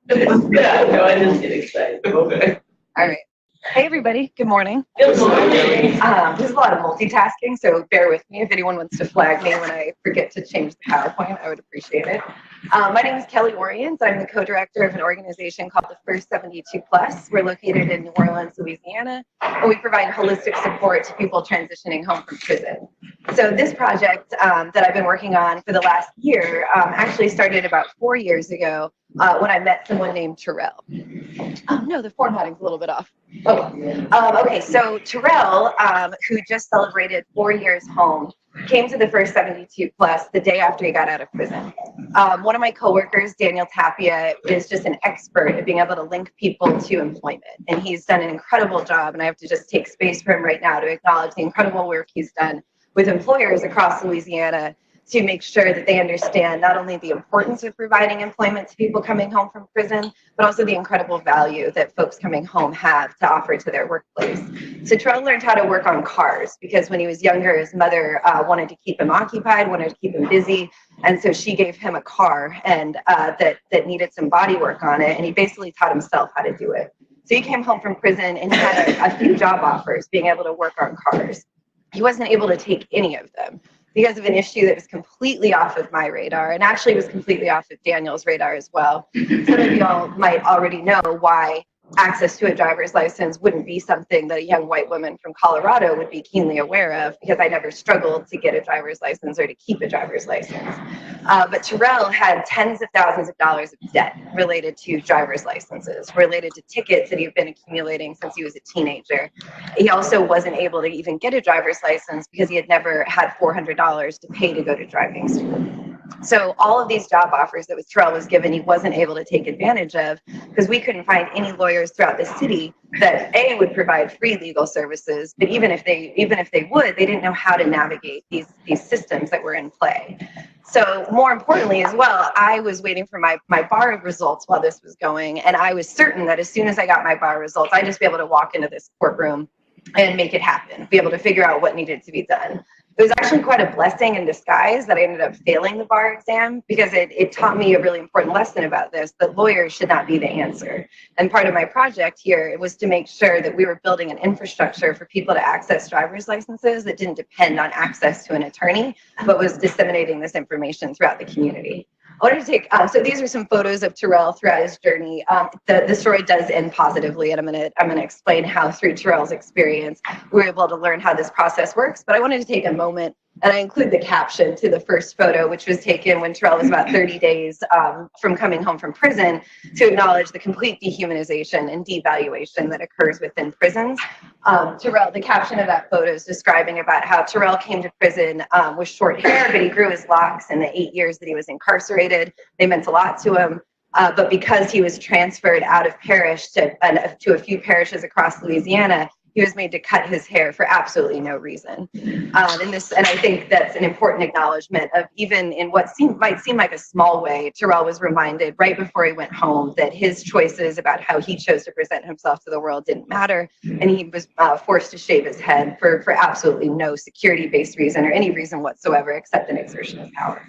Yeah, no, I just get excited. Okay. All right. Hey, everybody. Good morning. Good morning. There's a lot of multitasking, so bear with me. If anyone wants to flag me when I forget to change the PowerPoint, I would appreciate it. My name is Kelly Orians. I'm the co-director of an organization called the First 72 Plus. We're located in New Orleans, Louisiana, and we provide holistic support to people transitioning home from prison. So this project that I've been working on for the last year actually started about 4 years ago when I met someone named Terrell. Oh, no, the formatting's a little bit off. Okay, so Terrell, who just celebrated 4 years home, came to the First 72 Plus the day after he got out of prison. One of my coworkers, Daniel Tapia, is just an expert at being able to link people to employment. And he's done an incredible job, and I have to just take space for him right now to acknowledge the incredible work he's done with employers across Louisiana to make sure that they understand not only the importance of providing employment to people coming home from prison, but also the incredible value that folks coming home have to offer to their workplace. So Terrell learned how to work on cars because when he was younger, his mother wanted to keep him occupied, wanted to keep him busy, and so she gave him a car and that needed some body work on it, and he basically taught himself how to do it. So he came home from prison and had a few job offers being able to work on cars. He wasn't able to take any of them because of an issue that was completely off of my radar and actually was completely off of Daniel's radar as well. Some of y'all might already know why access to a driver's license wouldn't be something that a young white woman from Colorado would be keenly aware of because I never struggled to get a driver's license or to keep a driver's license. But Terrell had tens of thousands of dollars of debt related to driver's licenses, related to tickets that he'd been accumulating since he was a teenager. He also wasn't able to even get a driver's license because he had never had $400 to pay to go to driving school. So all of these job offers that Terrell was given, he wasn't able to take advantage of because we couldn't find any lawyers throughout the city that would provide free legal services. But even if they would, they didn't know how to navigate these systems that were in play. So more importantly as well, I was waiting for my bar results while this was going. And I was certain that as soon as I got my bar results, I'd just be able to walk into this courtroom and make it happen, be able to figure out what needed to be done. It was actually quite a blessing in disguise that I ended up failing the bar exam because it taught me a really important lesson about this, that lawyers should not be the answer. And part of my project here was to make sure that we were building an infrastructure for people to access driver's licenses that didn't depend on access to an attorney, but was disseminating this information throughout the community. I wanted to take, so these are some photos of Terrell throughout his journey. The story does end positively, and I'm gonna explain how through Terrell's experience, we were able to learn how this process works. But I wanted to take a moment, and I include the caption to the first photo, which was taken when Terrell was about 30 days from coming home from prison, to acknowledge the complete dehumanization and devaluation that occurs within prisons. Terrell, the caption of that photo is describing about how Terrell came to prison with short hair, but he grew his locks in the 8 years that he was incarcerated. They meant a lot to him. But because he was transferred out of parish to a few parishes across Louisiana, he was made to cut his hair for absolutely no reason. And I think that's an important acknowledgement of, even in what might seem like a small way, Terrell was reminded right before he went home that his choices about how he chose to present himself to the world didn't matter, and he was forced to shave his head for absolutely no security-based reason or any reason whatsoever except an exertion of power.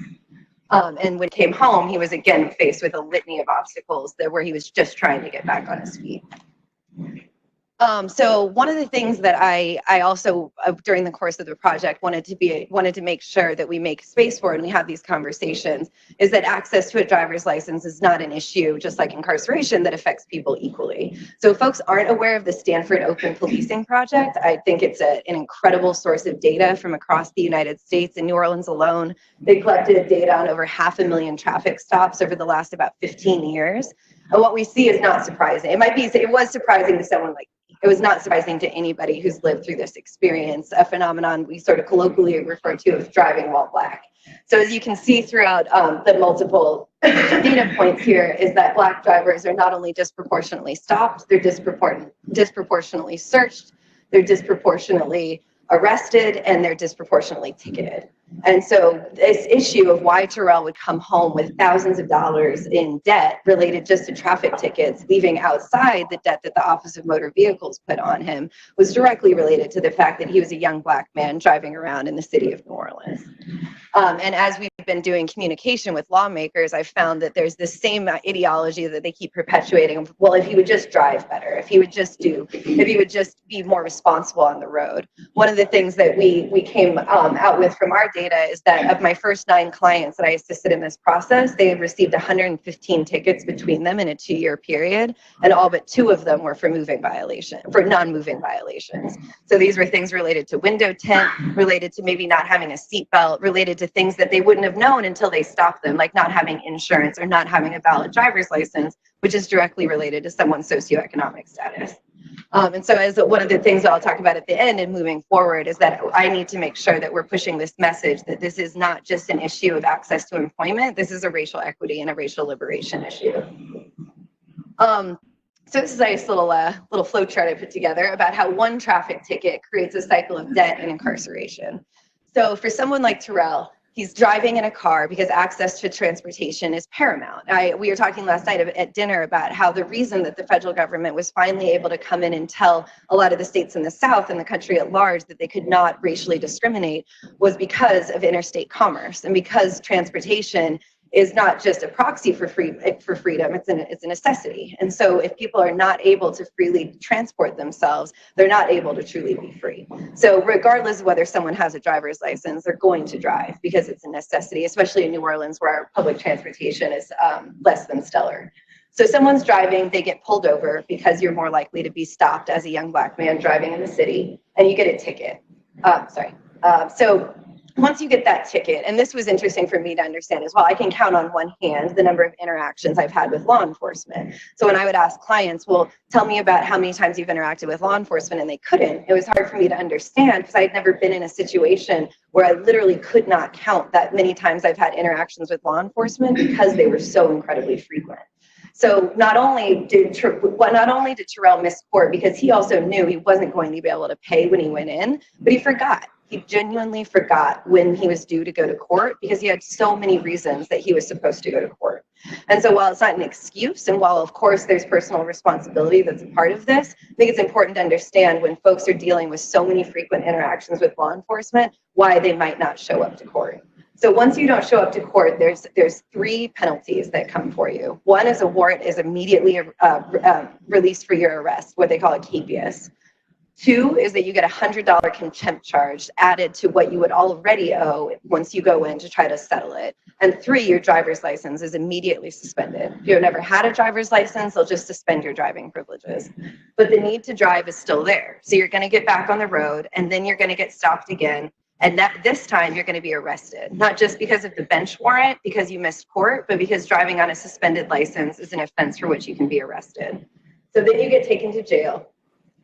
And when he came home, he was again faced with a litany of obstacles where he was just trying to get back on his feet. So one of the things that I also during the course of the project wanted to make sure that we make space for and we have these conversations is that access to a driver's license is not an issue, just like incarceration, that affects people equally. So if folks aren't aware of the Stanford Open Policing Project, I think it's an incredible source of data from across the United States. In New Orleans alone, they collected data on over 500,000 traffic stops over the last about 15 years. And what we see is not surprising. It was surprising to someone like me. It was not surprising to anybody who's lived through this experience, a phenomenon we sort of colloquially refer to as driving while black. So as you can see throughout the multiple data points here is that black drivers are not only disproportionately stopped, they're disproportionately searched, they're disproportionately arrested, and they're disproportionately ticketed. And so this issue of why Terrell would come home with thousands of dollars in debt related just to traffic tickets, leaving outside the debt that the Office of Motor Vehicles put on him, was directly related to the fact that he was a young black man driving around in the city of New Orleans. And as we've been doing communication with lawmakers, I've found that there's this same ideology that they keep perpetuating of, well, if he would just drive better, if he would just be more responsible on the road. One of the things that we came out with from our data is that of my first 9 clients that I assisted in this process, they had received 115 tickets between them in a 2-year period, and all but 2 of them were for non-moving violations. So these were things related to window tint, related to maybe not having a seatbelt, related to things that they wouldn't have known until they stopped them, like not having insurance or not having a valid driver's license, which is directly related to someone's socioeconomic status. And so as one of the things that I'll talk about at the end and moving forward is that I need to make sure that we're pushing this message that this is not just an issue of access to employment, this is a racial equity and a racial liberation issue. So this is a nice little flow chart I put together about how one traffic ticket creates a cycle of debt and incarceration. So for someone like Terrell, he's driving in a car because access to transportation is paramount. We were talking last night at dinner about how the reason that the federal government was finally able to come in and tell a lot of the states in the South and the country at large that they could not racially discriminate was because of interstate commerce and because transportation is not just a proxy for freedom, it's a necessity. And so if people are not able to freely transport themselves, they're not able to truly be free. So regardless of whether someone has a driver's license, they're going to drive because it's a necessity, especially in New Orleans where our public transportation is less than stellar. So someone's driving, they get pulled over because you're more likely to be stopped as a young Black man driving in the city, and you get a ticket. So once you get that ticket, and this was interesting for me to understand as well, I can count on one hand the number of interactions I've had with law enforcement. So when I would ask clients, well, tell me about how many times you've interacted with law enforcement, and they couldn't, it was hard for me to understand because I had never been in a situation where I literally could not count that many times I've had interactions with law enforcement because they were so incredibly frequent. So not only did Terrell miss court because he also knew he wasn't going to be able to pay when he went in, but he forgot. He genuinely forgot when he was due to go to court because he had so many reasons that he was supposed to go to court. And so while it's not an excuse, and while of course there's personal responsibility that's a part of this, I think it's important to understand when folks are dealing with so many frequent interactions with law enforcement, why they might not show up to court. So once you don't show up to court, there's 3 penalties that come for you. One is a warrant is immediately released for your arrest, what they call a capias. 2 is that you get a $100 contempt charge added to what you would already owe once you go in to try to settle it. And 3, your driver's license is immediately suspended. If you've never had a driver's license, they'll just suspend your driving privileges. But the need to drive is still there. So you're going to get back on the road, and then you're going to get stopped again. And this time you're going to be arrested, not just because of the bench warrant, because you missed court, but because driving on a suspended license is an offense for which you can be arrested. So then you get taken to jail,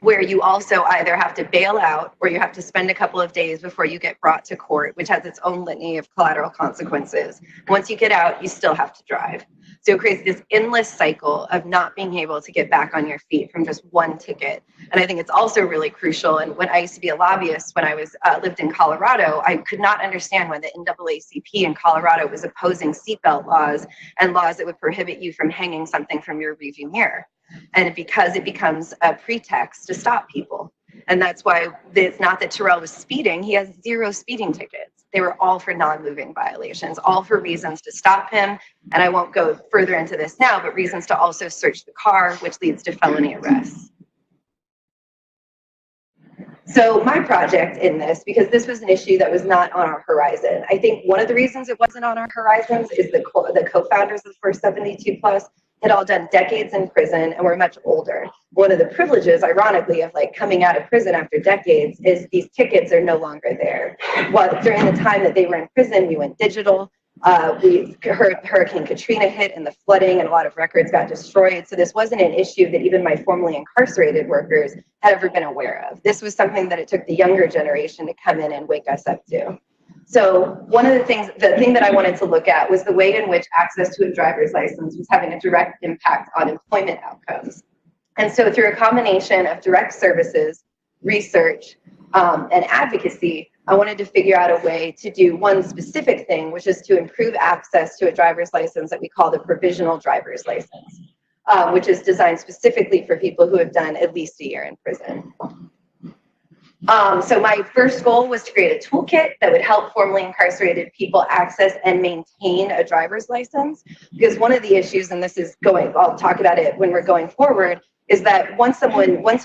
where you also either have to bail out or you have to spend a couple of days before you get brought to court, which has its own litany of collateral consequences. Once you get out, you still have to drive. So it creates this endless cycle of not being able to get back on your feet from just one ticket. And I think it's also really crucial. And when I used to be a lobbyist, when I lived in Colorado, I could not understand when the NAACP in Colorado was opposing seatbelt laws and laws that would prohibit you from hanging something from your rearview mirror. And because it becomes a pretext to stop people. And that's why it's not that Terrell was speeding. He has 0 speeding tickets. They were all for non-moving violations, all for reasons to stop him. And I won't go further into this now, but reasons to also search the car, which leads to felony arrests. So my project in this, because this was an issue that was not on our horizon, I think one of the reasons it wasn't on our horizons is the co-founders of First 72 Plus had all done decades in prison and were much older. One of the privileges, ironically, of like coming out of prison after decades is these tickets are no longer there. Well, during the time that they were in prison, we went digital. We heard Hurricane Katrina hit and the flooding, and a lot of records got destroyed. So this wasn't an issue that even my formerly incarcerated workers had ever been aware of. This was something that it took the younger generation to come in and wake us up to. So one of the thing that I wanted to look at was the way in which access to a driver's license was having a direct impact on employment outcomes. And so through a combination of direct services, research, and advocacy, I wanted to figure out a way to do one specific thing, which is to improve access to a driver's license that we call the provisional driver's license, which is designed specifically for people who have done at least a year in prison. So my first goal was to create a toolkit that would help formerly incarcerated people access and maintain a driver's license. Because one of the issues, and this is I'll talk about it when we're going forward, is that once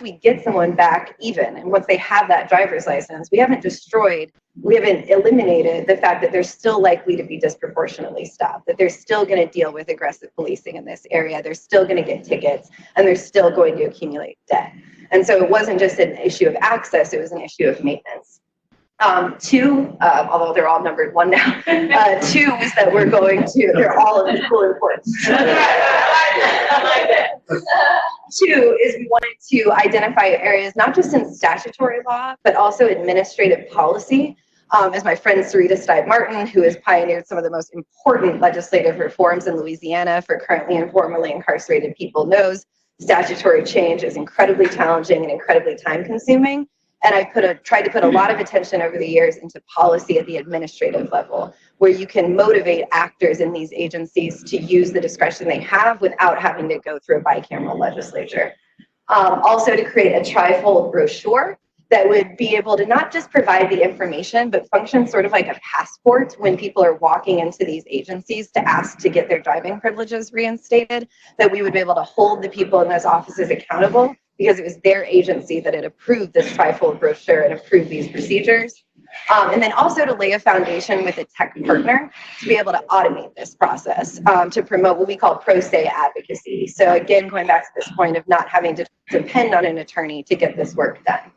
we get someone back even, and once they have that driver's license, we haven't eliminated the fact that they're still likely to be disproportionately stopped, that they're still going to deal with aggressive policing in this area, they're still going to get tickets, and they're still going to accumulate debt. And so it wasn't just an issue of access, it was an issue of maintenance. Two, although they're all numbered one now, two was that they're all of equal importance. Two is we wanted to identify areas, not just in statutory law, but also administrative policy. As my friend Sarita Martin, who has pioneered some of the most important legislative reforms in Louisiana for currently and formerly incarcerated people, knows, statutory change is incredibly challenging and incredibly time consuming. And I tried to put a lot of attention over the years into policy at the administrative level, where you can motivate actors in these agencies to use the discretion they have without having to go through a bicameral legislature. Also to create a trifold brochure that would be able to not just provide the information, but function sort of like a passport when people are walking into these agencies to ask to get their driving privileges reinstated, that we would be able to hold the people in those offices accountable because it was their agency that had approved this trifold brochure and approved these procedures. And then also to lay a foundation with a tech partner to be able to automate this process, to promote what we call pro se advocacy. So again, going back to this point of not having to depend on an attorney to get this work done.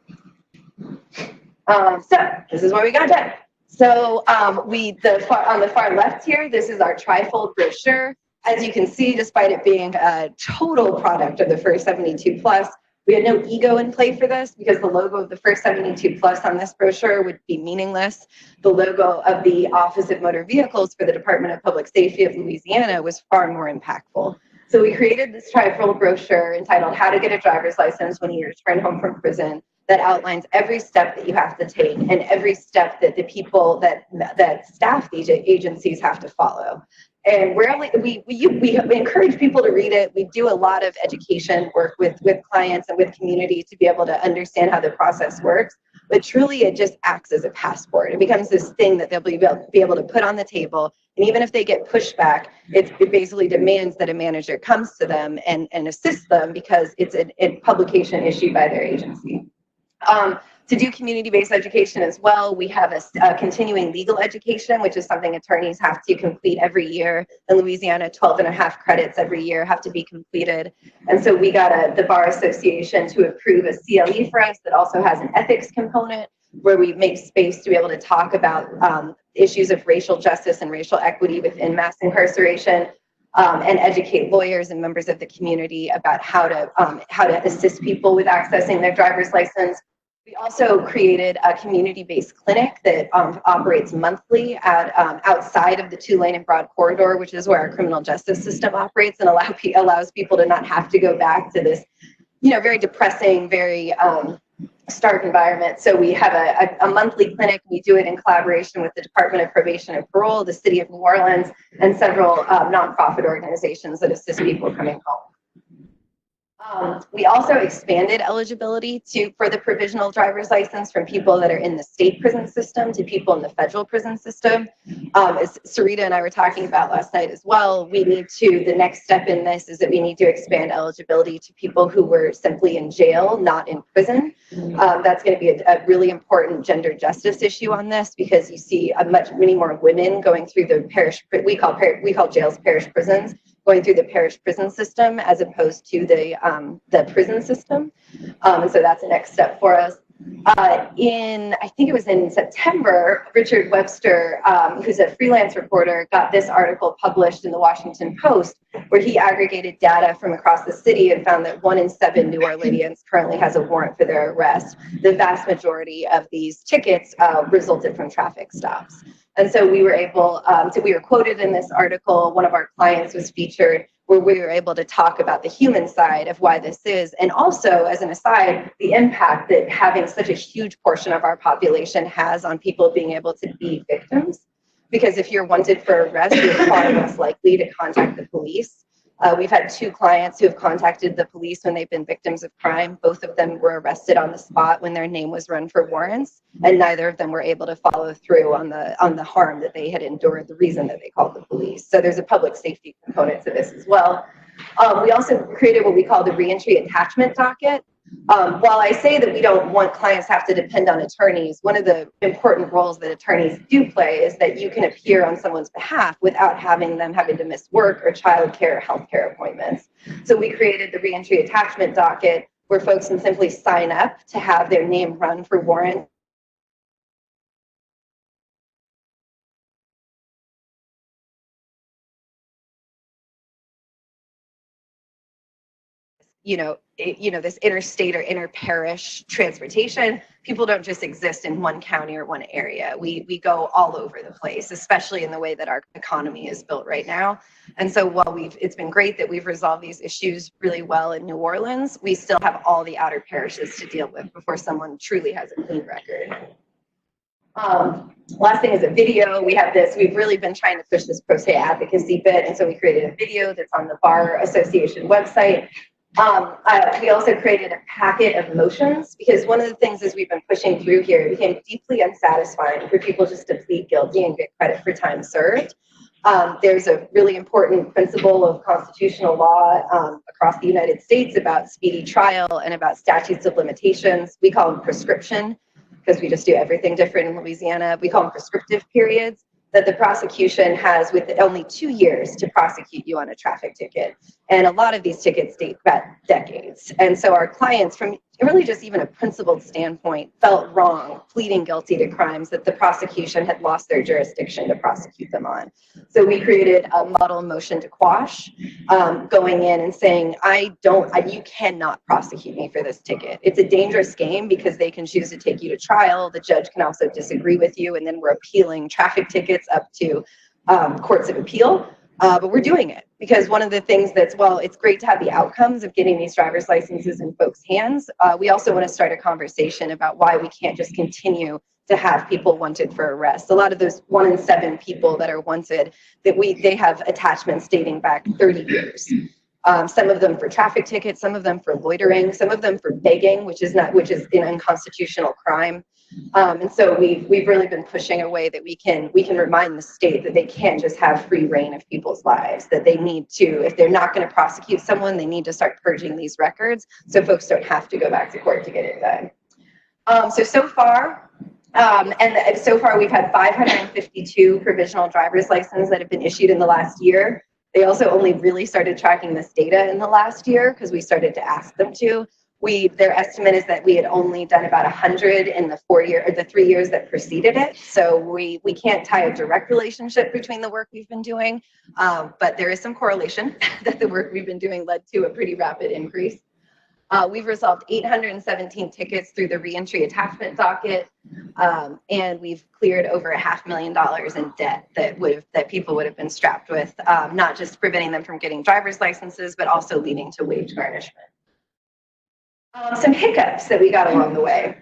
So this is what we got done. So on the far left here, this is our trifold brochure. As you can see, despite it being a total product of the First 72 Plus, we had no ego in play for this because the logo of the First 72 Plus on this brochure would be meaningless. The logo of the Office of Motor Vehicles for the Department of Public Safety of Louisiana was far more impactful. So we created this trifold brochure entitled How to Get a Driver's License When You Return Home from Prison that outlines every step that you have to take and every step that the people that staff these agencies have to follow. And we encourage people to read it. We do a lot of education work with clients and with community to be able to understand how the process works. But truly, it just acts as a passport. It becomes this thing that they'll be able to put on the table. And even if they get pushback, it basically demands that a manager comes to them and assists them because it's a publication issued by their agency. To do community-based education as well, we have a continuing legal education, which is something attorneys have to complete every year. In Louisiana, 12.5 credits every year have to be completed. And so we got the Bar Association to approve a CLE for us that also has an ethics component where we make space to be able to talk about issues of racial justice and racial equity within mass incarceration. And educate lawyers and members of the community about how to assist people with accessing their driver's license. We also created a community-based clinic that operates monthly at outside of the 2-lane and broad corridor, which is where our criminal justice system operates, and allows people to not have to go back to this, very depressing, very stark environment. So we have a monthly clinic. We do it in collaboration with the Department of Probation and Parole, the City of New Orleans, and several nonprofit organizations that assist people coming home. We also expanded eligibility for the provisional driver's license from people that are in the state prison system to people in the federal prison system. As Sarita and I were talking about last night as well, the next step in this is that we need to expand eligibility to people who were simply in jail, not in prison. That's going to be a really important gender justice issue on this because you see many more women going through the we call jails parish prisons, going through the parish prison system as opposed to the prison system. And so that's the next step for us. I think it was in September, Richard Webster, who's a freelance reporter, got this article published in the Washington Post where he aggregated data from across the city and found that 1 in 7 New Orleanians currently has a warrant for their arrest. The vast majority of these tickets resulted from traffic stops. And so we were quoted in this article. One of our clients was featured where we were able to talk about the human side of why this is. And also, as an aside, the impact that having such a huge portion of our population has on people being able to be victims. Because if you're wanted for arrest, you're far less likely to contact the police. We've had 2 clients who have contacted the police when they've been victims of crime. Both of them were arrested on the spot when their name was run for warrants, and neither of them were able to follow through on the harm that they had endured, the reason that they called the police. So there's a public safety component to this as well. We also created what we call the reentry attachment docket. While I say that we don't want clients to have to depend on attorneys, one of the important roles that attorneys do play is that you can appear on someone's behalf without having them having to miss work or childcare or healthcare appointments. So we created the reentry attachment docket where folks can simply sign up to have their name run for warrants. This interstate or inter-parish transportation, people don't just exist in one county or one area. We go all over the place, especially in the way that our economy is built right now. And so while it's been great that we've resolved these issues really well in New Orleans, we still have all the outer parishes to deal with before someone truly has a clean record. Last thing is a video. We've really been trying to push this pro se advocacy bit, and so we created a video that's on the Bar Association website. We also created a packet of motions, because one of the things as we've been pushing through here, it became deeply unsatisfying for people just to plead guilty and get credit for time served. There's a really important principle of constitutional law across the United States about speedy trial and about statutes of limitations. We call them prescription, because we just do everything different in Louisiana. We call them prescriptive periods that the prosecution has with only 2 years to prosecute you on a traffic ticket. And a lot of these tickets date back decades. And so our clients, from really just even a principled standpoint, felt wrong pleading guilty to crimes that the prosecution had lost their jurisdiction to prosecute them on. So we created a model motion to quash, going in and saying, you cannot prosecute me for this ticket. It's a dangerous game because they can choose to take you to trial. The judge can also disagree with you, and then we're appealing traffic tickets up to courts of appeal. But we're doing it because one of the things it's great to have the outcomes of getting these driver's licenses in folks' hands. We also want to start a conversation about why we can't just continue to have people wanted for arrest. A lot of those 1 in 7 people that are wanted, they have attachments dating back 30 years. Some of them for traffic tickets, some of them for loitering, some of them for begging, which is an unconstitutional crime. And so we've really been pushing a way that we can remind the state that they can't just have free reign of people's lives, that they need to, if they're not going to prosecute someone, they need to start purging these records so folks don't have to go back to court to get it done. So far we've had 552 provisional driver's licenses that have been issued in the last year. They also only really started tracking this data in the last year because we started to ask them to. Their estimate is that we had only done about 100 in the 3 years that preceded it. So we can't tie a direct relationship between the work we've been doing, but there is some correlation that the work we've been doing led to a pretty rapid increase. We've resolved 817 tickets through the reentry attachment docket, and we've cleared over $500,000 in debt that people would have been strapped with, not just preventing them from getting driver's licenses, but also leading to wage garnishment. Some hiccups that we got along the way.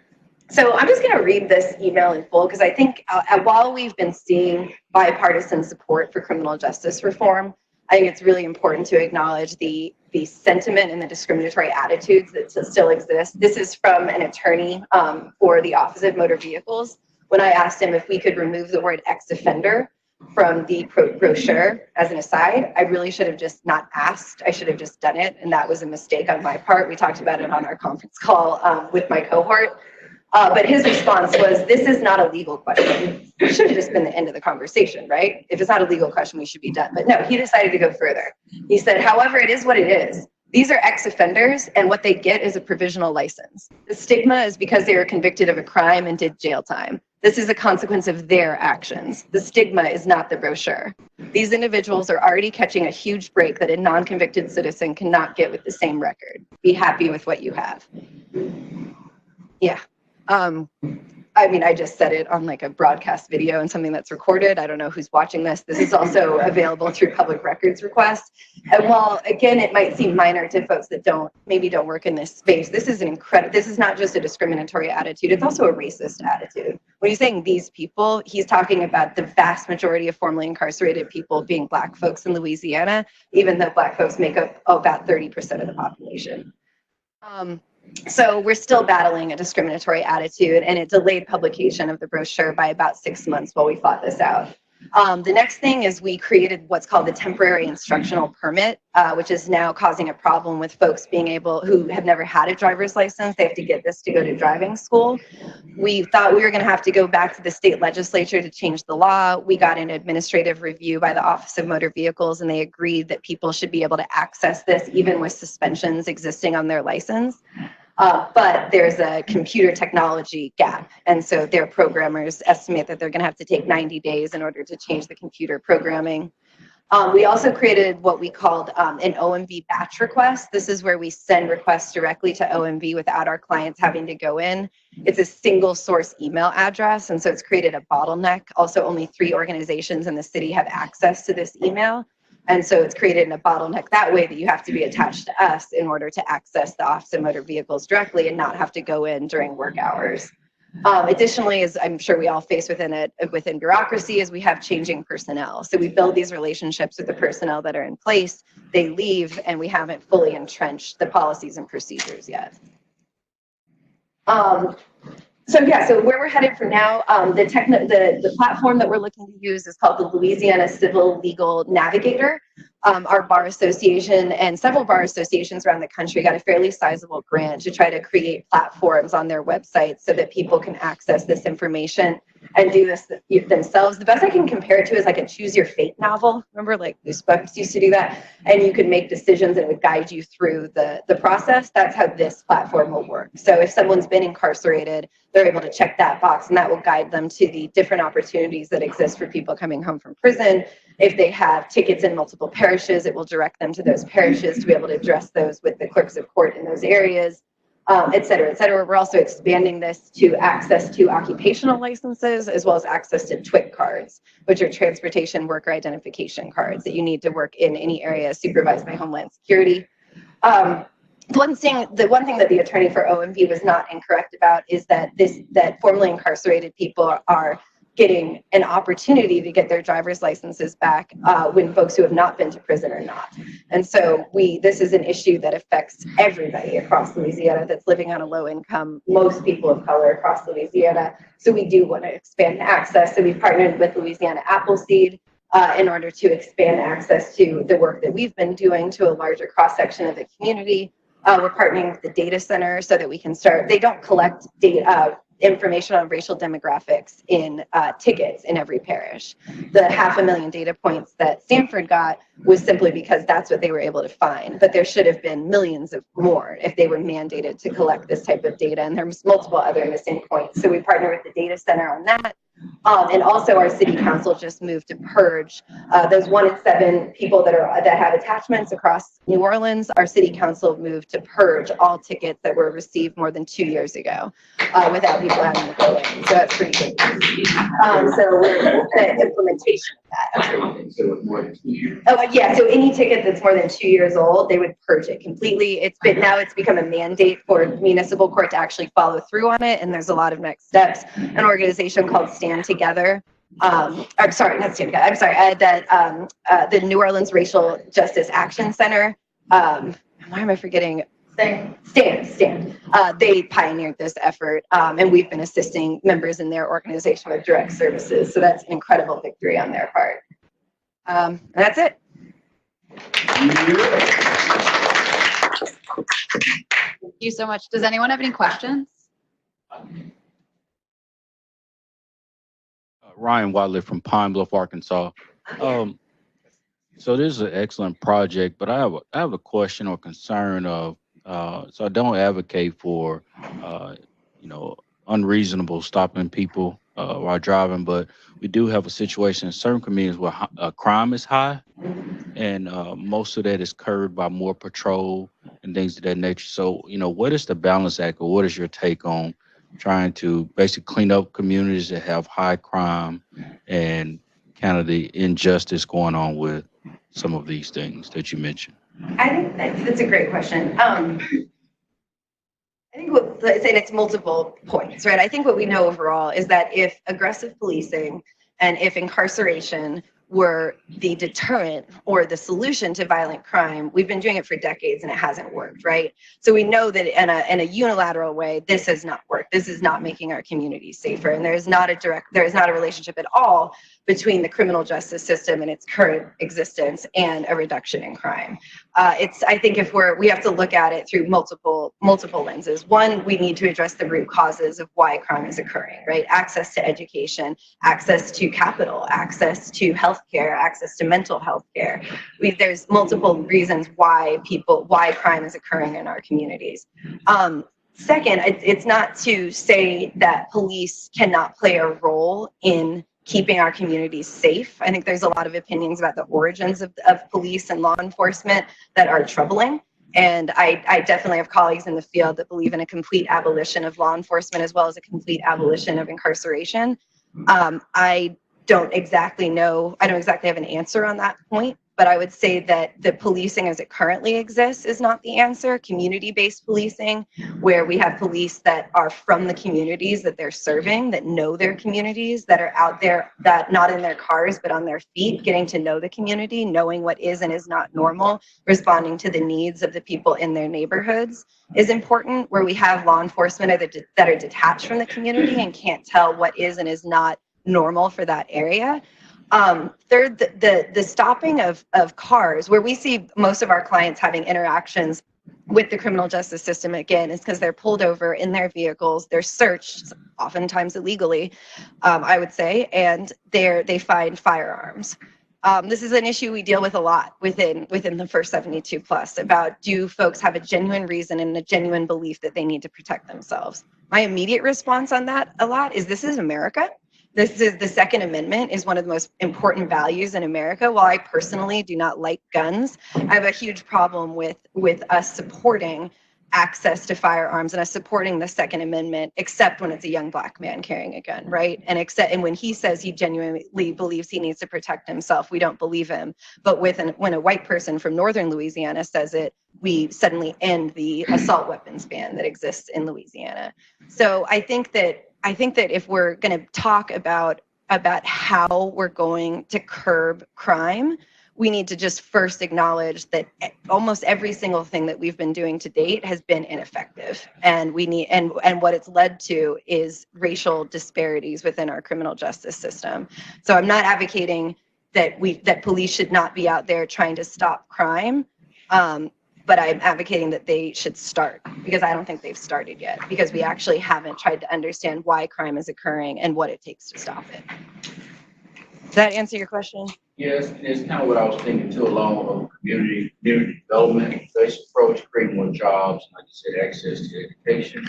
So I'm just going to read this email in full because I think while we've been seeing bipartisan support for criminal justice reform, I think it's really important to acknowledge the sentiment and the discriminatory attitudes that still exist. This is from an attorney for the Office of Motor Vehicles. When I asked him if we could remove the word ex-offender from the brochure as an aside, I really should have just not asked. I should have just done it, and that was a mistake on my part. We talked about it on our conference call with my cohort. But his response was, this is not a legal question. It should have just been the end of the conversation, right? If it's not a legal question, we should be done. But no, he decided to go further. He said, however, it is what it is. These are ex-offenders, and what they get is a provisional license. The stigma is because they were convicted of a crime and did jail time. This is a consequence of their actions. The stigma is not the brochure. These individuals are already catching a huge break that a non-convicted citizen cannot get with the same record. Be happy with what you have. Yeah. I mean, I just said it on like a broadcast video and something that's recorded. I don't know who's watching this. This is also available through public records request. And while, again, it might seem minor to folks that maybe don't work in this space, this is this is not just a discriminatory attitude, it's also a racist attitude. When he's saying these people, he's talking about the vast majority of formerly incarcerated people being Black folks in Louisiana, even though Black folks make up about 30% of the population. So we're still battling a discriminatory attitude, and it delayed publication of the brochure by about 6 months while we fought this out. The next thing is we created what's called the temporary instructional permit, which is now causing a problem with folks who have never had a driver's license. They have to get this to go to driving school. We thought we were going to have to go back to the state legislature to change the law. We got an administrative review by the Office of Motor Vehicles, and they agreed that people should be able to access this even with suspensions existing on their license. But there's a computer technology gap. And so their programmers estimate that they're going to have to take 90 days in order to change the computer programming. We also created what we called an OMV batch request. This is where we send requests directly to OMV without our clients having to go in. It's a single source email address. And so it's created a bottleneck. Also, only 3 organizations in the city have access to this email. And so it's created a bottleneck that way that you have to be attached to us in order to access the Office of Motor Vehicles directly and not have to go in during work hours. Additionally, as I'm sure we all face within bureaucracy, is we have changing personnel. So we build these relationships with the personnel that are in place, they leave, and we haven't fully entrenched the policies and procedures yet. So where we're headed for now, the platform that we're looking to use is called the Louisiana Civil Legal Navigator. Our bar association and several bar associations around the country got a fairly sizable grant to try to create platforms on their websites so that people can access this information and do this themselves. The best I can compare it to is like a choose your fate novel. Remember, like Goosebumps used to do that? And you could make decisions and it would guide you through the process. That's how this platform will work. So if someone's been incarcerated, they're able to check that box and that will guide them to the different opportunities that exist for people coming home from prison. If they have tickets in multiple parishes, it will direct them to those parishes to be able to address those with the clerks of court in those areas. Et cetera, et cetera. We're also expanding this to access to occupational licenses as well as access to TWIC cards, which are transportation worker identification cards that you need to work in any area supervised by Homeland Security. The one thing that the attorney for OMV was not incorrect about is that formerly incarcerated people are getting an opportunity to get their driver's licenses back when folks who have not been to prison are not. And so this is an issue that affects everybody across Louisiana that's living on a low income, most people of color across Louisiana. So we do want to expand access. So we've partnered with Louisiana Appleseed in order to expand access to the work that we've been doing to a larger cross-section of the community. We're partnering with the data center so that we can start, they don't collect data, information on racial demographics in tickets in every parish. The 500,000 data points that Stanford got was simply because that's what they were able to find, but there should have been millions of more if they were mandated to collect this type of data, and there's multiple other missing points. So we partner with the data center on that. And also our city council just moved to purge those 1 in 7 people that have attachments across New Orleans. Our city council moved to purge all tickets that were received more than 2 years ago without people having to go in. So that's pretty good. So we're the implementation of that. Oh yeah, so any ticket that's more than 2 years old, they would purge it completely. It's become a mandate for municipal court to actually follow through on it, and there's a lot of next steps. An organization called Stand Together. I'm sorry, not Stand Together. I'm sorry. The New Orleans Racial Justice Action Center. Why am I forgetting? Stand. They pioneered this effort, and we've been assisting members in their organization with direct services. So that's an incredible victory on their part. And that's it. Thank you so much. Does anyone have any questions? Ryan Watley from Pine Bluff, Arkansas. So this is an excellent project, but I have a question or concern of, so I don't advocate for, unreasonable stopping people while driving, but we do have a situation in certain communities where crime is high, and most of that is curbed by more patrol and things of that nature. So, what is the balance act, or what is your take on, trying to basically clean up communities that have high crime and kind of the injustice going on with some of these things that you mentioned? I think that's a great question. I think and it's multiple points, right? I think what we know overall is that if aggressive policing and if incarceration were the deterrent or the solution to violent crime, we've been doing it for decades and it hasn't worked, right? So we know that in a unilateral way, this has not worked. This is not making our communities safer. And there is not a relationship at all between the criminal justice system and its current existence and a reduction in crime. I think we have to look at it through multiple lenses. One, we need to address the root causes of why crime is occurring, right? Access to education, access to capital, access to healthcare, access to mental health care. There's multiple reasons why crime is occurring in our communities. Second, it's not to say that police cannot play a role in keeping our communities safe. I think there's a lot of opinions about the origins of police and law enforcement that are troubling. And I definitely have colleagues in the field that believe in a complete abolition of law enforcement as well as a complete abolition of incarceration. I don't exactly have an answer on that point, but I would say that the policing as it currently exists is not the answer. Community-based policing, where we have police that are from the communities that they're serving, that know their communities, that are out there, that not in their cars, but on their feet, getting to know the community, knowing what is and is not normal, responding to the needs of the people in their neighborhoods is important, where we have law enforcement that are detached from the community and can't tell what is and is not normal for that area. Third, the stopping of cars, where we see most of our clients having interactions with the criminal justice system, again, is because they're pulled over in their vehicles, they're searched, oftentimes illegally, I would say, and they find firearms. This is an issue we deal with a lot within the first 72 plus, about do folks have a genuine reason and a genuine belief that they need to protect themselves? My immediate response on that a lot is, this is America. This is the Second Amendment is one of the most important values in America. While I personally do not like guns, I have a huge problem with us supporting access to firearms and us supporting the Second Amendment, except when it's a young Black man carrying a gun, right? And when he says he genuinely believes he needs to protect himself, we don't believe him. But when a white person from northern Louisiana says it, we suddenly end the assault weapons ban that exists in Louisiana. So I think that if we're going to talk about how we're going to curb crime, we need to just first acknowledge that almost every single thing that we've been doing to date has been ineffective, and what it's led to is racial disparities within our criminal justice system. So I'm not advocating that police should not be out there trying to stop crime. But I'm advocating that they should start, because I don't think they've started yet, because we actually haven't tried to understand why crime is occurring and what it takes to stop it. Does that answer your question? Yes, it's kind of what I was thinking too, along with community development based approach, creating more jobs, like you said, access to education.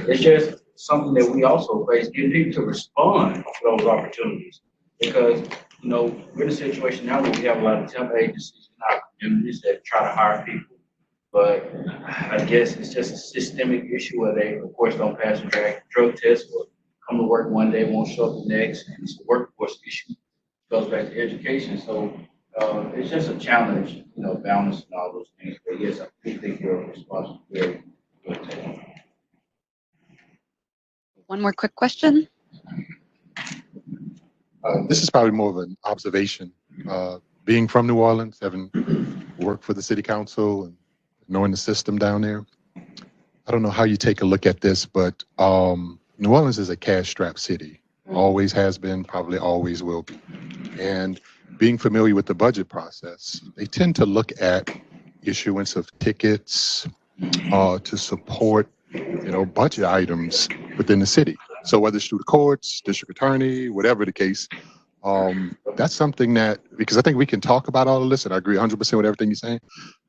It's just something that we also face, getting people to respond to those opportunities, because we're in a situation now where we have a lot of temp agencies in our communities that try to hire people, but I guess it's just a systemic issue where they, of course, don't pass a drug test, or come to work one day, won't show up the next, and it's a workforce issue. It goes back to education, so it's just a challenge, balancing all those things. But yes, I do think your response is very good. One more quick question. This is probably more of an observation. Being from New Orleans, having worked for the city council and knowing the system down there, I don't know how you take a look at this, but New Orleans is a cash-strapped city. Always has been, probably always will be. And being familiar with the budget process, they tend to look at issuance of tickets to support, budget items within the city. So whether it's through the courts, district attorney, whatever the case, that's something that, because I think we can talk about all of this, and I agree 100% with everything you're saying,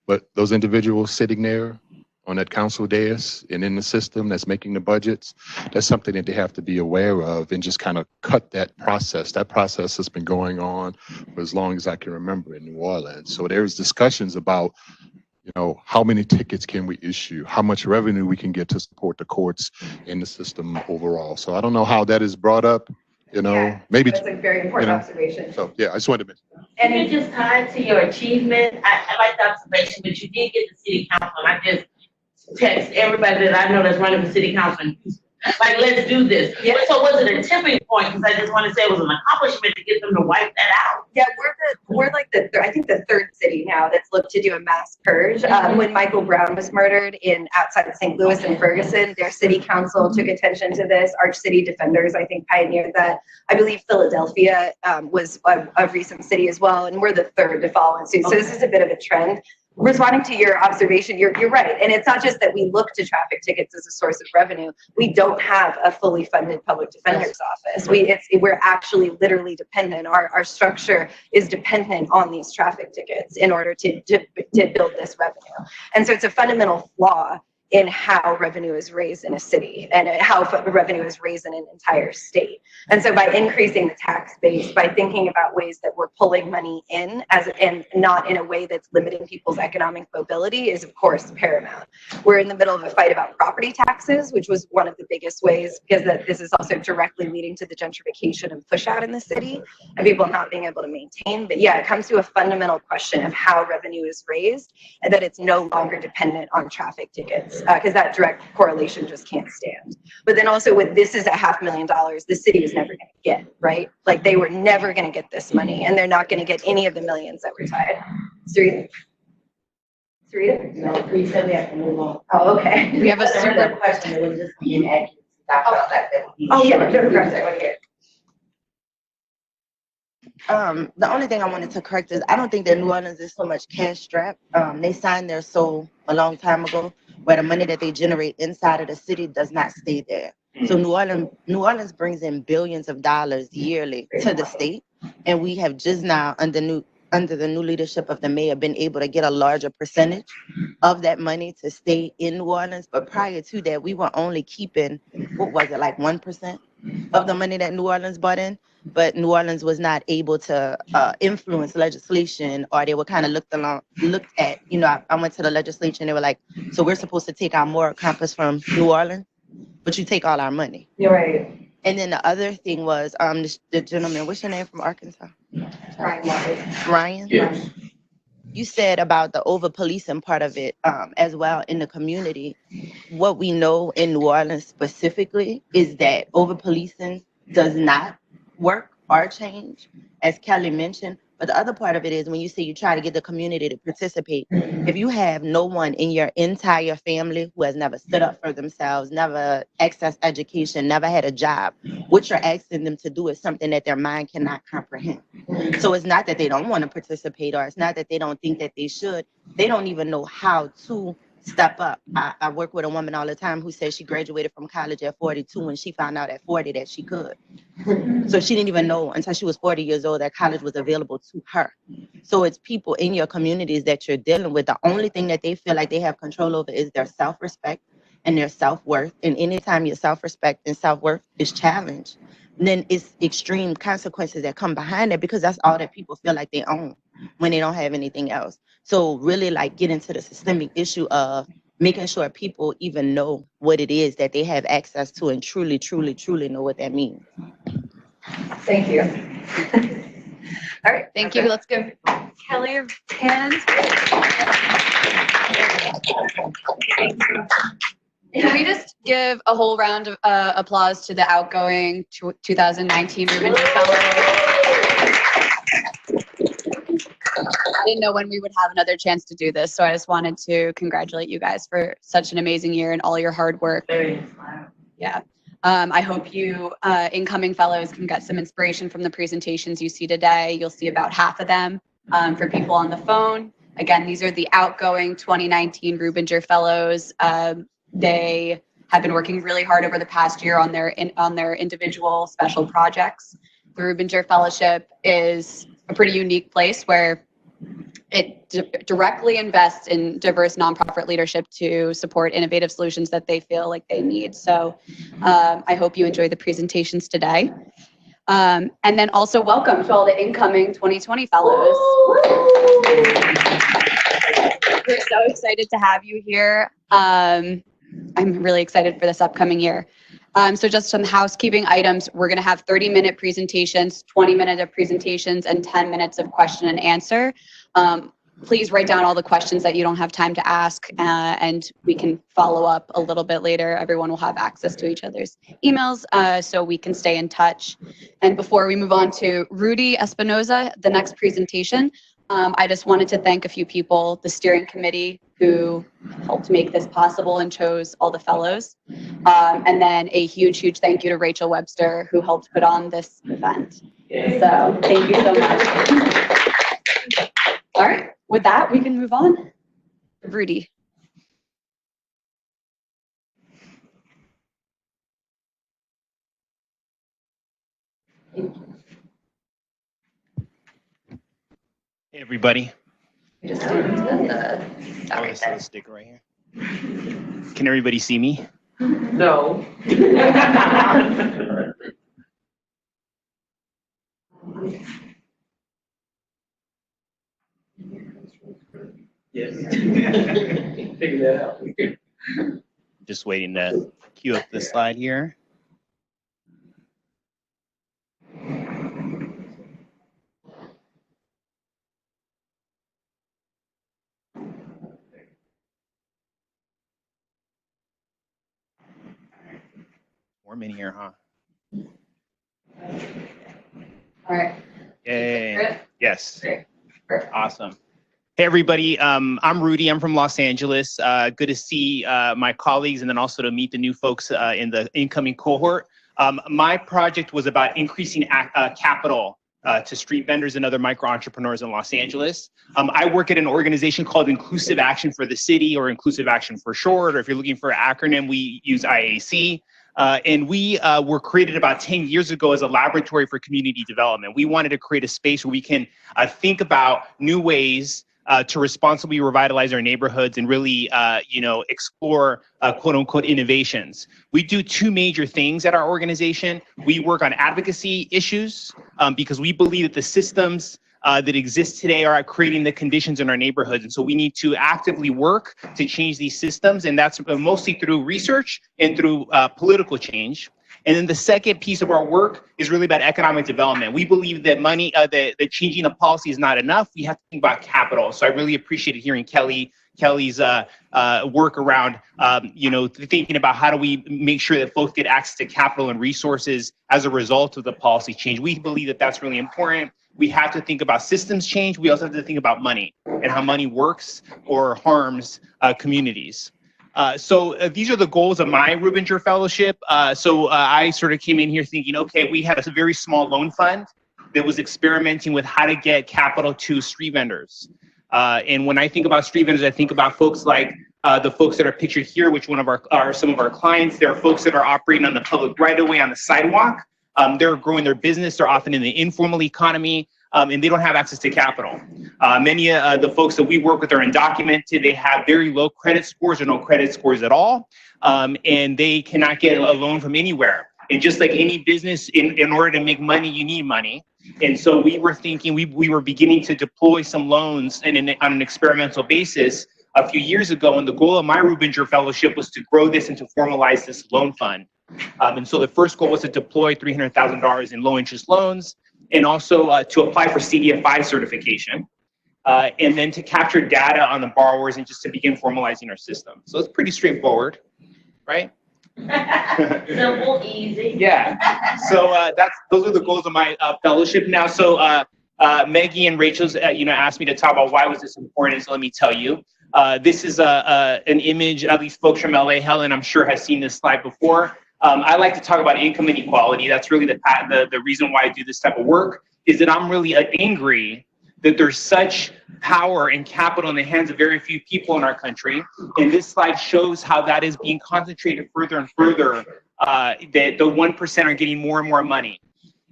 but those individuals sitting there on that council dais and in the system that's making the budgets, that's something that they have to be aware of and just kind of cut that process. That process has been going on for as long as I can remember in New Orleans. So there's discussions about, how many tickets can we issue? How much revenue we can get to support the courts in the system overall. So I don't know how that is brought up, Yeah, maybe, that's a very important observation. so yeah, I just wanted to mention. And you just tied to your achievement. I like the observation, but you did get the city council. And I just text everybody that I know that's running for city council in Houston. Like, let's do this. Yeah. So was it a tipping point? Because I just want to say it was an accomplishment to get them to wipe that out. Yeah, we're like I think the third city now that's looked to do a mass purge. When Michael Brown was murdered outside of St. Louis and Ferguson, their city council took attention to this. Arch City Defenders, I think, pioneered that. I believe Philadelphia was a recent city as well, and we're the third to follow suit. So this is a bit of a trend. Responding to your observation, you're right. And it's not just that we look to traffic tickets as a source of revenue. We don't have a fully funded public defender's office. We're actually literally dependent. Our structure is dependent on these traffic tickets in order to build this revenue. And so it's a fundamental flaw in how revenue is raised in a city and how revenue is raised in an entire state. And so by increasing the tax base, by thinking about ways that we're pulling money in and not in a way that's limiting people's economic mobility is of course paramount. We're in the middle of a fight about property taxes, which was one of the biggest ways, because this is also directly leading to the gentrification and push out in the city and people not being able to maintain. But yeah, it comes to a fundamental question of how revenue is raised and that it's no longer dependent on traffic tickets. Because that direct correlation just can't stand. But then also with this is $500,000, the city was never going to get, right? Like they were never going to get this money and they're not going to get any of the millions that were tied. Sarita? No, please said we have to move on. Oh, okay. We have a super question. It was just inaccurate. I felt like that would be. Oh, yeah, sure, okay. The only thing I wanted to correct is I don't think that New Orleans is so much cash strapped. They signed their soul a long time ago, where the money that they generate inside of the city does not stay there. So New Orleans brings in billions of dollars yearly to the state, and we have just now under the new leadership of the mayor been able to get a larger percentage of that money to stay in New Orleans. But prior to that, we were only keeping, what was it, like 1% of the money that New Orleans brought in. But New Orleans was not able to influence legislation, or they were kind of looked at, I went to the legislature and they were like, so we're supposed to take our moral compass from New Orleans, but you take all our money. You're right. And then the other thing was the gentleman, what's your name, from Arkansas? Ryan? Yes. You said about the over-policing part of it as well in the community. What we know in New Orleans specifically is that over-policing does not work or change, as Kelly mentioned. But the other part of it is when you say you try to get the community to participate, if you have no one in your entire family who has never stood up for themselves, never accessed education, never had a job, what you're asking them to do is something that their mind cannot comprehend. So it's not that they don't want to participate, or it's not that they don't think that they should. They don't even know how to step up. I work with a woman all the time who says she graduated from college at 42 and she found out at 40 that she could. So she didn't even know until she was 40 years old that college was available to her. So it's people in your communities that you're dealing with. The only thing that they feel like they have control over is their self-respect and their self-worth. And anytime your self-respect and self-worth is challenged, then it's extreme consequences that come behind it, because that's all that people feel like they own when they don't have anything else. So really get into the systemic issue of making sure people even know what it is that they have access to and truly, truly, truly know what that means. Thank you. All right. Thank you. Let's give Kelly a hand. Can we just give a whole round of applause to the Outgoing 2019 Rubinger Fellows? I didn't know when we would have another chance to do this, so I just wanted to congratulate you guys for such an amazing year and all your hard work. Yeah. I hope you incoming fellows can get some inspiration from the presentations you see today. You'll see about half of them for people on the phone. Again, these are the Outgoing 2019 Rubinger Fellows. They have been working really hard over the past year on their individual special projects. The Rubinger Fellowship is a pretty unique place where it directly invests in diverse nonprofit leadership to support innovative solutions that they feel like they need. So I hope you enjoy the presentations today. And then also welcome to all the incoming 2020 fellows. We're so excited to have you here. I'm really excited for this upcoming year. So just some housekeeping items. We're going to have 30-minute presentations, 20 minutes of presentations, and 10 minutes of question and answer. Please write down all the questions that you don't have time to ask, and we can follow up a little bit later. Everyone will have access to each other's emails, so we can stay in touch. And before we move on to Rudy Espinoza, the next presentation, I just wanted to thank a few people, the steering committee who helped make this possible and chose all the fellows. And then a huge, huge thank you to Rachel Webster, who helped put on this event. So thank you so much. All right, with that, we can move on. Rudy. Hey, everybody. Just the This little sticker right here. Can everybody see me? No. Yes. Figure that out. Just waiting to queue up the slide here. Warm in here, huh? All right. Yay. Yes. Great. Awesome. Hey, everybody. I'm Rudy. I'm from Los Angeles. Good to see my colleagues and then also to meet the new folks in the incoming cohort. My project was about increasing capital to street vendors and other micro entrepreneurs in Los Angeles. I work at an organization called Inclusive Action for the City, or Inclusive Action for short, or if you're looking for an acronym, we use IAC. And we were created about 10 years ago as a laboratory for community development. We wanted to create a space where we can think about new ways to responsibly revitalize our neighborhoods and really, explore quote unquote innovations. We do two major things at our organization. We work on advocacy issues because we believe that the systems that exist today are creating the conditions in our neighborhoods. And so we need to actively work to change these systems. And that's mostly through research and through political change. And then the second piece of our work is really about economic development. We believe that money, that changing the policy is not enough. We have to think about capital. So I really appreciated hearing Kelly's work around, thinking about how do we make sure that folks get access to capital and resources as a result of the policy change. We believe that that's really important. We have to think about systems change. We also have to think about money and how money works or harms communities. So these are the goals of my Rubinger Fellowship. I sort of came in here thinking, okay, we had a very small loan fund that was experimenting with how to get capital to street vendors. And when I think about street vendors, I think about folks like the folks that are pictured here, which are some of our clients. There are folks that are operating on the public right of way on the sidewalk. They're growing their business. They're often in the informal economy, and they don't have access to capital. Many of the folks that we work with are undocumented. They have very low credit scores or no credit scores at all, and they cannot get a loan from anywhere. And just like any business, in order to make money, you need money. And so we were thinking, we were beginning to deploy some loans on an experimental basis a few years ago. And the goal of my Rubinger Fellowship was to grow this and to formalize this loan fund. And so the first goal was to deploy $300,000 in low interest loans, and also to apply for CDFI certification, and then to capture data on the borrowers and just to begin formalizing our system. So it's pretty straightforward, right? Simple, easy. Yeah. So those are the goals of my fellowship now. So Maggie and Rachel's asked me to talk about why was this important. So let me tell you. This is an image, at least folks from LA, Helen, I'm sure has seen this slide before. I like to talk about income inequality. That's really the reason why I do this type of work, is that I'm really angry that there's such power and capital in the hands of very few people in our country. And this slide shows how that is being concentrated further and further, that the 1% are getting more and more money.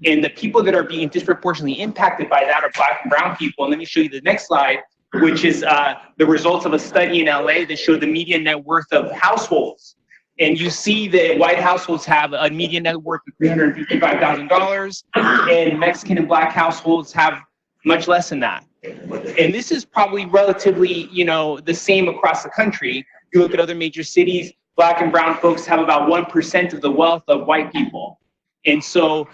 And the people that are being disproportionately impacted by that are Black and brown people. And let me show you the next slide, which is the results of a study in LA that showed the median net worth of households And you see that white households have a median net worth of $355,000, and Mexican and Black households have much less than that. And this is probably relatively, the same across the country. You look at other major cities, Black and brown folks have about 1% of the wealth of white people. And so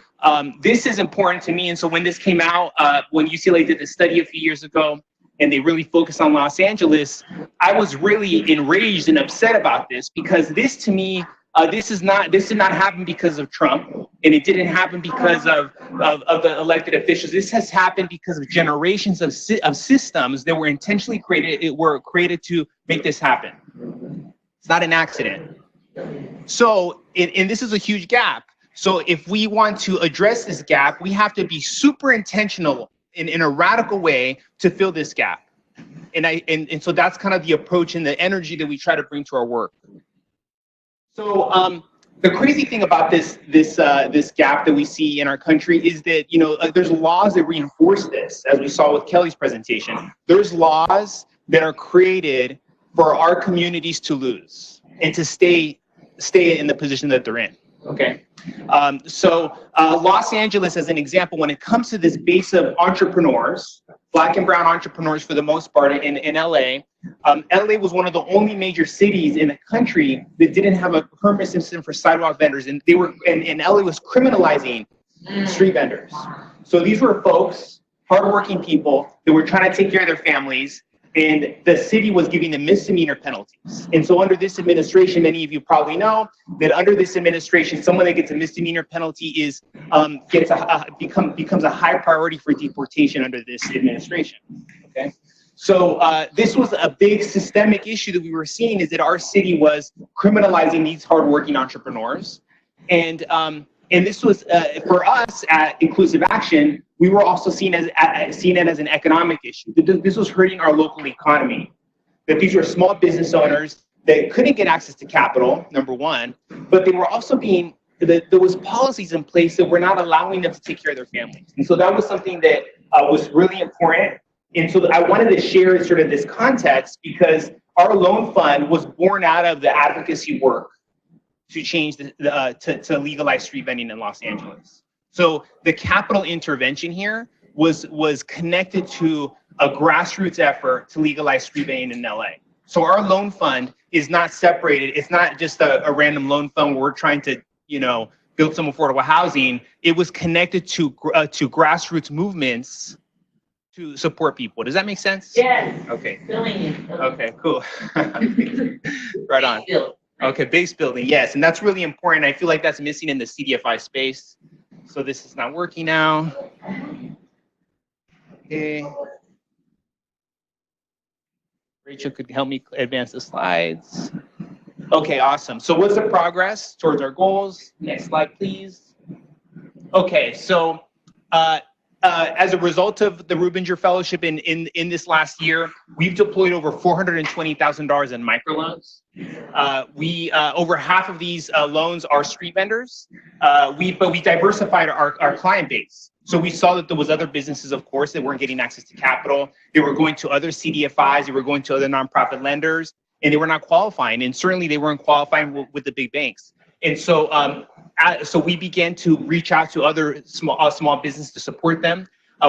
this is important to me. And so when this came out, when UCLA did the study a few years ago, and they really focused on Los Angeles, I was really enraged and upset about this, because this, to me, this did not happen because of Trump, and it didn't happen because of the elected officials. This has happened because of generations of systems that were intentionally created to make this happen. It's not an accident. So, and this is a huge gap. So if we want to address this gap, we have to be super intentional in a radical way to fill this gap. And so that's kind of the approach and the energy that we try to bring to our work. So the crazy thing about this gap that we see in our country is that, there's laws that reinforce this, as we saw with Kelly's presentation. There's laws that are created for our communities to lose and to stay in the position that they're in. Okay. So Los Angeles, as an example, when it comes to this base of entrepreneurs, Black and brown entrepreneurs for the most part in LA, LA was one of the only major cities in the country that didn't have a permit system for sidewalk vendors, and LA was criminalizing street vendors. So these were folks, hardworking people that were trying to take care of their families, and the city was giving them misdemeanor penalties. And so under this administration, many of you probably know that under this administration, someone that gets a misdemeanor penalty becomes a high priority for deportation under this administration. Okay, so this was a big systemic issue that we were seeing, is that our city was criminalizing these hardworking entrepreneurs, and this was for us at Inclusive Action. We were also seeing it as an economic issue. This was hurting our local economy. That these were small business owners that couldn't get access to capital, number one, but they were also there was policies in place that were not allowing them to take care of their families. And so that was something that was really important. And so I wanted to share sort of this context, because our loan fund was born out of the advocacy work to change to legalize street vending in Los Angeles. So the capital intervention here was connected to a grassroots effort to legalize street vending in LA. So our loan fund is not separated. It's not just a random loan fund where we're trying to, build some affordable housing. It was connected to grassroots movements to support people. Does that make sense? Yes. Okay. Billion. Okay, cool. Right on. Okay, base building, yes, and that's really important. I feel like that's missing in the CDFI space. So this is not working now. Okay. Rachel could help me advance the slides. Okay, awesome. So what's the progress towards our goals? Next slide, please. Okay, so as a result of the Rubinger Fellowship in this last year, we've deployed over $420,000 in microloans. Over half of these loans are street vendors, but we diversified our client base. So we saw that there was other businesses, of course, that weren't getting access to capital. They were going to other CDFIs, they were going to other nonprofit lenders, and they were not qualifying. And certainly they weren't qualifying with the big banks. And so, so we began to reach out to other small businesses to support them.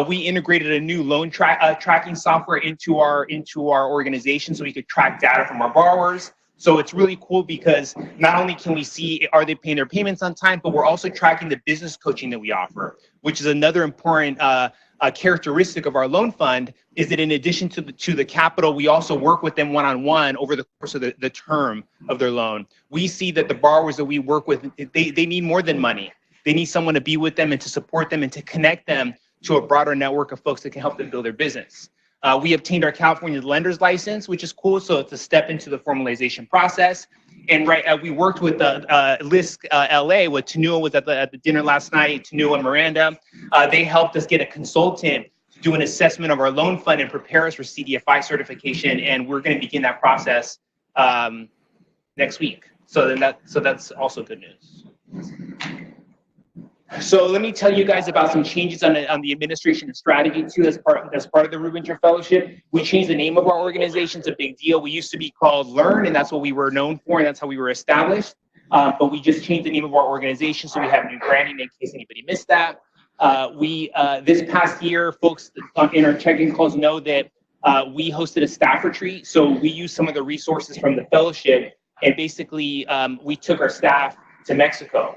We integrated a new loan tracking software into our organization, so we could track data from our borrowers. So it's really cool, because not only can we see are they paying their payments on time, but we're also tracking the business coaching that we offer, which is another important characteristic of our loan fund, is that in addition to the capital, we also work with them one-on-one over the course of the term of their loan. We see that the borrowers that we work with, they need more than money. They need someone to be with them and to support them and to connect them to a broader network of folks that can help them build their business. We obtained our California lender's license, which is cool. So it's a step into the formalization process. And we worked with LISC LA, with Tanua was at the dinner last night, Tanua and Miranda. They helped us get a consultant to do an assessment of our loan fund and prepare us for CDFI certification. And we're going to begin that process next week. So that's also good news. So let me tell you guys about some changes on the administration and strategy too, as part of the Rubinger Fellowship. We changed the name of our organization. It's a big deal. We used to be called Learn, and that's what we were known for, and that's how we were established. but we just changed the name of our organization, so we have new branding in case anybody missed that. This past year, folks in our check-in calls know that we hosted a staff retreat, so we used some of the resources from the fellowship, and basically we took our staff to Mexico.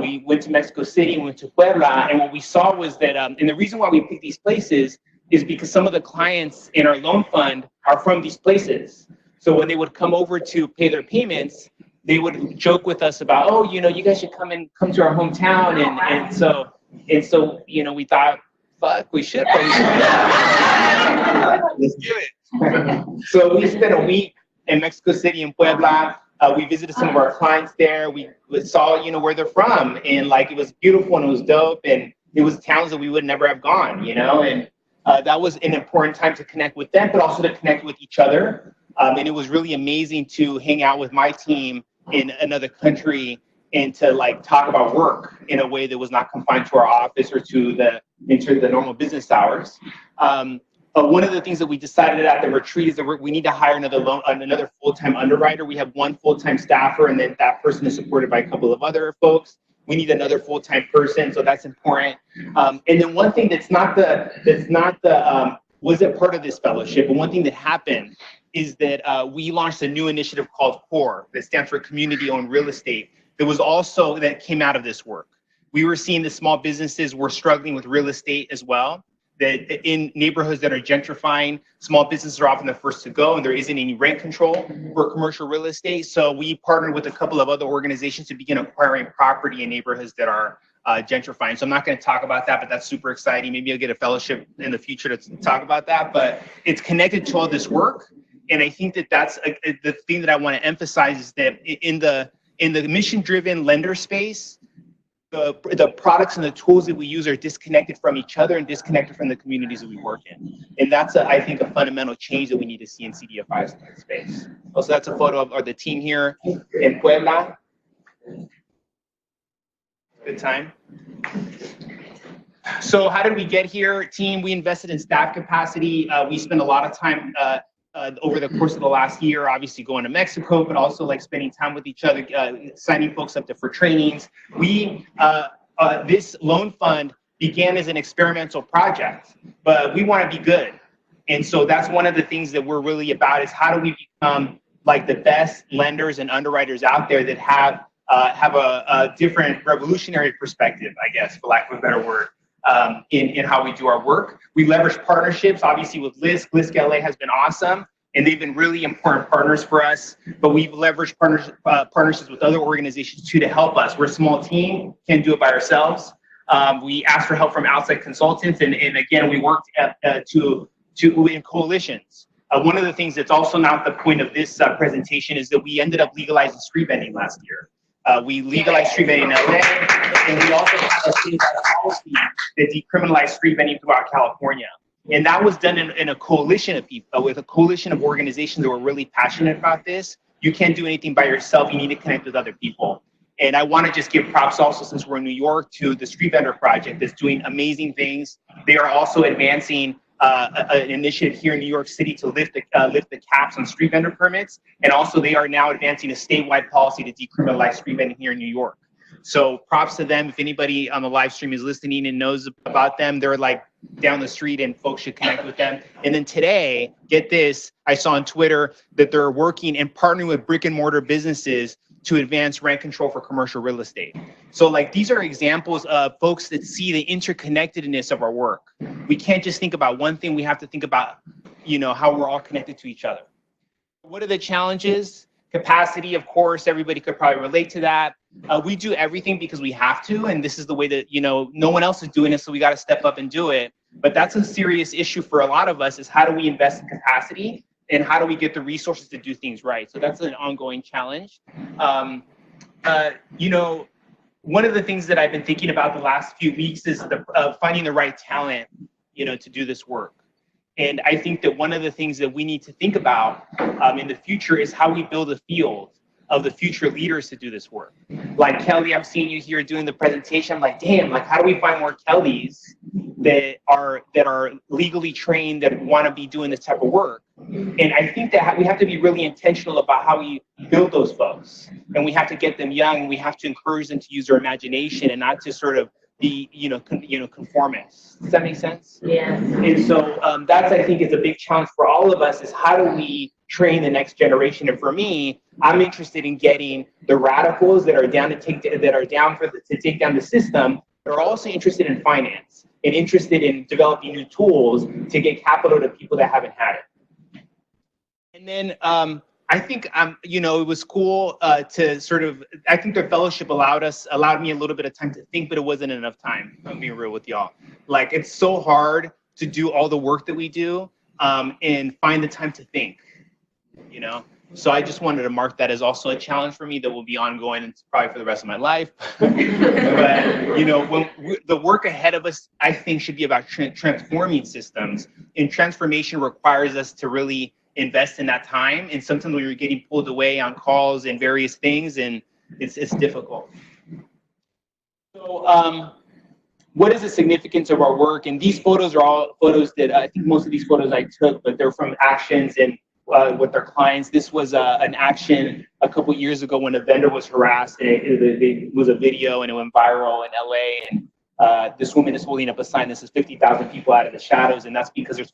We went to Mexico City, we went to Puebla, and what we saw was that, and the reason why we picked these places is because some of the clients in our loan fund are from these places. So when they would come over to pay their payments, they would joke with us about, oh, you know, you guys should come to our hometown, and so you know, we thought, fuck, we should. Let's do it. So we spent a week in Mexico City and Puebla. We visited some of our clients there. We saw, you know, where they're from, and like it was beautiful and it was dope, and it was towns that we would never have gone, you know, and that was an important time to connect with them, but also to connect with each other. And it was really amazing to hang out with my team in another country and to like talk about work in a way that was not confined to our office or to the normal business hours. One of the things that we decided at the retreat is that we need to hire another full-time underwriter. We have one full-time staffer, and then that person is supported by a couple of other folks. We need another full-time person, so that's important. And then one thing wasn't part of this fellowship, but one thing that happened is that we launched a new initiative called CORE, that stands for Community-Owned Real Estate. That came out of this work. We were seeing the small businesses were struggling with real estate as well. That in neighborhoods that are gentrifying, small businesses are often the first to go, and there isn't any rent control for commercial real estate. So we partnered with a couple of other organizations to begin acquiring property in neighborhoods that are gentrifying. So I'm not going to talk about that, but that's super exciting. Maybe I'll get a fellowship in the future to talk about that. But it's connected to all this work, and I think that that's the thing that I want to emphasize is that in the mission-driven lender space, the products and the tools that we use are disconnected from each other and disconnected from the communities that we work in. And that's, I think, a fundamental change that we need to see in CDFI's space. Also, that's a photo of the team here in Puebla. Good time. So how did we get here, team? We invested in staff capacity. We spent a lot of time over the course of the last year, obviously going to Mexico, but also like spending time with each other, signing folks up for trainings. This loan fund began as an experimental project, but we want to be good. And so that's one of the things that we're really about is how do we become like the best lenders and underwriters out there that have a different revolutionary perspective, I guess, for lack of a better word. In how we do our work. We leverage partnerships, obviously with LISC. LISC LA has been awesome, and they've been really important partners for us, but we've leveraged partnerships with other organizations too to help us. We're a small team, can't do it by ourselves. We asked for help from outside consultants, and again, we worked in coalitions. One of the things that's also not the point of this presentation is that we ended up legalizing street vending last year. We legalized street vending in LA, and we also have a state policy that decriminalized street vending throughout California. And that was done in a coalition of people, with a coalition of organizations that were really passionate about this. You can't do anything by yourself. You need to connect with other people. And I want to just give props also, since we're in New York, to the Street Vendor Project that's doing amazing things. They are also advancing an initiative here in New York City to lift the caps on street vendor permits, and also they are now advancing a statewide policy to decriminalize street vending here in New York. So props to them. If anybody on the live stream is listening and knows about them, they're like down the street, and folks should connect with them. And then today, get this, I saw on Twitter that they're working and partnering with brick and mortar businesses to advance rent control for commercial real estate. So like these are examples of folks that see the interconnectedness of our work. We can't just think about one thing. We have to think about, you know, how we're all connected to each other. What are the challenges? Capacity, of course, everybody could probably relate to that. We do everything because we have to, and this is the way that, you know, no one else is doing it, so we got to step up and do it. But that's a serious issue for a lot of us, is how do we invest in capacity and how do we get the resources to do things right? So that's an ongoing challenge. You know, one of the things that I've been thinking about the last few weeks is finding the right talent, you know, to do this work. And I think that one of the things that we need to think about in the future is how we build a field of the future leaders to do this work. Like Kelly, I'm seeing you here doing the presentation. I'm like, damn, like how do we find more Kellys that are legally trained that want to be doing this type of work. And I think that we have to be really intentional about how we build those folks, and we have to get them young. We have to encourage them to use their imagination and not to sort of be, conformist. Does that make sense? Yes. And so that's, I think, is a big challenge for all of us, is how do we train the next generation? And for me, I'm interested in getting the radicals that are down to take down the system. They're also interested in finance and interested in developing new tools to get capital to people that haven't had it. And then I think it was cool to sort of, I think the fellowship allowed me a little bit of time to think, but it wasn't enough time. I'm being real with y'all. Like, it's so hard to do all the work that we do and find the time to think, So I just wanted to mark that as also a challenge for me that will be ongoing and probably for the rest of my life. But, the work ahead of us, I think, should be about transforming systems. And transformation requires us to really invest in that time. And sometimes when you're getting pulled away on calls and various things, and it's difficult. So what is the significance of our work? And these photos are all photos that I think most of these photos I took, but they're from actions and with their clients. This was an action a couple years ago when a vendor was harassed. And it was a video and it went viral in LA. And this woman is holding up a sign that says 50,000 people out of the shadows. And that's because there's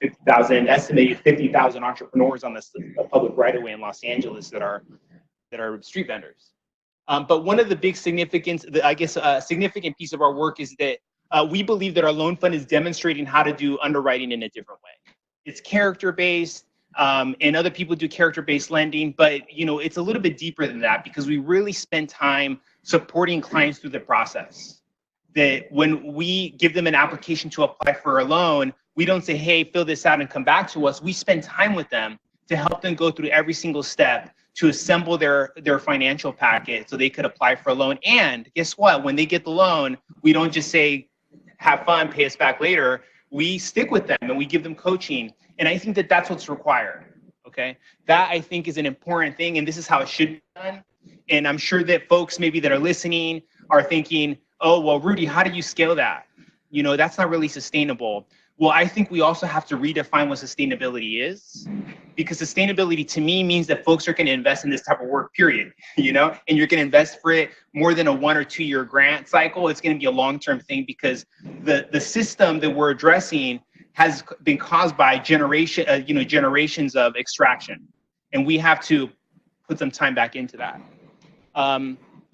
estimated 50,000 entrepreneurs on this public right of way in Los Angeles that are street vendors. But one of the big significant piece of our work is that we believe that our loan fund is demonstrating how to do underwriting in a different way. It's character-based. And other people do character-based lending, but it's a little bit deeper than that, because we really spend time supporting clients through the process. That when we give them an application to apply for a loan, we don't say, hey, fill this out and come back to us. We spend time with them to help them go through every single step to assemble their financial packet so they could apply for a loan. And guess what? When they get the loan, we don't just say, have fun, pay us back later. We stick with them and we give them coaching. And I think that that's what's required, okay? That, I think, is an important thing, and this is how it should be done. And I'm sure that folks maybe that are listening are thinking, oh, well, Rudy, how do you scale that? That's not really sustainable. Well, I think we also have to redefine what sustainability is, because sustainability to me means that folks are going to invest in this type of work, period, and you're going to invest for it more than a 1 or 2 year grant cycle. It's going to be a long-term thing, because the system that we're addressing has been caused by generations of extraction, and we have to put some time back into that.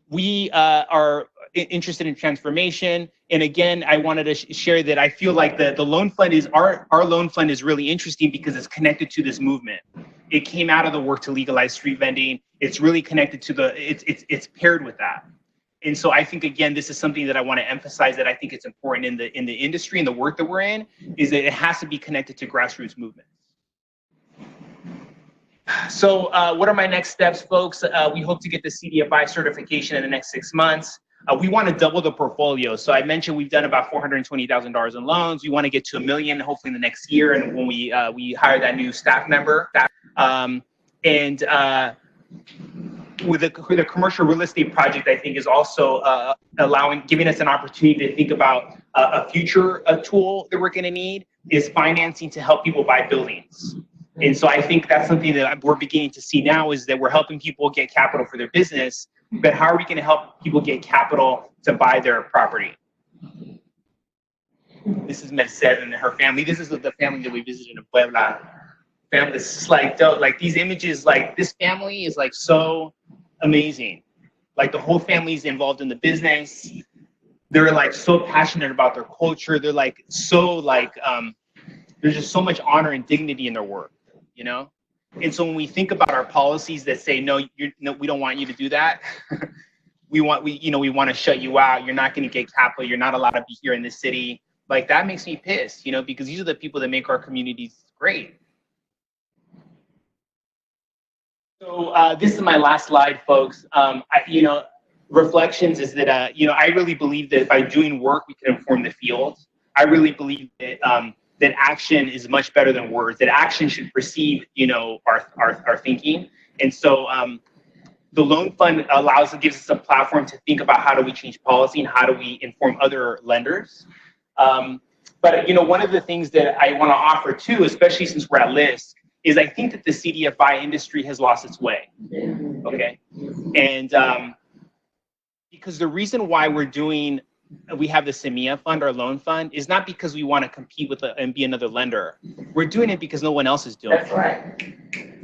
We are interested in transformation, and again, I wanted to share that I feel like the loan fund is our loan fund is really interesting because it's connected to this movement. It came out of the work to legalize street vending. It's really connected to it's paired with that. And so I think, again, this is something that I want to emphasize, that I think it's important in the industry and the work that we're in, is that it has to be connected to grassroots movements. So what are my next steps, folks? We hope to get the CDFI certification in the next 6 months. We want to double the portfolio. So I mentioned we've done about $420,000 in loans. We want to get to $1 million, hopefully in the next year, and when we hire that new staff member. With the commercial real estate project, I think is also giving us an opportunity to think about a future tool that we're going to need is financing to help people buy buildings. And so I think that's something that we're beginning to see now, is that we're helping people get capital for their business, but how are we going to help people get capital to buy their property? This is Merced and her family. This is the family that we visited in Puebla. Family, this is like dope. Like these images, like this family is like so amazing. Like the whole family's involved in the business. They're like so passionate about their culture. They're like so like there's just so much honor and dignity in their work, And so when we think about our policies that say no, we don't want you to do that. we want to shut you out. You're not going to get capital. You're not allowed to be here in this city. Like that makes me pissed, because these are the people that make our communities great. So this is my last slide, folks. Reflections is that, I really believe that by doing work, we can inform the field. I really believe that that action is much better than words, that action should precede, our thinking. And so the loan fund gives us a platform to think about how do we change policy and how do we inform other lenders. But, you know, one of the things that I want to offer too, especially since we're at LISC, is I think that the CDFI industry has lost its way. Okay. And because the reason why we have the SEMIA fund, our loan fund, is not because we want to compete with and be another lender. We're doing it because no one else is doing it. That's right.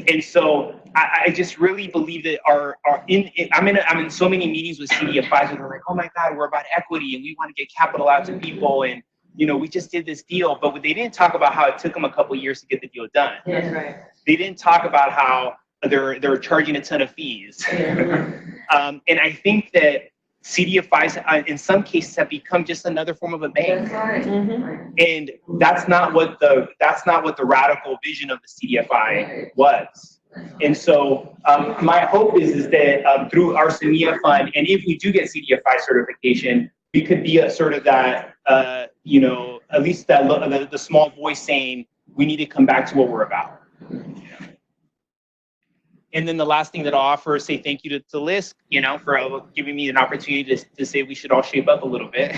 And so I just really believe that I'm in so many meetings with CDFIs and they're like, oh my God, we're about equity and we want to get capital out to people. And, you know, we just did this deal, but they didn't talk about how it took them a couple of years to get the deal done. That's right. They didn't talk about how they're charging a ton of fees. And I think that CDFIs in some cases have become just another form of a bank. That's right. Mm-hmm. And that's not what the radical vision of the CDFI was. And so my hope is that through our SEMIA fund, and if we do get CDFI certification, we could be a sort of that, you know, at least that the small voice saying we need to come back to what we're about. And then the last thing that I'll offer is say thank you to LISC, you know, for giving me an opportunity to say we should all shape up a little bit.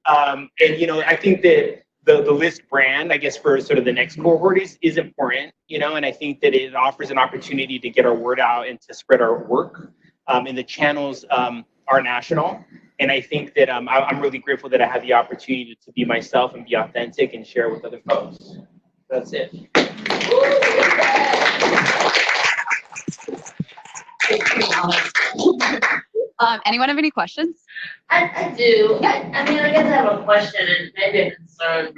And, you know, I think that the LISC brand, I guess, for sort of the next cohort is important, you know, and I think that it offers an opportunity to get our word out and to spread our work. And the channels are national. And I think that I'm really grateful that I had the opportunity to be myself and be authentic and share with other folks. That's it. Anyone have any questions? I do. I mean, I guess I have a question and maybe a concern.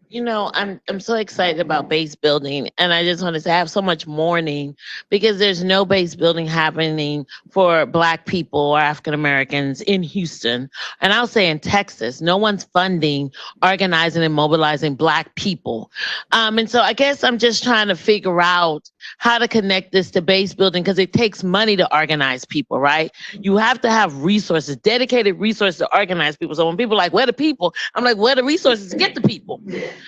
You know, I'm so excited about base building, and I just want to say I have so much mourning because there's no base building happening for Black people or African Americans in Houston, and I'll say in Texas. No one's funding, organizing, and mobilizing Black people, and so I guess I'm just trying to figure out how to connect this to base building because it takes money to organize people, right? You have to have resources, dedicated resources to organize people. So when people are like, where the people? I'm like, where the resources to get the people?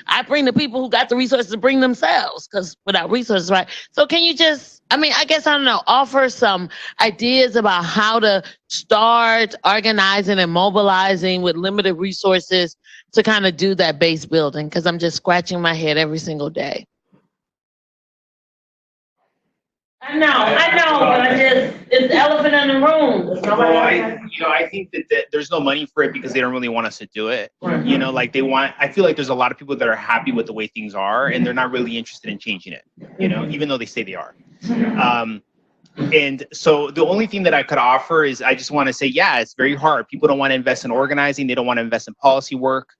I bring the people who got the resources to bring themselves, because without resources, right? So can you just, I mean, I guess, I don't know, offer some ideas about how to start organizing and mobilizing with limited resources to kind of do that base building? Because I'm just scratching my head every single day. I know, but it's the elephant in the room. Well, I think that there's no money for it because they don't really want us to do it. Right. You know, like I feel like there's a lot of people that are happy with the way things are and they're not really interested in changing it, you know, even though they say they are. And so the only thing that I could offer is I just want to say, yeah, it's very hard. People don't want to invest in organizing. They don't want to invest in policy work.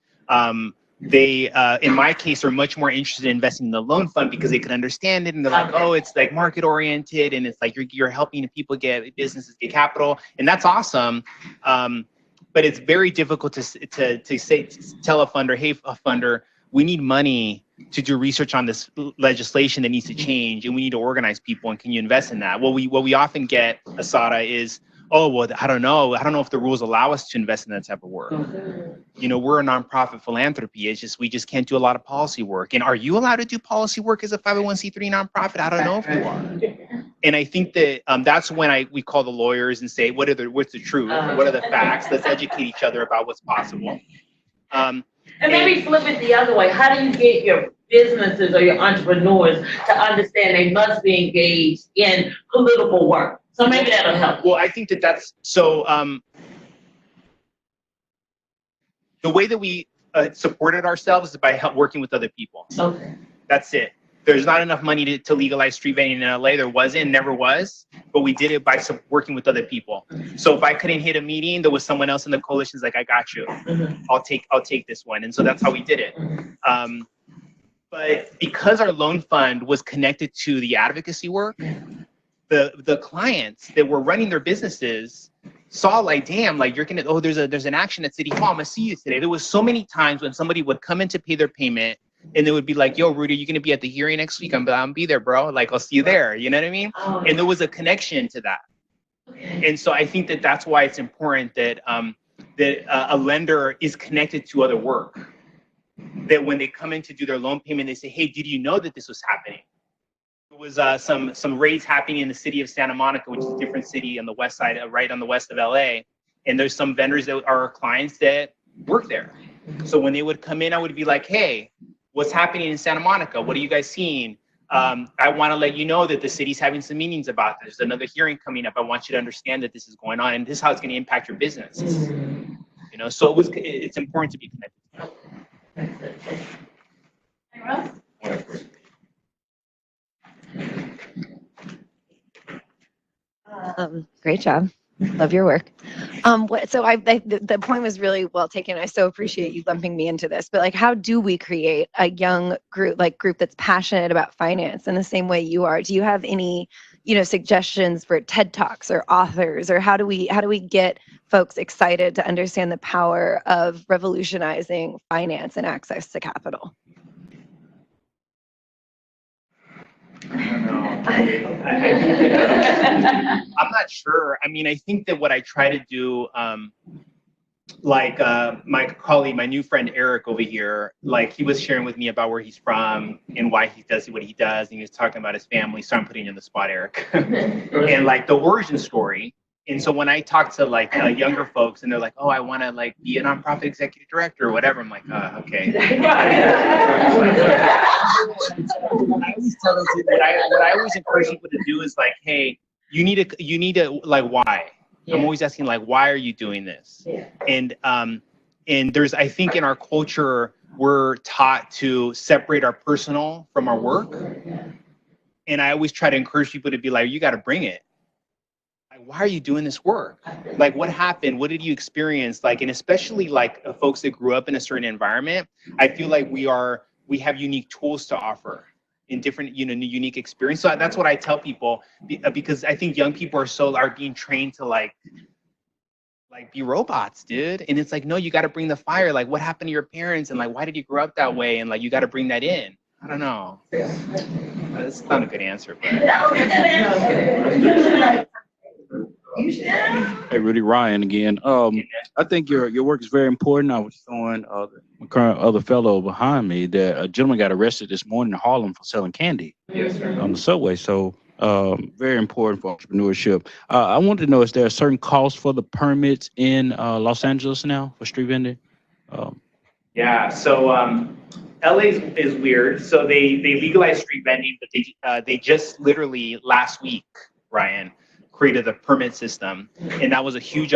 They, in my case, are much more interested in investing in the loan fund because they can understand it. And they're like, oh, it's like market oriented. And it's like you're helping people businesses get capital. And that's awesome. But it's very difficult to tell a funder, hey, a funder, we need money to do research on this legislation that needs to change. And we need to organize people. And can you invest in that? What we often get, Asada, is, oh, well, I don't know if the rules allow us to invest in that type of work. You know, we're a nonprofit philanthropy. It's just, we just can't do a lot of policy work. And are you allowed to do policy work as a 501c3 nonprofit? I don't know if you are. And I think that that's when we call the lawyers and say, what's the truth? What are the facts? Let's educate each other about what's possible. And maybe flip it the other way. How do you get your businesses or your entrepreneurs to understand they must be engaged in political work? So maybe that'll help. Well, I think that's so. The way that we supported ourselves is by working with other people. Okay. That's it. There's not enough money to legalize street vending in LA. There wasn't, never was, but we did it by working with other people. So if I couldn't hit a meeting, there was someone else in the coalition's like, I got you. I'll take this one. And so that's how we did it. But because our loan fund was connected to the advocacy work, the clients that were running their businesses saw like, damn, like there's an action at City Hall. I'm gonna see you today. There was so many times when somebody would come in to pay their payment and they would be like, yo, Rudy, you gonna be at the hearing next week? I'm gonna be there, bro. Like, I'll see you there. You know what I mean? And there was a connection to that. And so I think that that's why it's important that a lender is connected to other work. That when they come in to do their loan payment, they say, hey, did you know that this was happening? There was some raids happening in the city of Santa Monica, which is a different city on the west side, right on the west of LA. And there's some vendors that are our clients that work there. So when they would come in, I would be like, hey, what's happening in Santa Monica? What are you guys seeing? I want to let you know that the city's having some meetings about this. There's another hearing coming up. I want you to understand that this is going on and this is how it's going to impact your business. You know, so it's important to be connected. Great job. Love your work. The point was really well taken. I so appreciate you lumping me into this. But like, how do we create a young group that's passionate about finance in the same way you are? Do you have any, suggestions for TED Talks or authors, or how do we get folks excited to understand the power of revolutionizing finance and access to capital? I'm not sure. I mean, I think that what I try to do, my colleague, my new friend Eric over here, like he was sharing with me about where he's from and why he does what he does, and he was talking about his family. So I'm putting you in the spot, Eric. And like the origin story. And so when I talk to like younger folks and they're like, oh, I want to like be a nonprofit executive director or whatever, I'm like, okay. I always tell them what I always encourage people to do is like, hey, you need to like, why? Yeah. I'm always asking like, why are you doing this? Yeah. And there's, I think in our culture, we're taught to separate our personal from our work. And I always try to encourage people to be like, you got to bring it. Why are you doing this work? Like, what happened? What did you experience? Like, and especially like folks that grew up in a certain environment, I feel like we have unique tools to offer in different, unique experience. So that's what I tell people, because I think young people are being trained to like be robots, dude. And it's like, no, you got to bring the fire. Like, what happened to your parents? And like, why did you grow up that way? And like, you got to bring that in. I don't know. That's not a good answer, but. Hey, Rudy, Ryan again. I think your work is very important. I was showing the current other fellow behind me that a gentleman got arrested this morning in Harlem for selling candy on the subway. So very important for entrepreneurship. I wanted to know, is there a certain cost for the permits in Los Angeles now for street vending? Yeah, so LA is weird. So they legalized street vending, but they just literally last week, Ryan, created a permit system, and that was a huge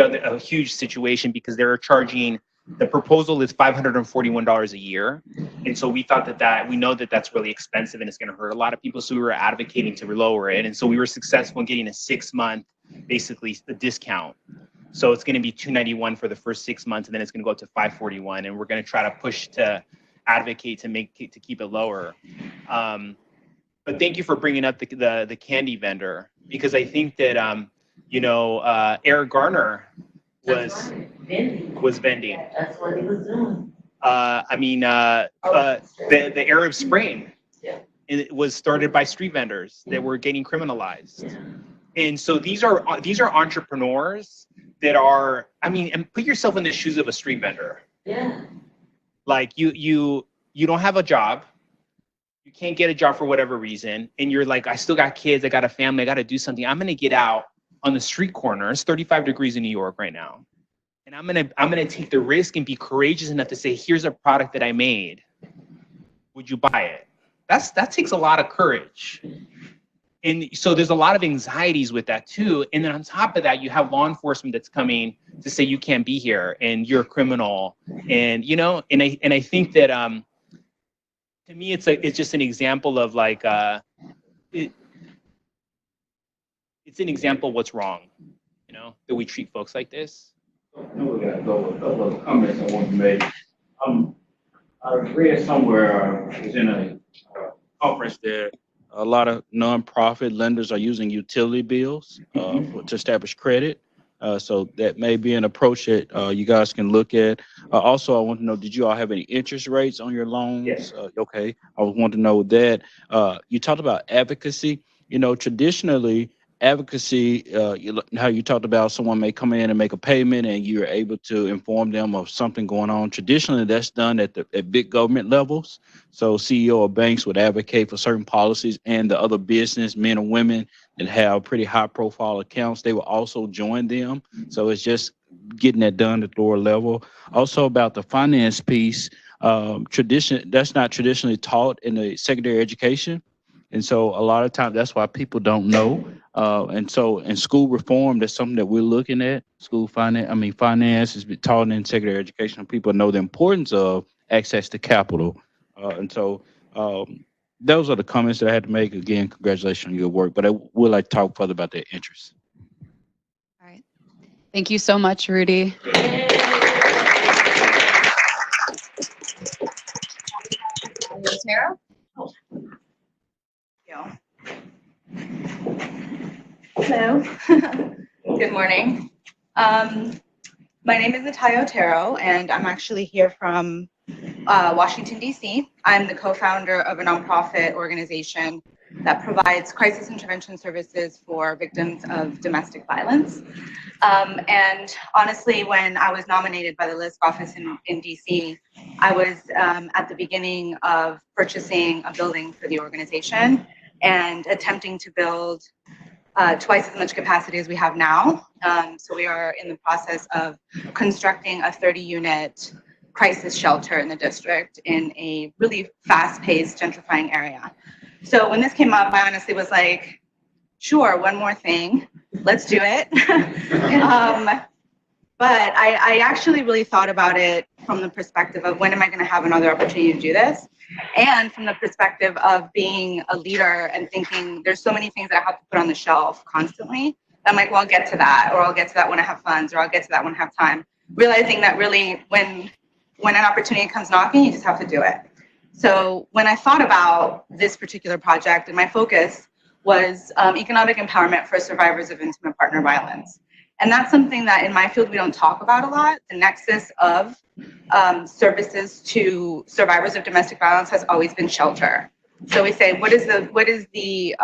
situation because they were charging. The proposal is $541 a year, and so we thought we know that that's really expensive and it's going to hurt a lot of people. So we were advocating to lower it, and so we were successful in getting a 6-month, basically the discount. So it's going to be $291 for the first 6 months, and then it's going to go up to $541, and we're going to try to push to advocate to keep it lower. But thank you for bringing up the candy vendor, because I think that Eric Garner was vending. That's what he was doing. The Arab Spring, it was started by street vendors that were getting criminalized. And so these are entrepreneurs that are, and put yourself in the shoes of a street vendor. Yeah. Like you don't have a job. You can't get a job for whatever reason, and you're like, I still got kids, I got a family, I got to do something. I'm gonna get out on the street corner. It's 35 degrees in New York right now, and I'm gonna take the risk and be courageous enough to say, here's a product that I made. Would you buy it? That takes a lot of courage, and so there's a lot of anxieties with that too. And then on top of that, you have law enforcement that's coming to say you can't be here and you're a criminal, and I think that to me, it's just an example of like it's an example of what's wrong, that we treat folks like this. I know we got to go with a couple of comments I want to make. I read somewhere, I was in a conference there. A lot of nonprofit lenders are using utility bills to establish credit. So that may be an approach that you guys can look at. Also, I want to know, did you all have any interest rates on your loans? Yes. Okay. I want to know that. You talked about advocacy. Traditionally, advocacy, how you talked about someone may come in and make a payment and you're able to inform them of something going on. Traditionally, that's done at big government levels. So CEO of banks would advocate for certain policies, and the other business men and women that have pretty high profile accounts, they will also join them. So it's just getting that done at the lower level. Also about the finance piece, that's not traditionally taught in the secondary education. And so a lot of times that's why people don't know. And so in school reform, that's something that we're looking at. Finance is taught in secondary education. People know the importance of access to capital. And so those are the comments that I had to make. Again, congratulations on your work, but I would like to talk further about their interests. All right. Thank you so much, Rudy. Otero? Hello. Good morning. My name is Natalia Otero, and I'm actually here from Washington, D.C. I'm the co-founder of a nonprofit organization that provides crisis intervention services for victims of domestic violence. And honestly, when I was nominated by the LISC office in DC, I was at the beginning of purchasing a building for the organization and attempting to build twice as much capacity as we have now. So we are in the process of constructing a 30-unit crisis shelter in the district in a really fast-paced gentrifying area. So when this came up, I honestly was like, sure, one more thing, let's do it. But I actually really thought about it from the perspective of when am I going to have another opportunity to do this? And from the perspective of being a leader and thinking there's so many things that I have to put on the shelf constantly. I'm like, well, I'll get to that, or I'll get to that when I have funds, or I'll get to that when I have time. Realizing that really when an opportunity comes knocking, you just have to do it. So when I thought about this particular project, and my focus was economic empowerment for survivors of intimate partner violence. And that's something that in my field we don't talk about a lot. The nexus of services to survivors of domestic violence has always been shelter. So we say, what is the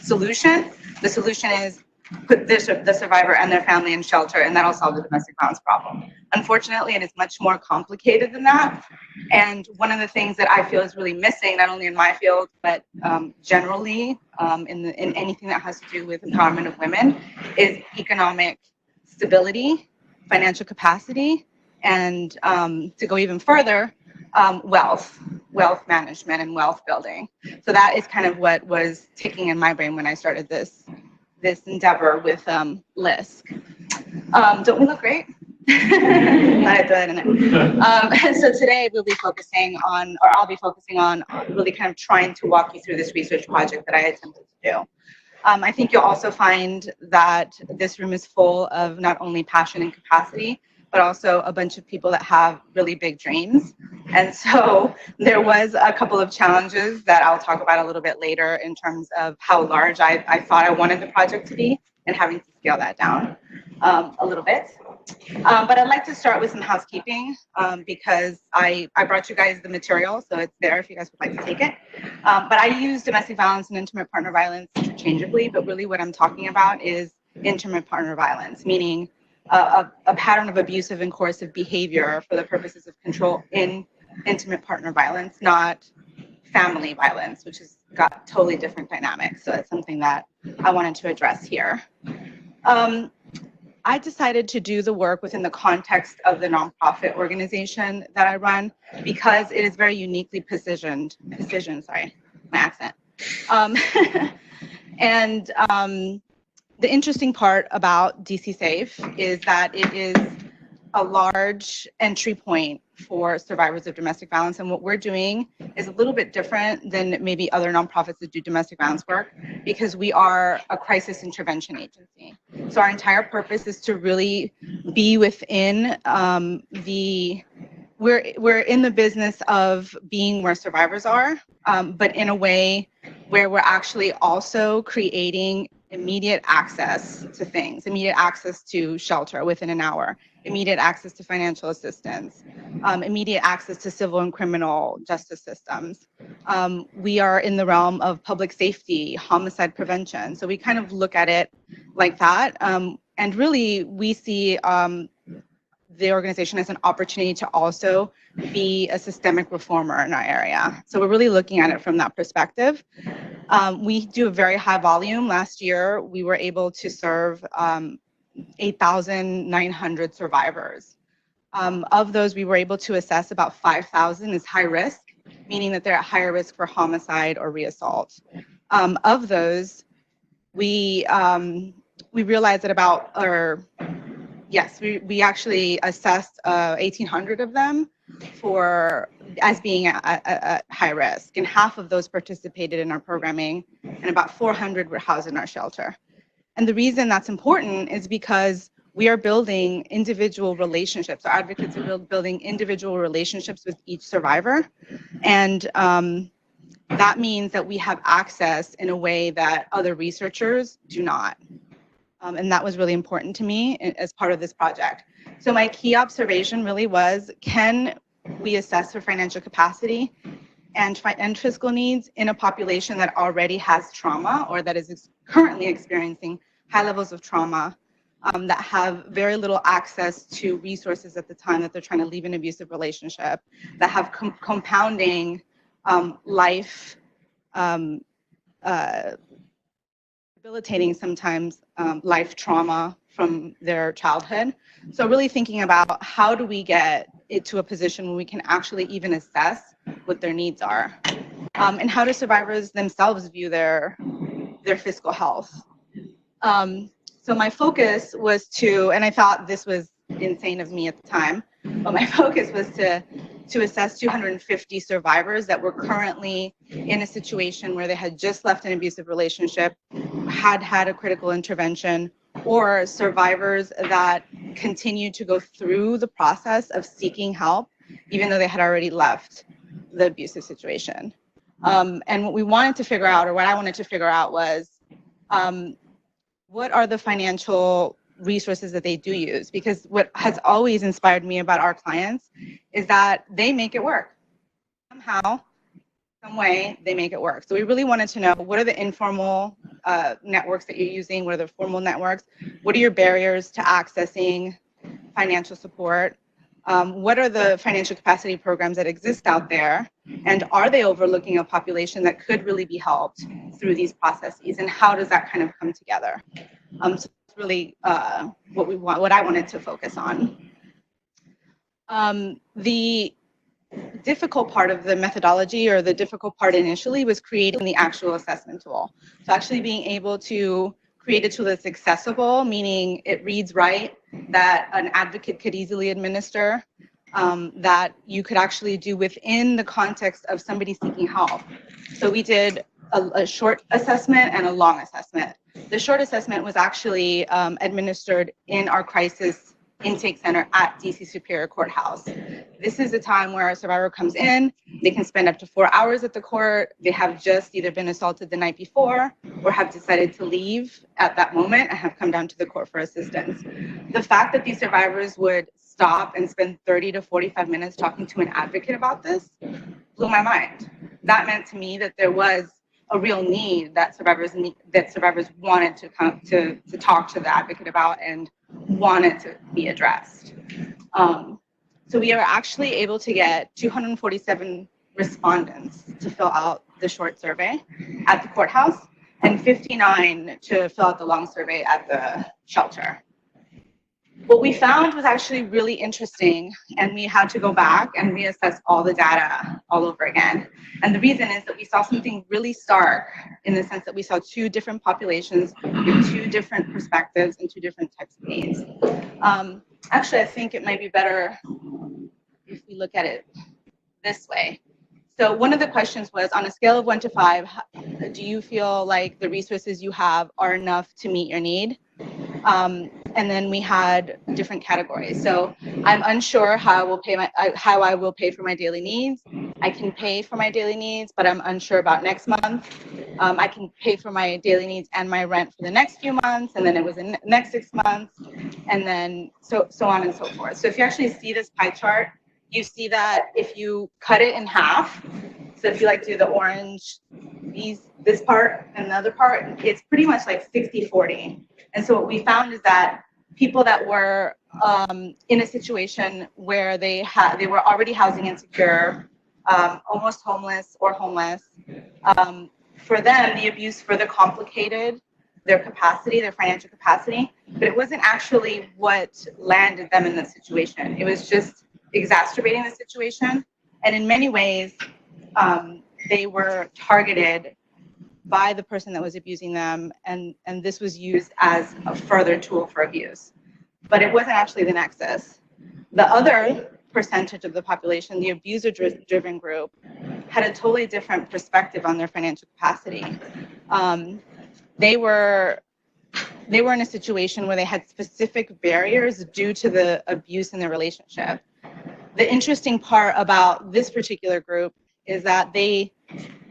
solution? The solution is put the survivor and their family in shelter, and that'll solve the domestic violence problem. Unfortunately, it is much more complicated than that. And one of the things that I feel is really missing, not only in my field, but generally in anything that has to do with empowerment of women, is economic stability, financial capacity, and to go even further, wealth management and wealth building. So that is kind of what was ticking in my brain when I started this endeavor with LISC. Don't we look great? I throw that in there. So today we'll be focusing on, or I'll be focusing on, really kind of trying to walk you through this research project that I attempted to do. I think you'll also find that this room is full of not only passion and capacity, but also a bunch of people that have really big dreams. And so there was a couple of challenges that I'll talk about a little bit later in terms of how large I thought I wanted the project to be and having to scale that down a little bit. But I'd like to start with some housekeeping because I brought you guys the material, so it's there if you guys would like to take it. But I use domestic violence and intimate partner violence interchangeably, but really what I'm talking about is intimate partner violence, meaning a pattern of abusive and coercive behavior for the purposes of control in intimate partner violence, not family violence, which has got totally different dynamics. So it's something that I wanted to address here. I decided to do the work within the context of the nonprofit organization that I run because it is very uniquely positioned, sorry, my accent. The interesting part about DC Safe is that it is a large entry point for survivors of domestic violence. And what we're doing is a little bit different than maybe other nonprofits that do domestic violence work because we are a crisis intervention agency. So our entire purpose is to really be within we're in the business of being where survivors are, but in a way where we're actually also creating immediate access to things, immediate access to shelter within an hour, immediate access to financial assistance, immediate access to civil and criminal justice systems. We are in the realm of public safety, homicide prevention. So we kind of look at it like that. And really, we see the organization as an opportunity to also be a systemic reformer in our area. So we're really looking at it from that perspective. We do a very high volume. Last year, we were able to serve 8,900 survivors. Of those, we were able to assess about 5,000 as high risk, meaning that they're at higher risk for homicide or reassault. Of those, we realized that we actually assessed 1,800 of them as being at high risk, and half of those participated in our programming, and about 400 were housed in our shelter. And the reason that's important is because we are building individual relationships. Our advocates are building individual relationships with each survivor, and that means that we have access in a way that other researchers do not. And that was really important to me as part of this project. So my key observation really was, can we assess for financial capacity and fiscal needs in a population that already has trauma or that is currently experiencing high levels of trauma, that have very little access to resources at the time that they're trying to leave an abusive relationship, that have compounding life, debilitating sometimes life trauma from their childhood. So really thinking about, how do we get it to a position where we can actually even assess what their needs are, and how do survivors themselves view their fiscal health. So my focus was and I thought this was insane of me at the time, but my focus was to assess 250 survivors that were currently in a situation where they had just left an abusive relationship, had a critical intervention, or survivors that continued to go through the process of seeking help, even though they had already left the abusive situation. And what we wanted to figure out, or what I wanted to figure out, was what are the financial resources that they do use? Because what has always inspired me about our clients is that they make it work. Somehow, some way, they make it work. So we really wanted to know, what are the informal networks that you're using? What are the formal networks? What are your barriers to accessing financial support? What are the financial capacity programs that exist out there? And are they overlooking a population that could really be helped through these processes? And how does that kind of come together? So that's really what I wanted to focus on. The difficult part of the methodology, or the difficult part initially, was creating the actual assessment tool. So actually being able to create a tool that's accessible, meaning it reads right, that an advocate could easily administer, that you could actually do within the context of somebody seeking help. So we did a short assessment and a long assessment. The short assessment was actually administered in our crisis intake center at DC Superior Courthouse. This is a time where a survivor comes in, they can spend up to 4 hours at the court. They have just either been assaulted the night before or have decided to leave at that moment and have come down to the court for assistance. The fact that these survivors would stop and spend 30 to 45 minutes talking to an advocate about this blew my mind. That meant to me that there was a real need that survivors wanted to come to talk to the advocate about and wanted to be addressed. So we are actually able to get 247 respondents to fill out the short survey at the courthouse, and 59 to fill out the long survey at the shelter. What we found was actually really interesting, and we had to go back and reassess all the data all over again. And the reason is that we saw something really stark, in the sense that we saw two different populations with two different perspectives and two different types of needs. Actually, I think it might be better if we look at it this way. So one of the questions was, on a scale of 1 to 5, do you feel like the resources you have are enough to meet your need? And then we had different categories. So I'm unsure how I will pay for my daily needs. I can pay for my daily needs, but I'm unsure about next month. I can pay for my daily needs and my rent for the next few months, and then it was the next 6 months, and then so on and so forth. So if you actually see this pie chart, you see that if you cut it in half, so if you like do the orange, this part and the other part, it's pretty much like 60-40. And so what we found is that people that were in a situation where they were already housing insecure, almost homeless or homeless, for them, the abuse further complicated their capacity, their financial capacity, but it wasn't actually what landed them in that situation. It was just exacerbating the situation. And in many ways, they were targeted by the person that was abusing them, and this was used as a further tool for abuse. But it wasn't actually the nexus. The other percentage of the population, the abuser-driven group, had a totally different perspective on their financial capacity. They were in a situation where they had specific barriers due to the abuse in their relationship. The interesting part about this particular group is that they,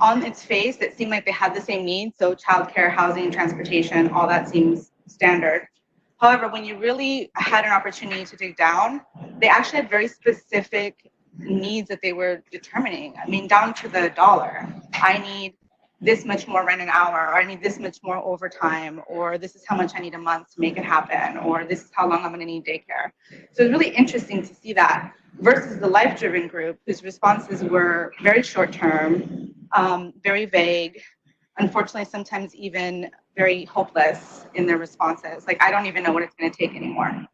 on its face, it seemed like they had the same needs. So childcare, housing, transportation, all that seems standard. However, when you really had an opportunity to dig down, they actually had very specific needs that they were determining. I mean, down to the dollar. I need this much more rent an hour, or I need this much more overtime, or this is how much I need a month to make it happen, or this is how long I'm going to need daycare. So it's really interesting to see that versus the life-driven group, whose responses were very short-term, very vague, unfortunately sometimes even very hopeless in their responses. Like, I don't even know what it's going to take anymore.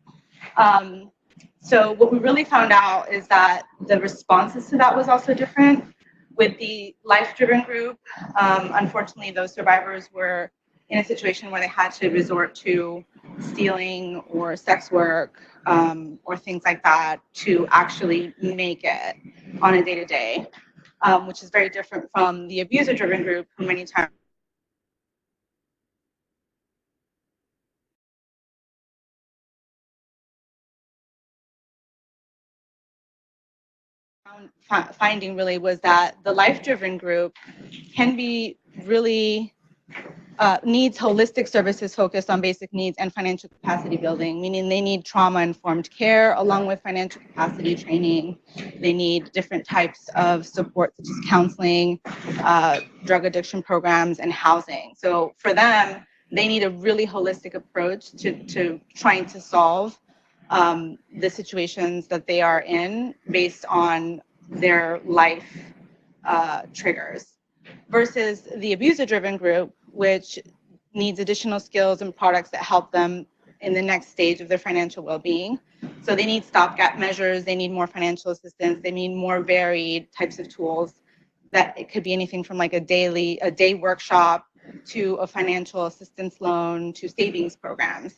So what we really found out is that the responses to that was also different. With the life-driven group, unfortunately, those survivors were in a situation where they had to resort to stealing or sex work or things like that to actually make it on a day-to-day, which is very different from the abuser-driven group, who many times finding really was that the life-driven group can be really needs holistic services focused on basic needs and financial capacity building, meaning they need trauma-informed care along with financial capacity training. They need different types of support such as counseling, drug addiction programs, and housing. So for them, they need a really holistic approach to trying to solve the situations that they are in based on their life triggers, versus the abuser-driven group, which needs additional skills and products that help them in the next stage of their financial well-being. So they need stopgap measures, they need more financial assistance, they need more varied types of tools. That it could be anything from like a day workshop to a financial assistance loan to savings programs.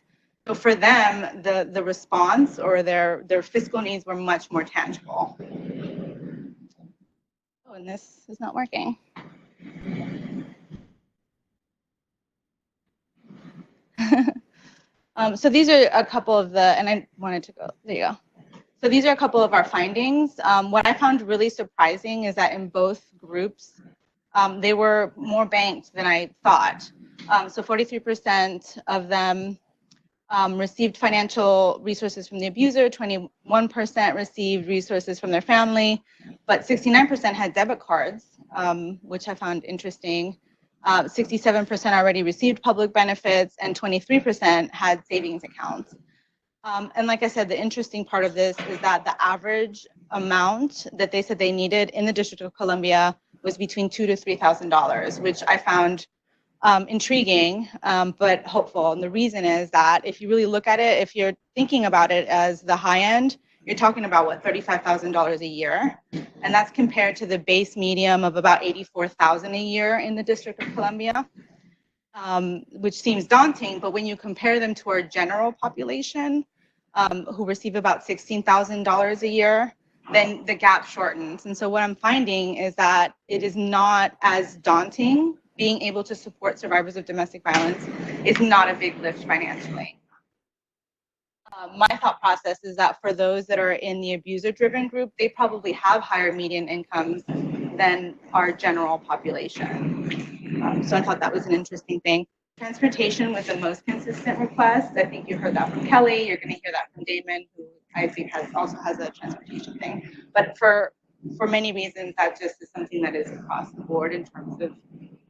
So for them, the response or their fiscal needs were much more tangible. Oh, and this is not working. So these are a couple of the, and I wanted to go, there you go. So these are a couple of our findings. What I found really surprising is that in both groups, they were more banked than I thought. So 43% of them received financial resources from the abuser, 21% received resources from their family, but 69% had debit cards, which I found interesting. 67% already received public benefits, and 23% had savings accounts. And like I said, the interesting part of this is that the average amount that they said they needed in the District of Columbia was between $2,000 to $3,000, which I found intriguing, but hopeful. And the reason is that if you really look at it, if you're thinking about it as the high end, you're talking about what, $35,000 a year, and that's compared to the base medium of about $84,000 a year in the District of Columbia, which seems daunting. But when you compare them to our general population, who receive about $16,000 a year, then the gap shortens. And so what I'm finding is that it is not as daunting. Being able to support survivors of domestic violence is not a big lift financially. My thought process is that for those that are in the abuser-driven group, they probably have higher median incomes than our general population. So I thought that was an interesting thing. Transportation was the most consistent request. I think you heard that from Kelly. You're going to hear that from Damon, who I think also has a transportation thing. But for many reasons, that just is something that is across the board in terms of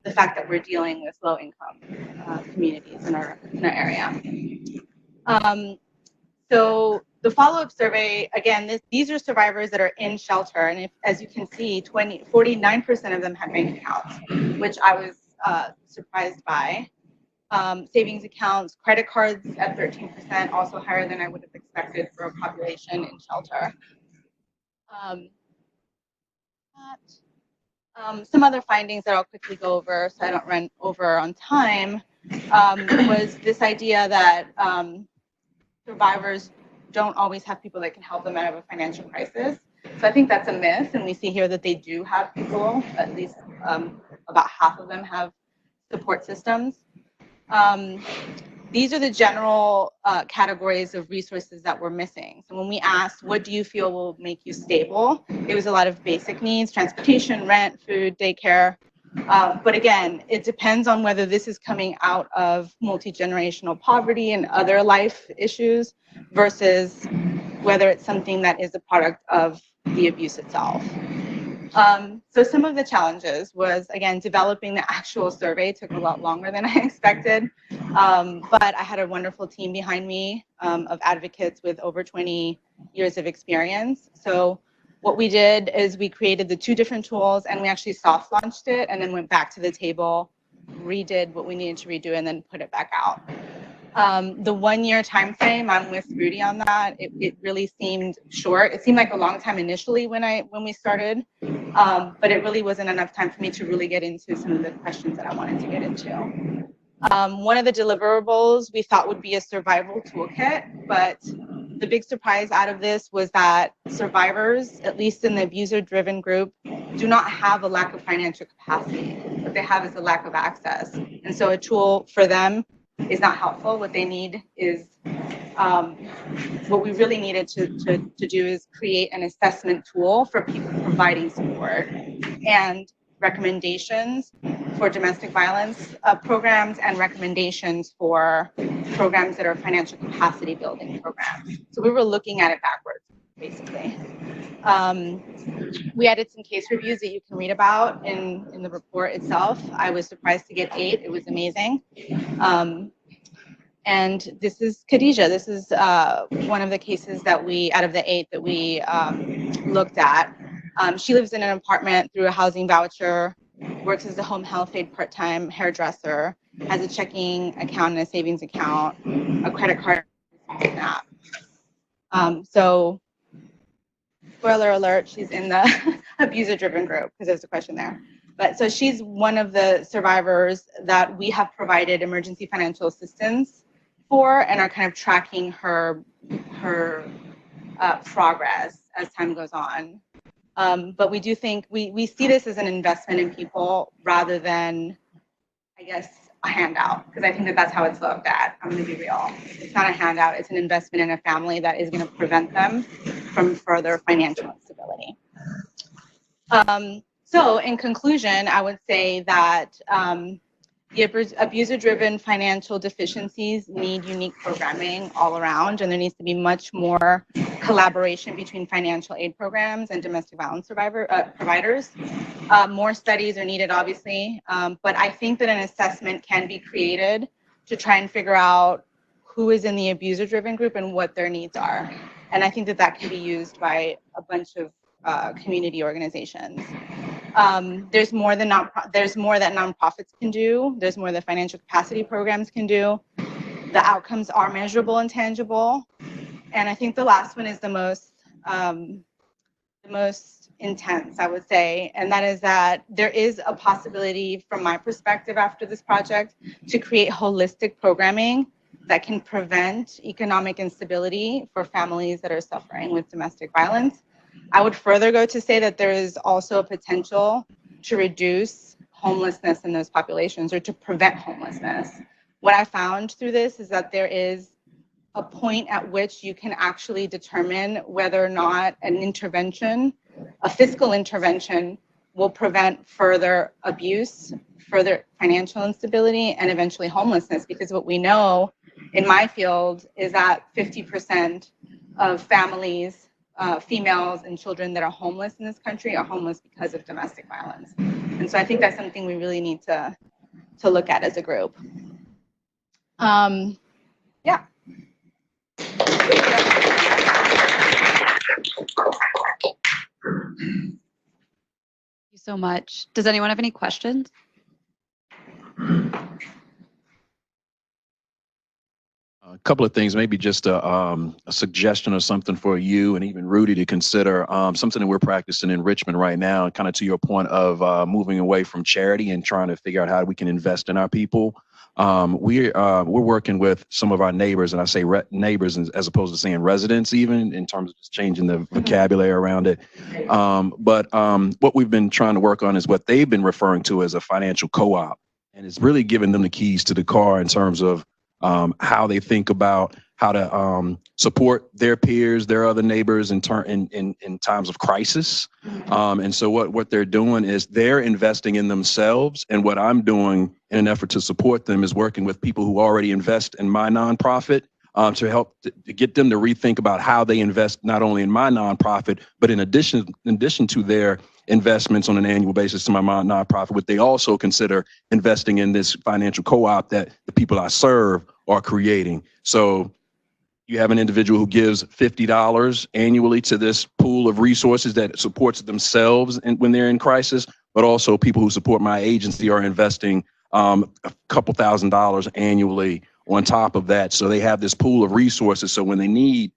the fact that we're dealing with low-income communities in our area. So the follow-up survey, again, these are survivors that are in shelter, and as you can see, 49% of them had bank accounts, which I was surprised by. savings accounts, credit cards at 13%, also higher than I would have expected for a population in shelter. Some other findings that I'll quickly go over so I don't run over on time was this idea that survivors don't always have people that can help them out of a financial crisis. So I think that's a myth, and we see here that they do have people, at least about half of them have support systems. These are the general categories of resources that we're missing. So when we asked, what do you feel will make you stable? It was a lot of basic needs, transportation, rent, food, daycare. But again, it depends on whether this is coming out of multi-generational poverty and other life issues versus whether it's something that is a product of the abuse itself. So some of the challenges was, again, developing the actual survey took a lot longer than I expected, but I had a wonderful team behind me of advocates with over 20 years of experience. So what we did is we created the 2 different tools, and we actually soft launched it and then went back to the table, redid what we needed to redo, and then put it back out. The 1-year time frame, I'm with Rudy on that. It really seemed short. It seemed like a long time initially when we started, but it really wasn't enough time for me to really get into some of the questions that I wanted to get into. One of the deliverables we thought would be a survival toolkit, but the big surprise out of this was that survivors, at least in the abuser-driven group, do not have a lack of financial capacity. What they have is a lack of access. And so a tool for them is not helpful. What they need is, what we really needed to do is create an assessment tool for people providing support and recommendations for domestic violence programs and recommendations for programs that are financial capacity building programs. So we were looking at it backwards, basically. We added some case reviews that you can read about in the report itself. I was surprised to get 8. It was amazing. And this is Khadijah. This is one of the cases that out of the 8 that we looked at. She lives in an apartment through a housing voucher, works as a home health aide part-time hairdresser, has a checking account and a savings account, a credit card, SNAP. So, spoiler alert, she's in the abuser-driven group, because there's a question there. But so she's one of the survivors that we have provided emergency financial assistance for and are kind of tracking her progress as time goes on. But we do think we see this as an investment in people rather than, I guess, a handout, because I think that that's how it's looked at. I'm going to be real. It's not a handout. It's an investment in a family that is going to prevent them from further financial instability. So in conclusion, I would say that the abuser-driven financial deficiencies need unique programming all around, and there needs to be much more collaboration between financial aid programs and domestic violence providers. More studies are needed, obviously, but I think that an assessment can be created to try and figure out who is in the abuser-driven group and what their needs are. And I think that that can be used by a bunch of community organizations. There's more that nonprofits can do. There's more that financial capacity programs can do. The outcomes are measurable and tangible. And I think the last one is the most intense, I would say, and that is that there is a possibility, from my perspective after this project, to create holistic programming that can prevent economic instability for families that are suffering with domestic violence. I would further go to say that there is also a potential to reduce homelessness in those populations, or to prevent homelessness. What I found through this is that there is a point at which you can actually determine whether or not an intervention, a fiscal intervention, will prevent further abuse, further financial instability, and eventually homelessness. Because what we know in my field is that 50% of families, females and children that are homeless in this country are homeless because of domestic violence. And so I think that's something we really need to look at as a group. Yeah. Thank you so much. Does anyone have any questions? A couple of things, maybe just a suggestion or something for you and even Rudy to consider. Something that we're practicing in Richmond right now, kind of to your point of moving away from charity and trying to figure out how we can invest in our people. We're working with some of our neighbors, and I say neighbors as opposed to saying residents, even in terms of just changing the vocabulary around it. But what we've been trying to work on is what they've been referring to as a financial co-op, and it's really giving them the keys to the car in terms of how they think about how to support their peers, their other neighbors in times of crisis. And so what they're doing is they're investing in themselves. And what I'm doing in an effort to support them is working with people who already invest in my nonprofit to help to get them to rethink about how they invest not only in my nonprofit, but in addition to their investments on an annual basis to my nonprofit, would they also consider investing in this financial co-op that the people I serve are creating. So you have an individual who gives $50 annually to this pool of resources that supports themselves when they're in crisis, but also people who support my agency are investing a couple $1,000s annually on top of that. So they have this pool of resources. So when they need,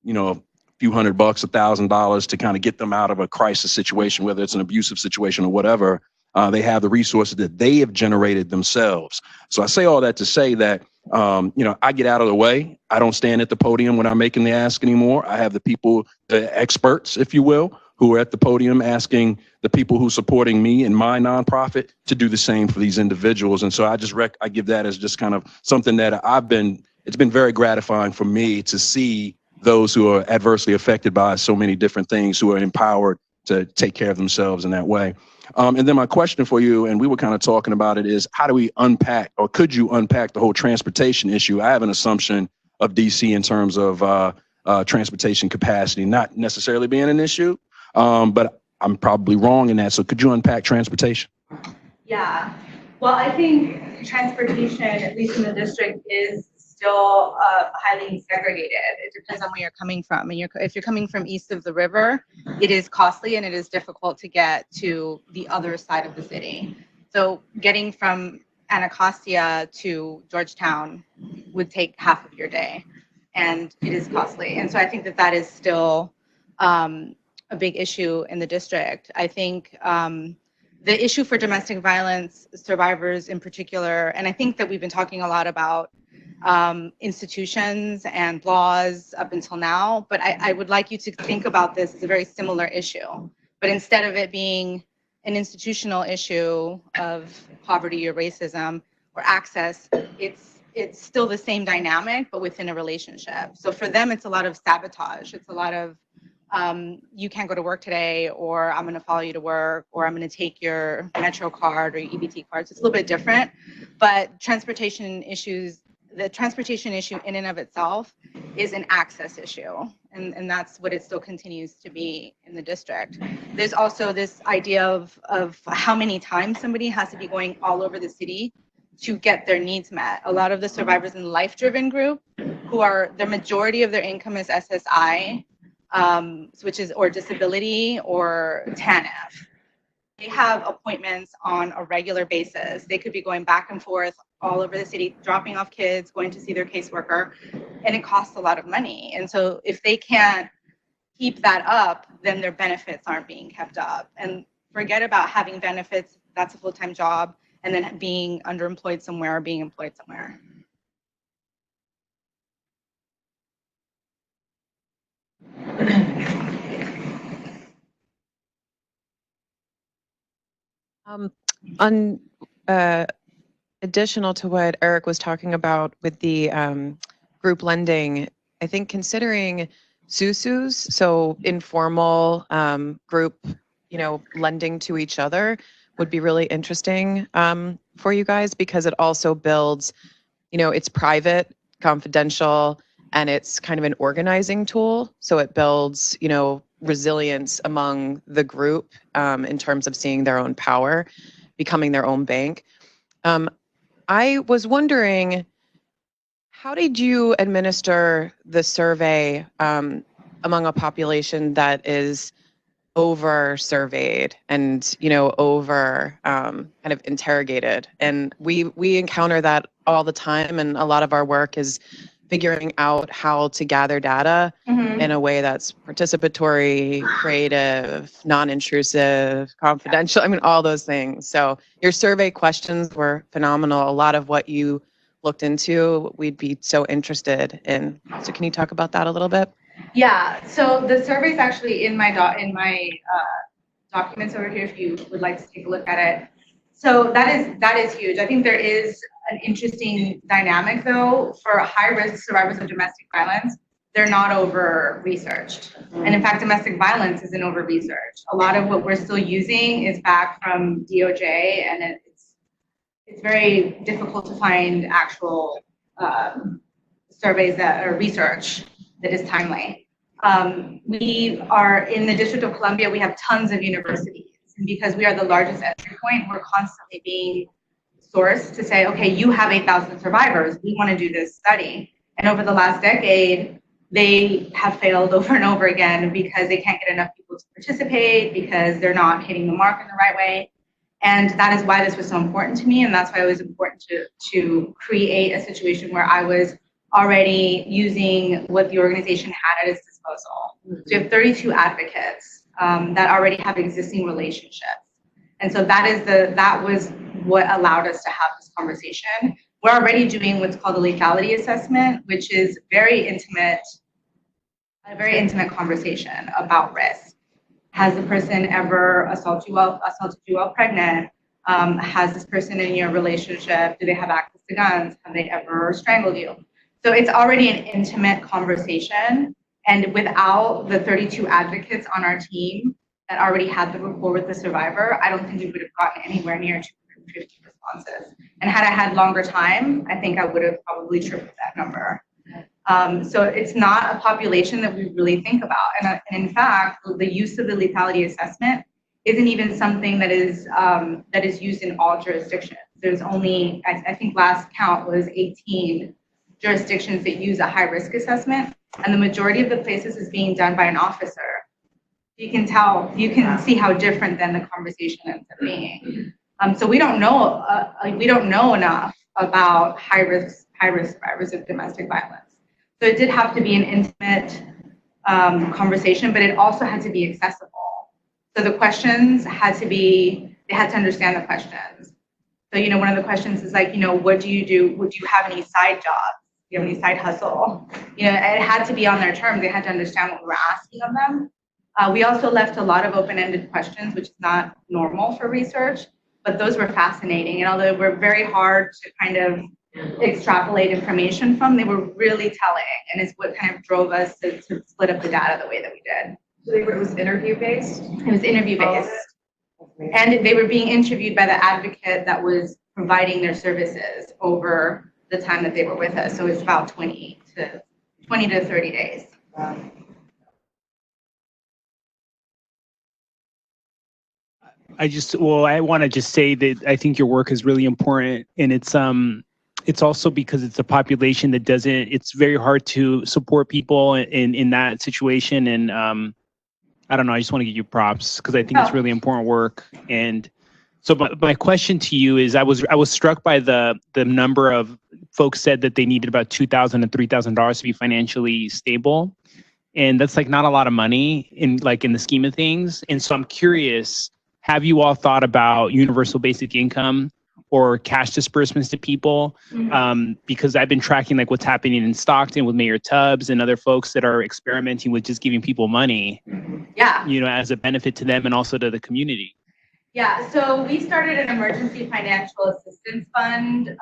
a few $100, $1,000 to kind of get them out of a crisis situation, whether it's an abusive situation or whatever, they have the resources that they have generated themselves. So I say all that to say that, I get out of the way. I don't stand at the podium when I'm making the ask anymore. I have the people, the experts, if you will, who are at the podium asking the people who are supporting me and my nonprofit to do the same for these individuals. And so I give that as just kind of something that it's been very gratifying for me to see those who are adversely affected by so many different things who are empowered to take care of themselves in that way. And then my question for you, and we were kind of talking about it, is how do we unpack, or could you unpack the whole transportation issue? I have an assumption of DC in terms of transportation capacity not necessarily being an issue, but I'm probably wrong in that. So could you unpack transportation? Yeah. Well, I think transportation, at least in the district, is still highly segregated. It depends on where you're coming from. And if you're coming from east of the river, it is costly and it is difficult to get to the other side of the city. So getting from Anacostia to Georgetown would take half of your day, and it is costly. And so I think that is still a big issue in the district. I think the issue for domestic violence survivors in particular, and I think that we've been talking a lot about institutions and laws up until now, but I would like you to think about this as a very similar issue. But instead of it being an institutional issue of poverty or racism or access, it's still the same dynamic, but within a relationship. So for them, it's a lot of sabotage. It's a lot of you can't go to work today, or I'm going to follow you to work, or I'm going to take your Metro card or your EBT cards. It's a little bit different, but the transportation issue in and of itself is an access issue. And that's what it still continues to be in the district. There's also this idea of how many times somebody has to be going all over the city to get their needs met. A lot of the survivors in the life-driven group, the majority of their income is SSI, or disability or TANF. They have appointments on a regular basis. They could be going back and forth all over the city, dropping off kids, going to see their caseworker, and it costs a lot of money. And so if they can't keep that up, then their benefits aren't being kept up. And forget about having benefits, that's a full-time job, and then being underemployed somewhere or being employed somewhere. Additional to what Eric was talking about with the group lending, I think considering SUSUs, so informal group, lending to each other would be really interesting for you guys, because it also builds, it's private, confidential, and it's kind of an organizing tool. So it builds, resilience among the group in terms of seeing their own power, becoming their own bank. I was wondering, how did you administer the survey among a population that is over surveyed and over kind of interrogated? And we encounter that all the time, and a lot of our work is figuring out how to gather data in a way that's participatory, creative, non-intrusive, confidential. I mean, all those things. So your survey questions were phenomenal. A lot of what you looked into, we'd be so interested in. So can you talk about that a little bit? Yeah, so the survey's actually in my documents over here if you would like to take a look at it. So that is huge. I think there is an interesting dynamic though for high-risk survivors of domestic violence. They're not over-researched. And in fact, domestic violence isn't over-researched. A lot of what we're still using is back from DOJ, and it's very difficult to find actual surveys that or research that is timely. We are in the District of Columbia, we have tons of universities. And because we are the largest entry point, we're constantly being sourced to say, okay, you have 8,000 survivors, we want to do this study. And over the last decade, they have failed over and over again because they can't get enough people to participate, because they're not hitting the mark in the right way. And that is why this was so important to me. And that's why it was important to create a situation where I was already using what the organization had at its disposal. So you have 32 advocates that already have existing relationships. And so that was what allowed us to have this conversation. We're already doing what's called a lethality assessment, which is a very intimate conversation about risk. Has the person ever assaulted you while pregnant? Has this person in your relationship, do they have access to guns? Have they ever strangled you? So it's already an intimate conversation. And without the 32 advocates on our team that already had the rapport with the survivor, I don't think we would have gotten anywhere near 250 responses. And had I had longer time, I think I would have probably tripled that number. So it's not a population that we really think about. And in fact, the use of the lethality assessment isn't even something that is used in all jurisdictions. There's only, I think last count was 18 jurisdictions that use a high risk assessment. And the majority of the places is being done by an officer. You can see how different then the conversation ends up being. So we don't know enough about high risk survivors of domestic violence. So it did have to be an intimate conversation, but it also had to be accessible. So the questions they had to understand the questions. So, one of the questions is like, what do you do? Would you have any side jobs? Do you have any side hustle? It had to be on their terms. They had to understand what we were asking of them. We also left a lot of open-ended questions, which is not normal for research, but those were fascinating. And although they were very hard to kind of extrapolate information from, they were really telling. And it's what kind of drove us to split up the data the way that we did. So it was interview-based? It was interview-based. And they were being interviewed by the advocate that was providing their services over the time that they were with us. So it's about 20 to 30 days. I want to just say that I think your work is really important, and it's also because it's a population that it's very hard to support people in that situation. And I don't know, I just want to give you props because I think it's really important work. And so my question to you is, I was struck by the number of folks said that they needed about $2,000 and $3,000 to be financially stable. And that's like not a lot of money in the scheme of things. And so I'm curious, have you all thought about universal basic income or cash disbursements to people? Because I've been tracking what's happening in Stockton with Mayor Tubbs and other folks that are experimenting with just giving people money, as a benefit to them and also to the community. Yeah, so we started an emergency financial assistance fund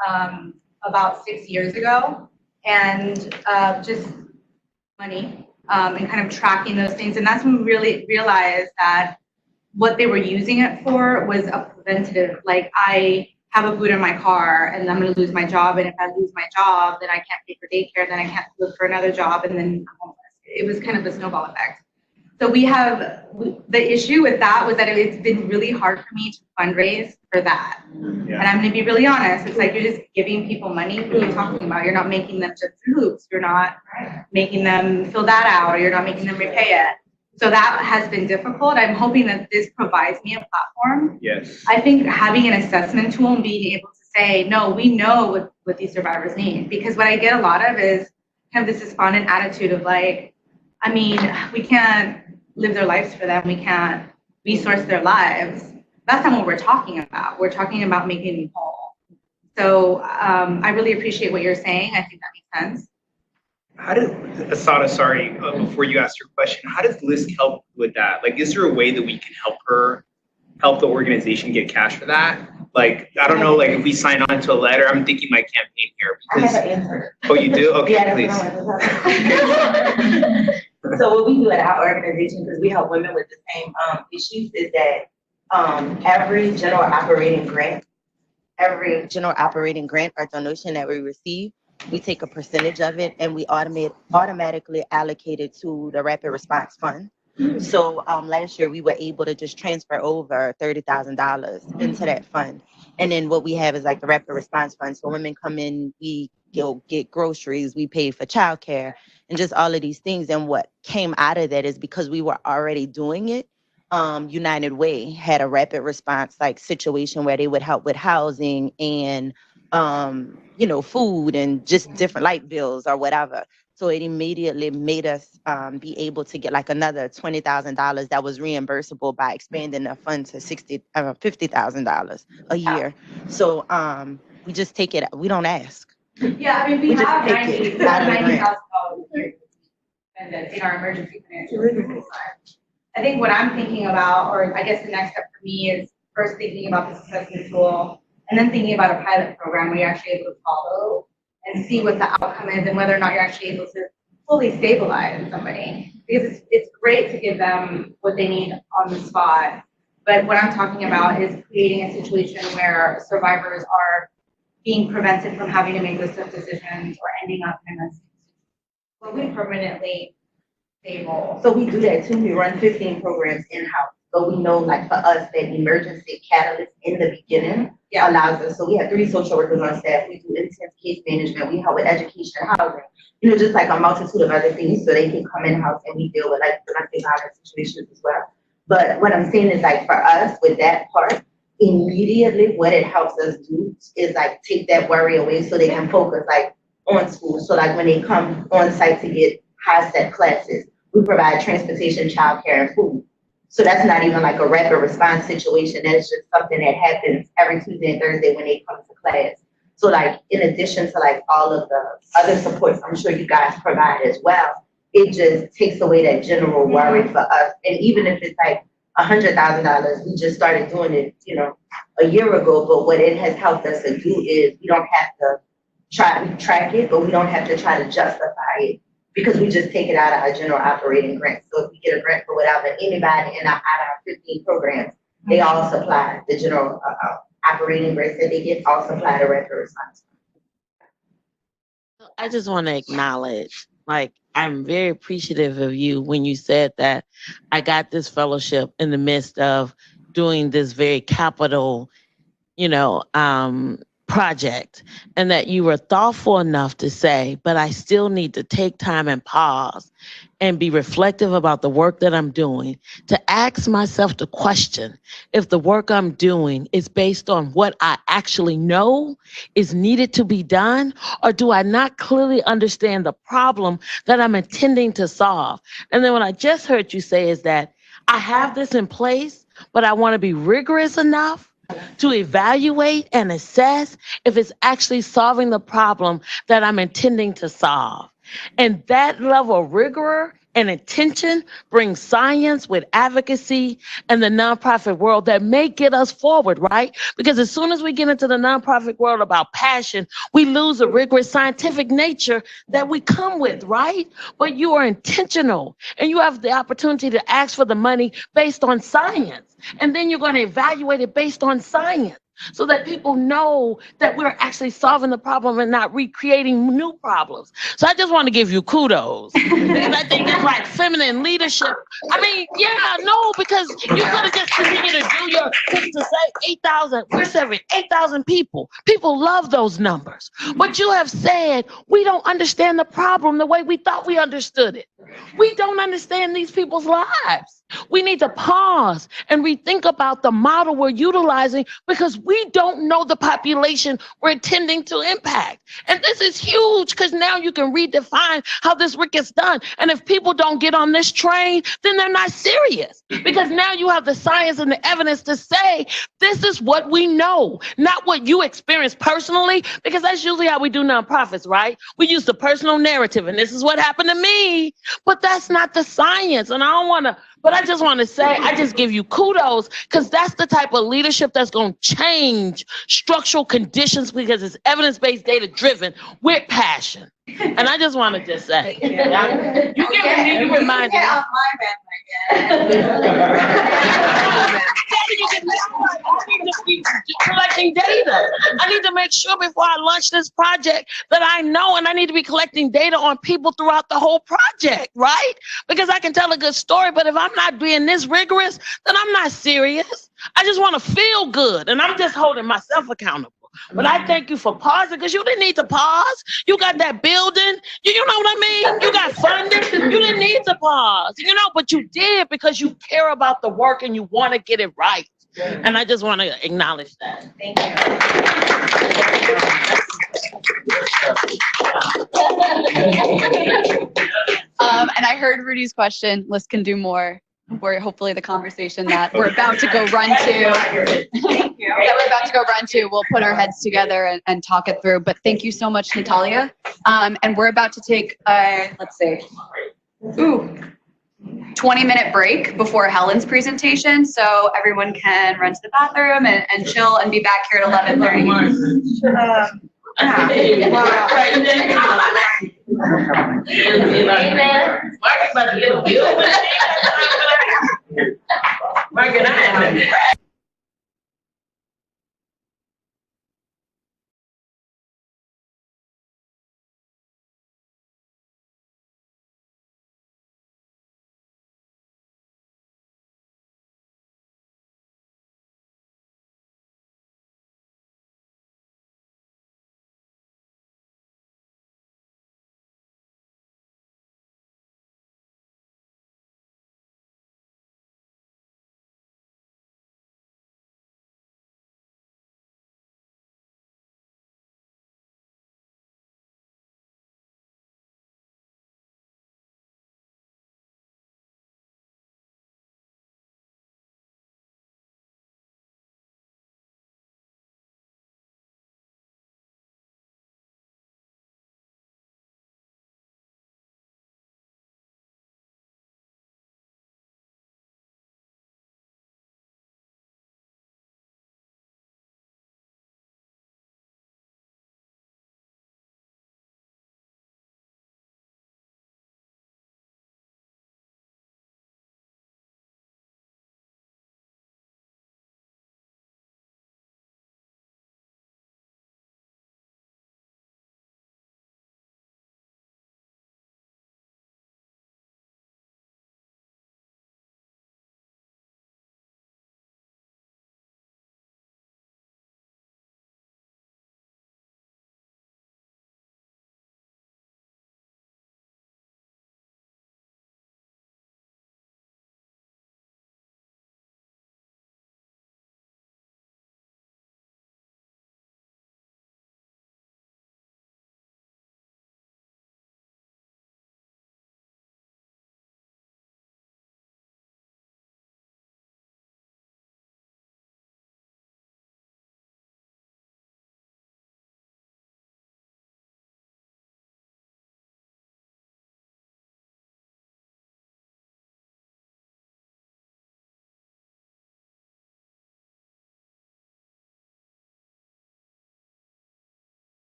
about 6 years ago, and just money and kind of tracking those things. And that's when we really realized that what they were using it for was a preventative, I have a boot in my car and I'm going to lose my job. And if I lose my job, then I can't pay for daycare, then I can't look for another job, and then I'm homeless. It was kind of a snowball effect. So the issue with that was that it's been really hard for me to fundraise for that. Yeah. And I'm going to be really honest. It's like you're just giving people money. What are you talking about? You're not making them jump through hoops. You're not making them fill that out, or you're not making them repay it. So that has been difficult. I'm hoping that this provides me a platform. Yes. I think having an assessment tool and being able to say, no, we know what these survivors need. Because what I get a lot of is kind of this despondent attitude of like, I mean, we can't live their lives for them. We can't resource their lives. That's not what we're talking about. We're talking about making them whole. So I really appreciate what you're saying. I think that makes sense. How does Asada, sorry, before you ask your question, how does Liz help with that? Like, is there a way that we can help the organization get cash for that? Like, I don't know, like if we sign on to a letter, I'm thinking my campaign here because. I have an answer. Oh, you do? Okay, Yeah, please. So what we do at our organization, because we help women with the same issues, is that every general operating grant or donation that we receive, we take a percentage of it and we automatically allocate it to the Rapid Response Fund. So last year we were able to just transfer over $30,000 into that fund. And then what we have is like the Rapid Response Fund. So women come in, we go get groceries, we pay for childcare and just all of these things. And what came out of that is because we were already doing it, United Way had a rapid response like situation where they would help with housing and food and just different light bills or whatever. So it immediately made us be able to get like another $20,000 that was reimbursable by expanding the fund to $50,000 a year. So we just take it. We don't ask. Yeah, I mean, we have $90,000 in our emergency financial assistance fund. I think what I'm thinking about, or I guess the next step for me is first thinking about this assessment tool and then thinking about a pilot program where you're actually able to follow and see what the outcome is and whether or not you're actually able to fully stabilize somebody. Because it's great to give them what they need on the spot. But what I'm talking about is creating a situation where survivors are being prevented from having to make those tough decisions or ending up in a where we permanently stable. So we do that too. We run 15 programs in-house. So we know, like for us, that emergency catalyst in the beginning allows us. So we have 3 social workers on staff. We do intense case management. We help with education, housing, just like a multitude of other things. So they can come in-house and we deal with like domestic violence situations as well. But what I'm saying is like for us with that part, immediately what it helps us do is like take that worry away so they can focus like on school. So like when they come on site to get high step classes, we provide transportation, childcare, and food. So that's not even like a rapid response situation. That is just something that happens every Tuesday and Thursday when they come to class. So like in addition to like all of the other supports I'm sure you guys provide as well, it just takes away that general worry for us. And even if it's like $100,000, we just started doing it, a year ago. But what it has helped us to do is we don't have to try to track it, but we don't have to try to justify it, because we just take it out of our general operating grant. So if we get a grant for whatever, anybody in our 15 programs, they all supply the general operating grants that they get, all supply the rapid response. I just want to acknowledge, like, I'm very appreciative of you when you said that I got this fellowship in the midst of doing this very capital, project, and that you were thoughtful enough to say, but I still need to take time and pause and be reflective about the work that I'm doing, to ask myself the question if the work I'm doing is based on what I actually know is needed to be done, or do I not clearly understand the problem that I'm intending to solve? And then what I just heard you say is that I have this in place, but I want to be rigorous enough to evaluate and assess if it's actually solving the problem that I'm intending to solve. And that level of rigor and intention brings science with advocacy and the nonprofit world that may get us forward, right? Because as soon as we get into the nonprofit world about passion, we lose the rigorous scientific nature that we come with, right? But you are intentional and you have the opportunity to ask for the money based on science. And then you're going to evaluate it based on science, so that people know that we're actually solving the problem and not recreating new problems. So I just want to give you kudos, because I think it's like feminine leadership. Because you could have just continued to do your thing to say 8,000, we're serving 8,000 people. People love those numbers. But you have said, we don't understand the problem the way we thought we understood it. We don't understand these people's lives. We need to pause and rethink about the model we're utilizing because we don't know the population we're intending to impact. And this is huge because now you can redefine how this work gets done. And if people don't get on this train, then they're not serious because now you have the science and the evidence to say this is what we know, not what you experience personally, because that's usually how we do nonprofits, right? We use the personal narrative and this is what happened to me, but that's not the science. And I don't want to, but I just want to say, I just give you kudos because that's the type of leadership that's going to change structural conditions because it's evidence-based, data-driven with passion. And I just want to just say, you reminded me. I need to keep collecting data. I need to make sure before I launch this project that I know, and I need to be collecting data on people throughout the whole project, right? Because I can tell a good story, but if I'm not being this rigorous, then I'm not serious. I just want to feel good, and I'm just holding myself accountable. But I thank you for pausing because you didn't need to pause. You got that building. You know what I mean? You got funding. You didn't need to pause, but you did because you care about the work and you want to get it right. And I just want to acknowledge that. Thank you. And I heard Rudy's question, Liz can do more. Where hopefully the conversation that we're about to go run to, we'll put our heads together and talk it through. But thank you so much, Natalia. And we're about to take let's see, 20-minute break before Helen's presentation. So everyone can run to the bathroom and chill and be back here at 11:30. Margaret,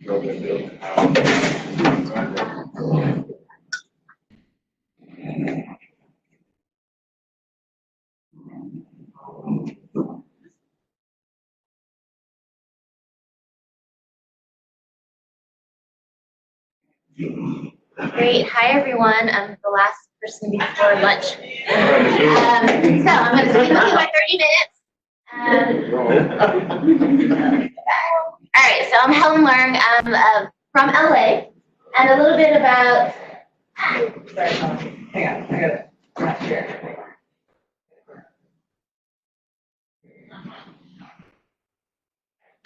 build that building. Great. Hi, everyone. I'm the last person before lunch. So I'm going to speak with you for 30 minutes. All right. So I'm Helen Leung. I'm from LA, and a little bit about. Sorry, hang on. I got it. I'm not sure.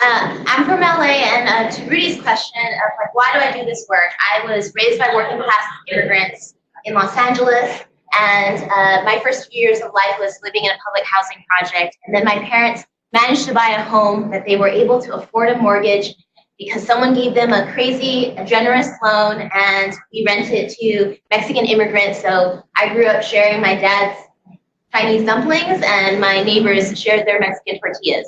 I'm from LA, and to Rudy's question of like, why do I do this work? I was raised by working class immigrants in Los Angeles, and my first few years of life was living in a public housing project. And then my parents managed to buy a home that they were able to afford a mortgage because someone gave them a generous loan, and we rented to Mexican immigrants. So I grew up sharing my dad's Chinese dumplings, and my neighbors shared their Mexican tortillas.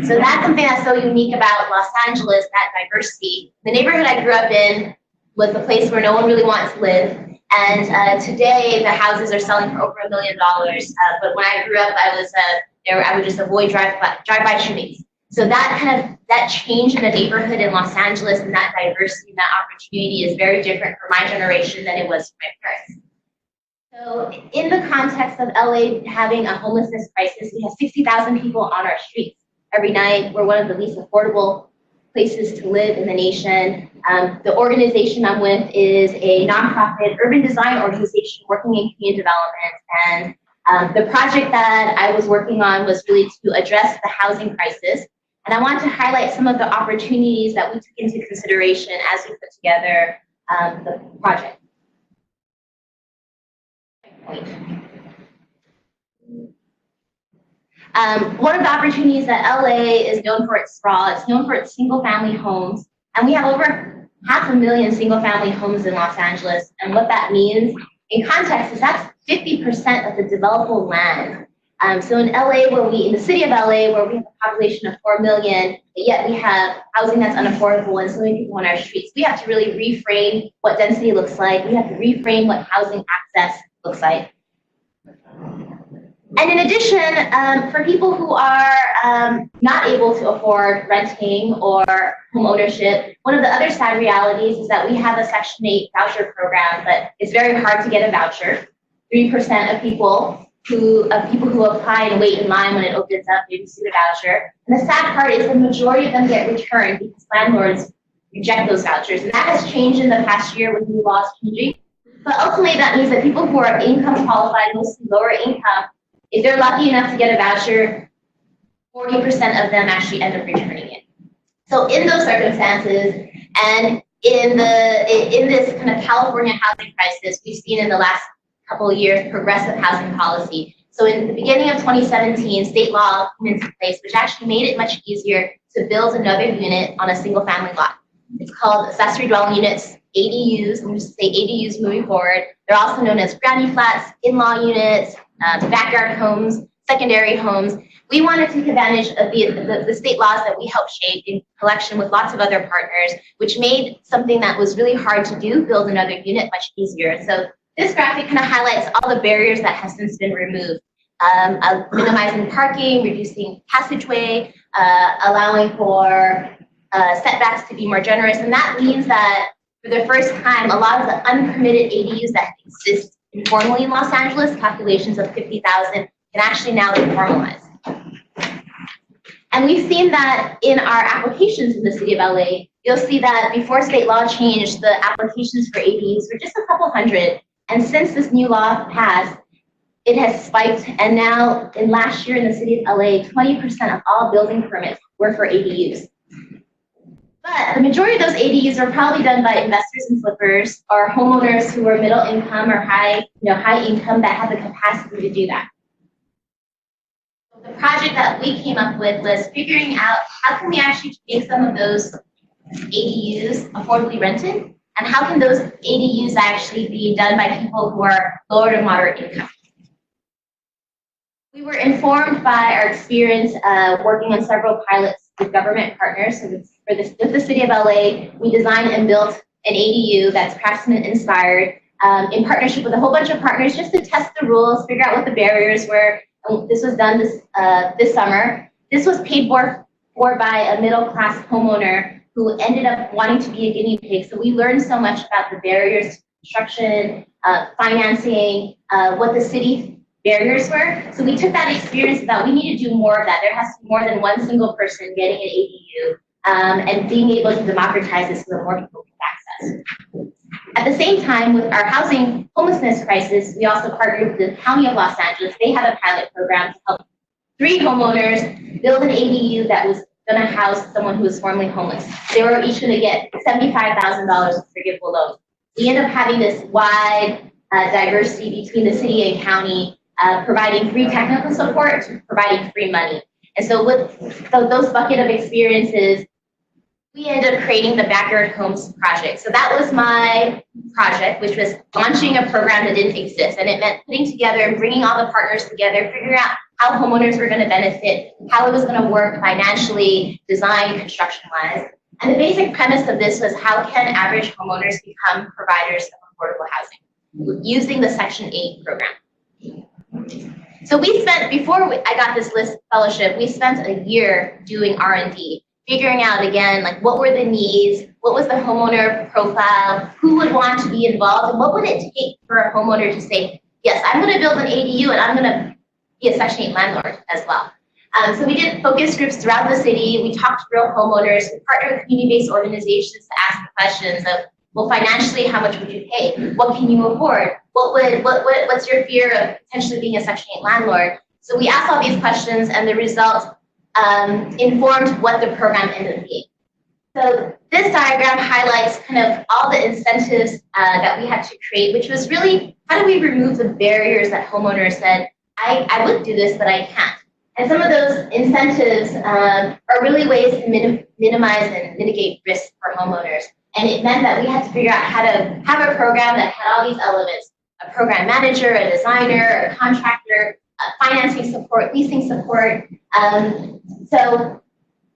So that's something that's so unique about Los Angeles, that diversity. The neighborhood I grew up in was a place where no one really wanted to live. And today the houses are selling for over $1 million. But when I grew up, I would just avoid drive-by shootings. So that change in the neighborhood in Los Angeles, and that diversity and that opportunity is very different for my generation than it was for my parents. So in the context of LA having a homelessness crisis, we have 60,000 people on our streets every night. We're one of the least affordable places to live in the nation. The organization I'm with is a nonprofit urban design organization working in community development. And the project that I was working on was really to address the housing crisis. And I want to highlight some of the opportunities that we took into consideration as we put together the project. One of the opportunities that LA is known for its sprawl, it's known for its single family homes. And we have over 500,000 single family homes in Los Angeles. And what that means in context is that's 50% of the developable land. So in LA, in the city of LA, where we have a population of 4 million, yet we have housing that's unaffordable and so many people on our streets, we have to really reframe what density looks like. We have to reframe what housing access looks like. And in addition, for people who are not able to afford renting or home ownership, one of the other sad realities is that we have a Section 8 voucher program, but it's very hard to get a voucher. 3% of people who apply and wait in line when it opens up, they receive a voucher. And the sad part is the majority of them get returned because landlords reject those vouchers. And that has changed in the past year with new laws changing. But ultimately, that means that people who are income qualified, mostly lower income, if they're lucky enough to get a voucher, 40% of them actually end up returning it. So in those circumstances, and in this kind of California housing crisis, we've seen in the last couple of years progressive housing policy. So in the beginning of 2017, state law came into place, which actually made it much easier to build another unit on a single family lot. It's called accessory dwelling units, ADUs. I'm just say ADUs moving forward. They're also known as granny flats, in-law units, backyard homes, secondary homes. We want to take advantage of the state laws that we helped shape in collection with lots of other partners, which made something that was really hard to do, build another unit, much easier. So this graphic kind of highlights all the barriers that have since been removed. Minimizing parking, reducing passageway, allowing for setbacks to be more generous. And that means that for the first time, a lot of the unpermitted ADUs that exist informally in Los Angeles, populations of 50,000, can actually now be formalized. And we've seen that in our applications in the city of LA. You'll see that before state law changed, the applications for ADUs were just a couple hundred. And since this new law passed, it has spiked. And now, in last year in the city of LA, 20% of all building permits were for ADUs. But the majority of those ADUs are probably done by investors and flippers or homeowners who are middle income or high income that have the capacity to do that. So the project that we came up with was figuring out how can we actually make some of those ADUs affordably rented, and how can those ADUs actually be done by people who are lower to moderate income. We were informed by our experience working on several pilots with government partners. So with the city of LA, we designed and built an ADU that's Craftsman inspired in partnership with a whole bunch of partners just to test the rules, figure out what the barriers were. And this was done this summer. This was paid for by a middle-class homeowner who ended up wanting to be a guinea pig. So we learned so much about the barriers to construction, financing, what the city barriers were. So we took that experience and thought we need to do more of that. There has to be more than one single person getting an ADU and being able to democratize this so that more people can access. At the same time, with our housing homelessness crisis, we also partnered with the County of Los Angeles. They had a pilot program to help 3 homeowners build an ADU that was going to house someone who was formerly homeless. They were each going to get $75,000 in forgivable loans. We ended up having this wide diversity between the city and county, providing free technical support to providing free money. And so with those bucket of experiences, we ended up creating the Backyard Homes project. So that was my project, which was launching a program that didn't exist. And it meant putting together and bringing all the partners together, figuring out how homeowners were going to benefit, how it was going to work financially, design, construction-wise. And the basic premise of this was how can average homeowners become providers of affordable housing using the Section 8 program. So we spent, before I got this list fellowship, we spent a year doing R&D, figuring out again, like what were the needs, what was the homeowner profile, who would want to be involved, and what would it take for a homeowner to say, yes, I'm going to build an ADU and I'm going to be a Section 8 landlord as well. So we did focus groups throughout the city. We talked to real homeowners. We partnered with community-based organizations to ask the questions of, well, financially, how much would you pay? What can you afford? What's your fear of potentially being a Section 8 landlord? So we asked all these questions, and the results informed what the program ended up being. So this diagram highlights kind of all the incentives that we had to create, which was really, how do we remove the barriers that homeowners said, I would do this, but I can't. And some of those incentives are really ways to minimize and mitigate risk for homeowners. And it meant that we had to figure out how to have a program that had all these elements: a program manager, a designer, a contractor, financing support, leasing support. So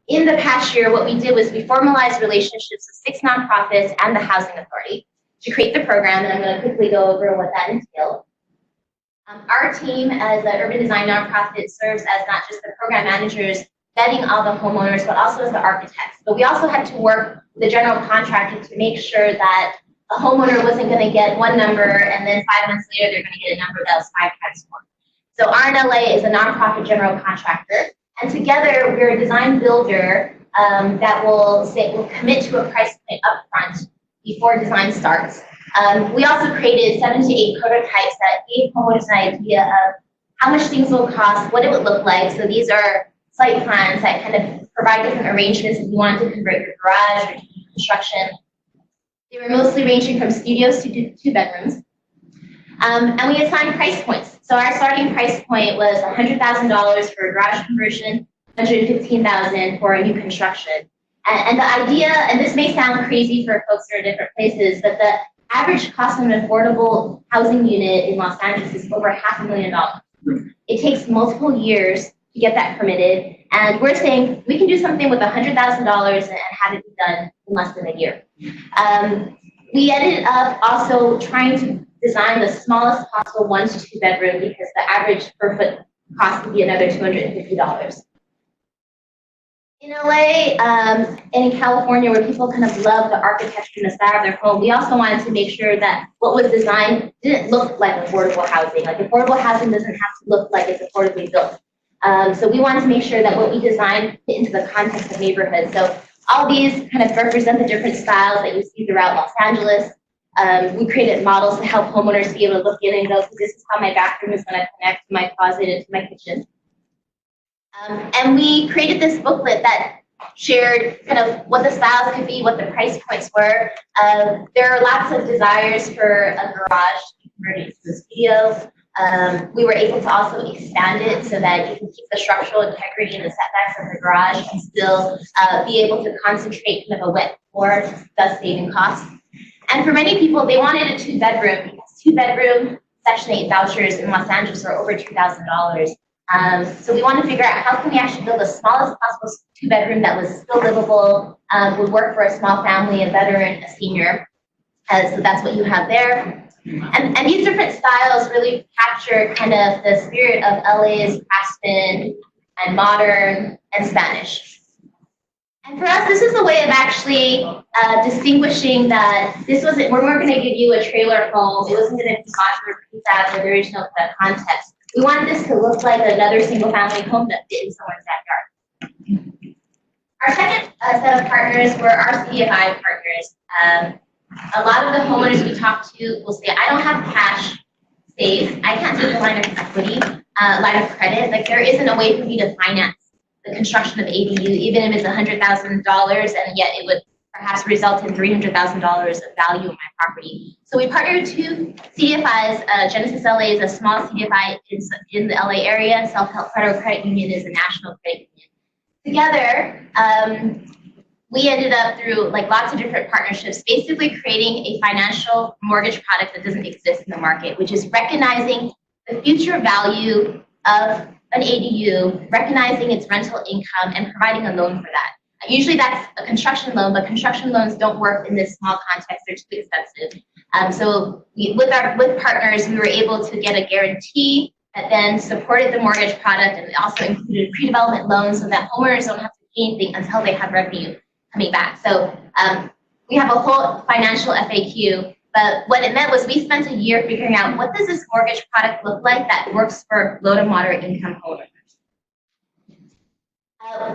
in the past year, what we did was we formalized relationships with 6 nonprofits and the Housing Authority to create the program, and I'm going to quickly go over what that entailed. Our team as an urban design nonprofit serves as not just the program managers vetting all the homeowners, but also as the architects. But we also had to work with the general contractor to make sure that a homeowner wasn't going to get one number and then 5 months later they're going to get a number that was 5 times more. So RNLA is a nonprofit general contractor, and together we're a design builder that will commit to a price point upfront before design starts. We also created 7 to 8 prototypes that gave homeowners an idea of how much things will cost, what it would look like. So these are site plans that kind of provide different arrangements if you wanted to convert your garage or to do construction. They were mostly ranging from studios to 2 bedrooms. And we assigned price points. So our starting price point was $100,000 for a garage conversion, $115,000 for a new construction. And the idea, and this may sound crazy for folks who are in different places, but the average cost of an affordable housing unit in Los Angeles is over $500,000. It takes multiple years to get that permitted, and we're saying we can do something with $100,000 and have it be done in less than a year. We ended up also trying to design the smallest possible 1 to 2 bedroom because the average per foot cost would be another $250. In LA and in California, where people kind of love the architecture and the style of their home, we also wanted to make sure that what was designed didn't look like affordable housing. Like affordable housing doesn't have to look like it's affordably built. So we wanted to make sure that what we designed fit into the context of neighborhoods. So all these kind of represent the different styles that you see throughout Los Angeles. We created models to help homeowners be able to look in and go, this is how my bathroom is going to connect to my closet and to my kitchen. And we created this booklet that shared kind of what the styles could be, what the price points were. There are lots of desires for a garage to be converted into a studio. We were able to also expand it so that you can keep the structural integrity and the setbacks of the garage and still be able to concentrate kind of a wet floor, thus saving costs. And for many people, they wanted a 2 bedroom because 2 bedroom Section 8 vouchers in Los Angeles are over $2,000. So we want to figure out how can we actually build the smallest possible 2-bedroom that was still livable, would work for a small family, a veteran, a senior. So that's what you have there. And these different styles really capture kind of the spirit of LA's craftsman and modern and Spanish. And for us, this is a way of actually distinguishing that this wasn't, we weren't going to give you a trailer home. It wasn't going to be modular prefab where there is no context. We wanted this to look like another single family home that fit in someone's backyard. Our second set of partners were our CDFI partners. A lot of the homeowners we talk to will say, I don't have cash saved. I can't take a line of equity, line of credit. Like there isn't a way for me to finance the construction of ADU, even if it's $100,000, and yet it would perhaps result in $300,000 of value in my property. So we partnered with 2 CDFIs. Genesis LA is a small CDFI in the LA area. Self-Help Federal Credit Union is a national credit union. Together, we ended up through like lots of different partnerships, basically creating a financial mortgage product that doesn't exist in the market, which is recognizing the future value of an ADU, recognizing its rental income, and providing a loan for that. Usually that's a construction loan, but construction loans don't work in this small context. They're too expensive. So with partners, we were able to get a guarantee that then supported the mortgage product, and it also included pre-development loans so that homeowners don't have to pay anything until they have revenue coming back. So we have a whole financial FAQ. But what it meant was we spent a year figuring out what does this mortgage product look like that works for low to moderate income homeowners.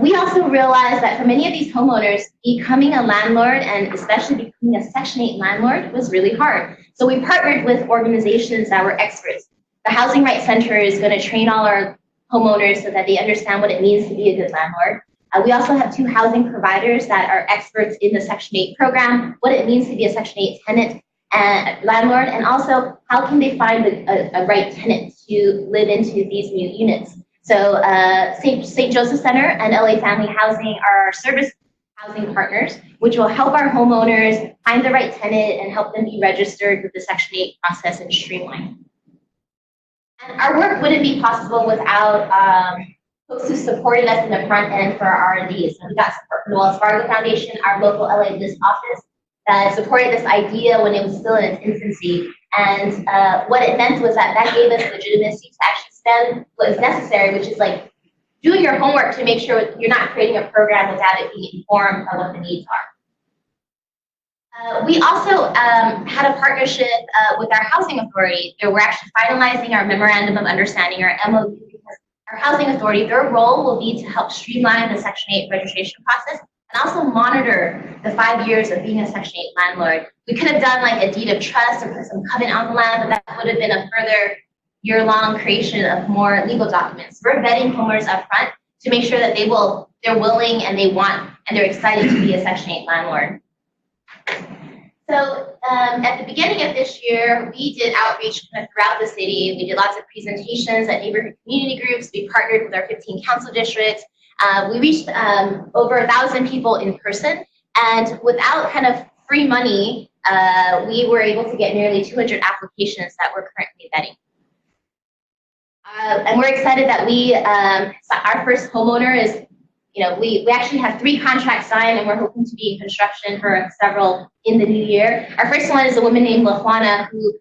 We also realized that for many of these homeowners, becoming a landlord and especially becoming a Section 8 landlord was really hard. So we partnered with organizations that were experts. The Housing Rights Center is going to train all our homeowners so that they understand what it means to be a good landlord. We also have 2 housing providers that are experts in the Section 8 program, what it means to be a Section 8 tenant and landlord, and also how can they find a right tenant to live into these new units. So St. Joseph Center and LA Family Housing are our service housing partners, which will help our homeowners find the right tenant and help them be registered with the Section 8 process and streamline. And our work wouldn't be possible without folks who supported us in the front end for our R&D. So we got support from the Wells Fargo Foundation, our local LA List office, that supported this idea when it was still in its infancy. And what it meant was that gave us legitimacy to actually spend what is necessary, which is like doing your homework to make sure you're not creating a program without it being informed on what the needs are. We also had a partnership with our housing authority. We're actually finalizing our memorandum of understanding, our MOU, because our housing authority, their role will be to help streamline the Section 8 registration process and also monitor the 5 years of being a Section 8 landlord. We could have done like a deed of trust or put some covenant on the land, but that would have been a further year-long creation of more legal documents. We're vetting homeowners up front to make sure that they're willing and they want and they're excited to be a Section 8 landlord. So at the beginning of this year, we did outreach throughout the city. We did lots of presentations at neighborhood community groups. We partnered with our 15 council districts. We reached over 1,000 people in person, and without kind of free money, we were able to get nearly 200 applications that we're currently vetting. And we're excited that our first homeowner is, we actually have 3 contracts signed, and we're hoping to be in construction for several in the new year. Our first one is a woman named Lahela who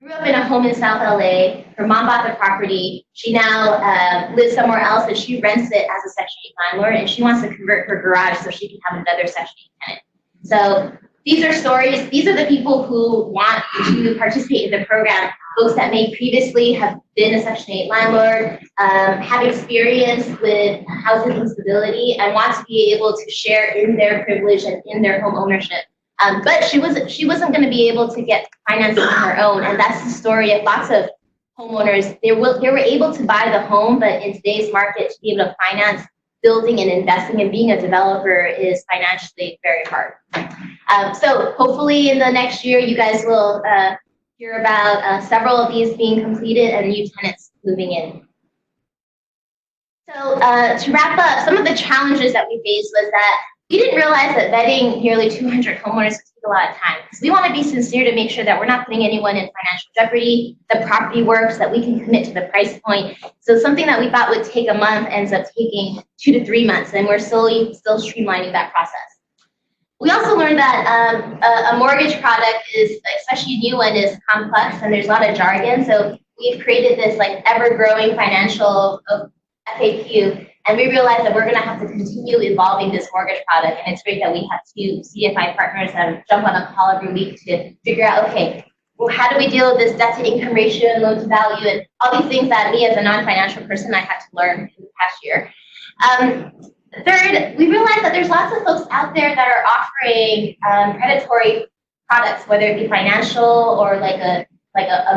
grew up in a home in South LA. Her mom bought the property. She now lives somewhere else, and she rents it as a Section 8 landlord, and she wants to convert her garage so she can have another Section 8 tenant. So these are stories. These are the people who want to participate in the program. Folks that may previously have been a Section 8 landlord, have experience with housing instability, and want to be able to share in their privilege and in their home ownership. But she wasn't going to be able to get financing on her own, and that's the story of lots of homeowners. They were able to buy the home, but in today's market, to be able to finance building and investing and being a developer is financially very hard. So hopefully in the next year, you guys will hear about several of these being completed and new tenants moving in. So to wrap up, some of the challenges that we faced was that we didn't realize that vetting nearly 200 homeowners would take a lot of time. Because we want to be sincere to make sure that we're not putting anyone in financial jeopardy, the property works, that we can commit to the price point. So something that we thought would take a month ends up taking 2 to 3 months, and we're still streamlining that process. We also learned that a mortgage product is, especially a new one, is complex and there's a lot of jargon. So we've created this like ever-growing financial FAQ, and we realized that we're going to have to continue evolving this mortgage product. And it's great that we have 2 CFI partners that jump on a call every week to figure out, okay, well, how do we deal with this debt-to-income ratio and loan-to-value and all these things that me as a non-financial person I had to learn in the past year. Third, we realized that there's lots of folks out there that are offering predatory products, whether it be financial or like a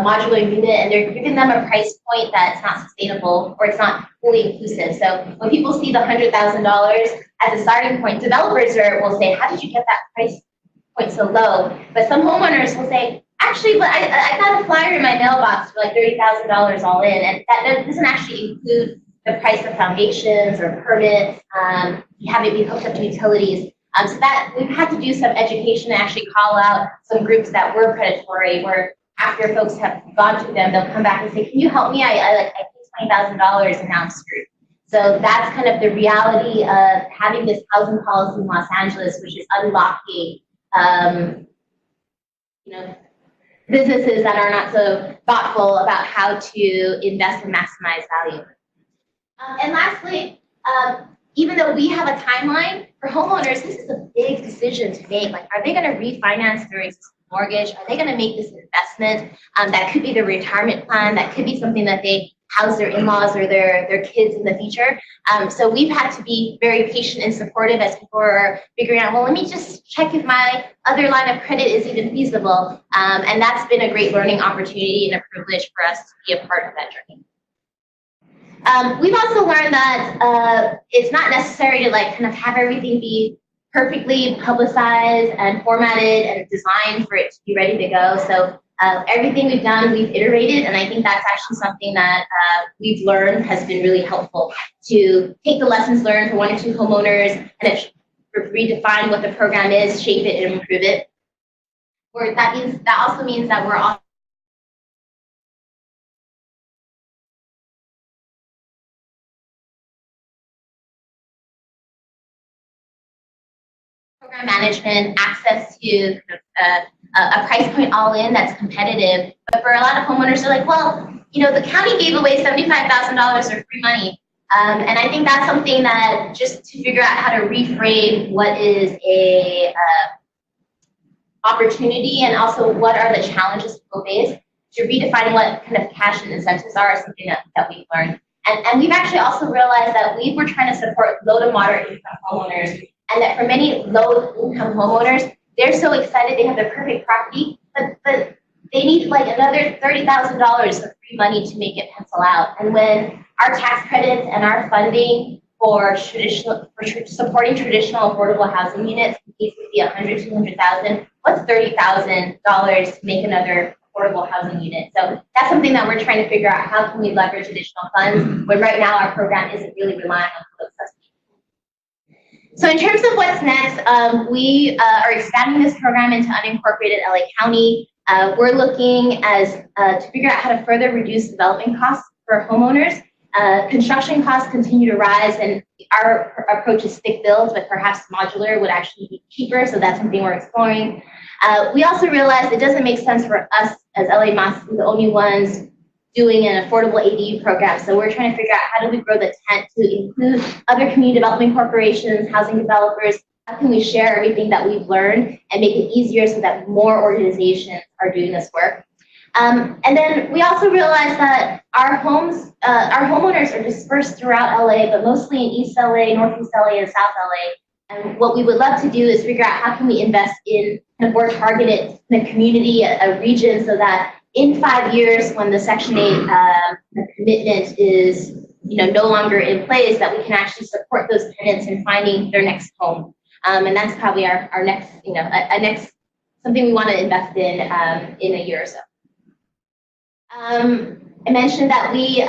modular unit, and they're giving them a price point that's not sustainable or it's not fully inclusive. So when people see the $100,000 as a starting point, developers will say, how did you get that price point so low? But some homeowners will say, actually, but I got a flyer in my mailbox for like $30,000 all in, and that doesn't actually include the price of foundations or permits, having be hooked up to utilities. So that we've had to do some education and actually call out some groups that were predatory, where after folks have gone to them, they'll come back and say, can you help me? I paid $20,000 and now I'm screwed. So that's kind of the reality of having this housing policy in Los Angeles, which is unlocking, businesses that are not so thoughtful about how to invest and maximize value. And lastly, even though we have a timeline, for homeowners, this is a big decision to make. Like, are they going to refinance their existing mortgage? Are they going to make this investment? That could be their retirement plan. That could be something that they house their in-laws or their kids in the future. So we've had to be very patient and supportive as people are figuring out, well, let me just check if my other line of credit is even feasible. And that's been a great learning opportunity and a privilege for us to be a part of that journey. We've also learned that it's not necessary to like kind of have everything be perfectly publicized and formatted and designed for it to be ready to go. So everything we've done, we've iterated, and I think that's actually something that we've learned has been really helpful to take the lessons learned for 1 or 2 homeowners and redefine what the program is, shape it, and improve it. Or that also means that we're all program management, access to a price point all in that's competitive. But for a lot of homeowners, they're like, well, the county gave away $75,000 of free money. And I think that's something that just to figure out how to reframe what is a opportunity and also what are the challenges people face, to redefine what kind of cash and incentives are something that we've learned. And we've actually also realized that we were trying to support low to moderate income homeowners, and that for many low-income homeowners, they're so excited they have the perfect property, but they need like another $30,000 of free money to make it pencil out. And when our tax credits and our funding for supporting traditional affordable housing units can easily be $100,000, $200,000, what's $30,000 to make another affordable housing unit? So that's something that we're trying to figure out. How can we leverage additional funds when right now our program isn't really relying on public subsidy? So in terms of what's next, we are expanding this program into unincorporated LA County. We're looking to figure out how to further reduce development costs for homeowners. Construction costs continue to rise, and our approach is stick builds, but perhaps modular would actually be cheaper, so that's something we're exploring. We also realized it doesn't make sense for us as LA Mas to be the only ones doing an affordable ADU program. So we're trying to figure out how do we grow the tent to include other community development corporations, housing developers. How can we share everything that we've learned and make it easier so that more organizations are doing this work? And then we also realized that our homeowners are dispersed throughout LA, but mostly in East LA, Northeast LA, and South LA. And what we would love to do is figure out how can we invest in a more targeted community, a region, so that in 5 years, when the Section 8 commitment is no longer in place, that we can actually support those tenants in finding their next home. And that's probably our next, next something we want to invest in a year or so. I mentioned that we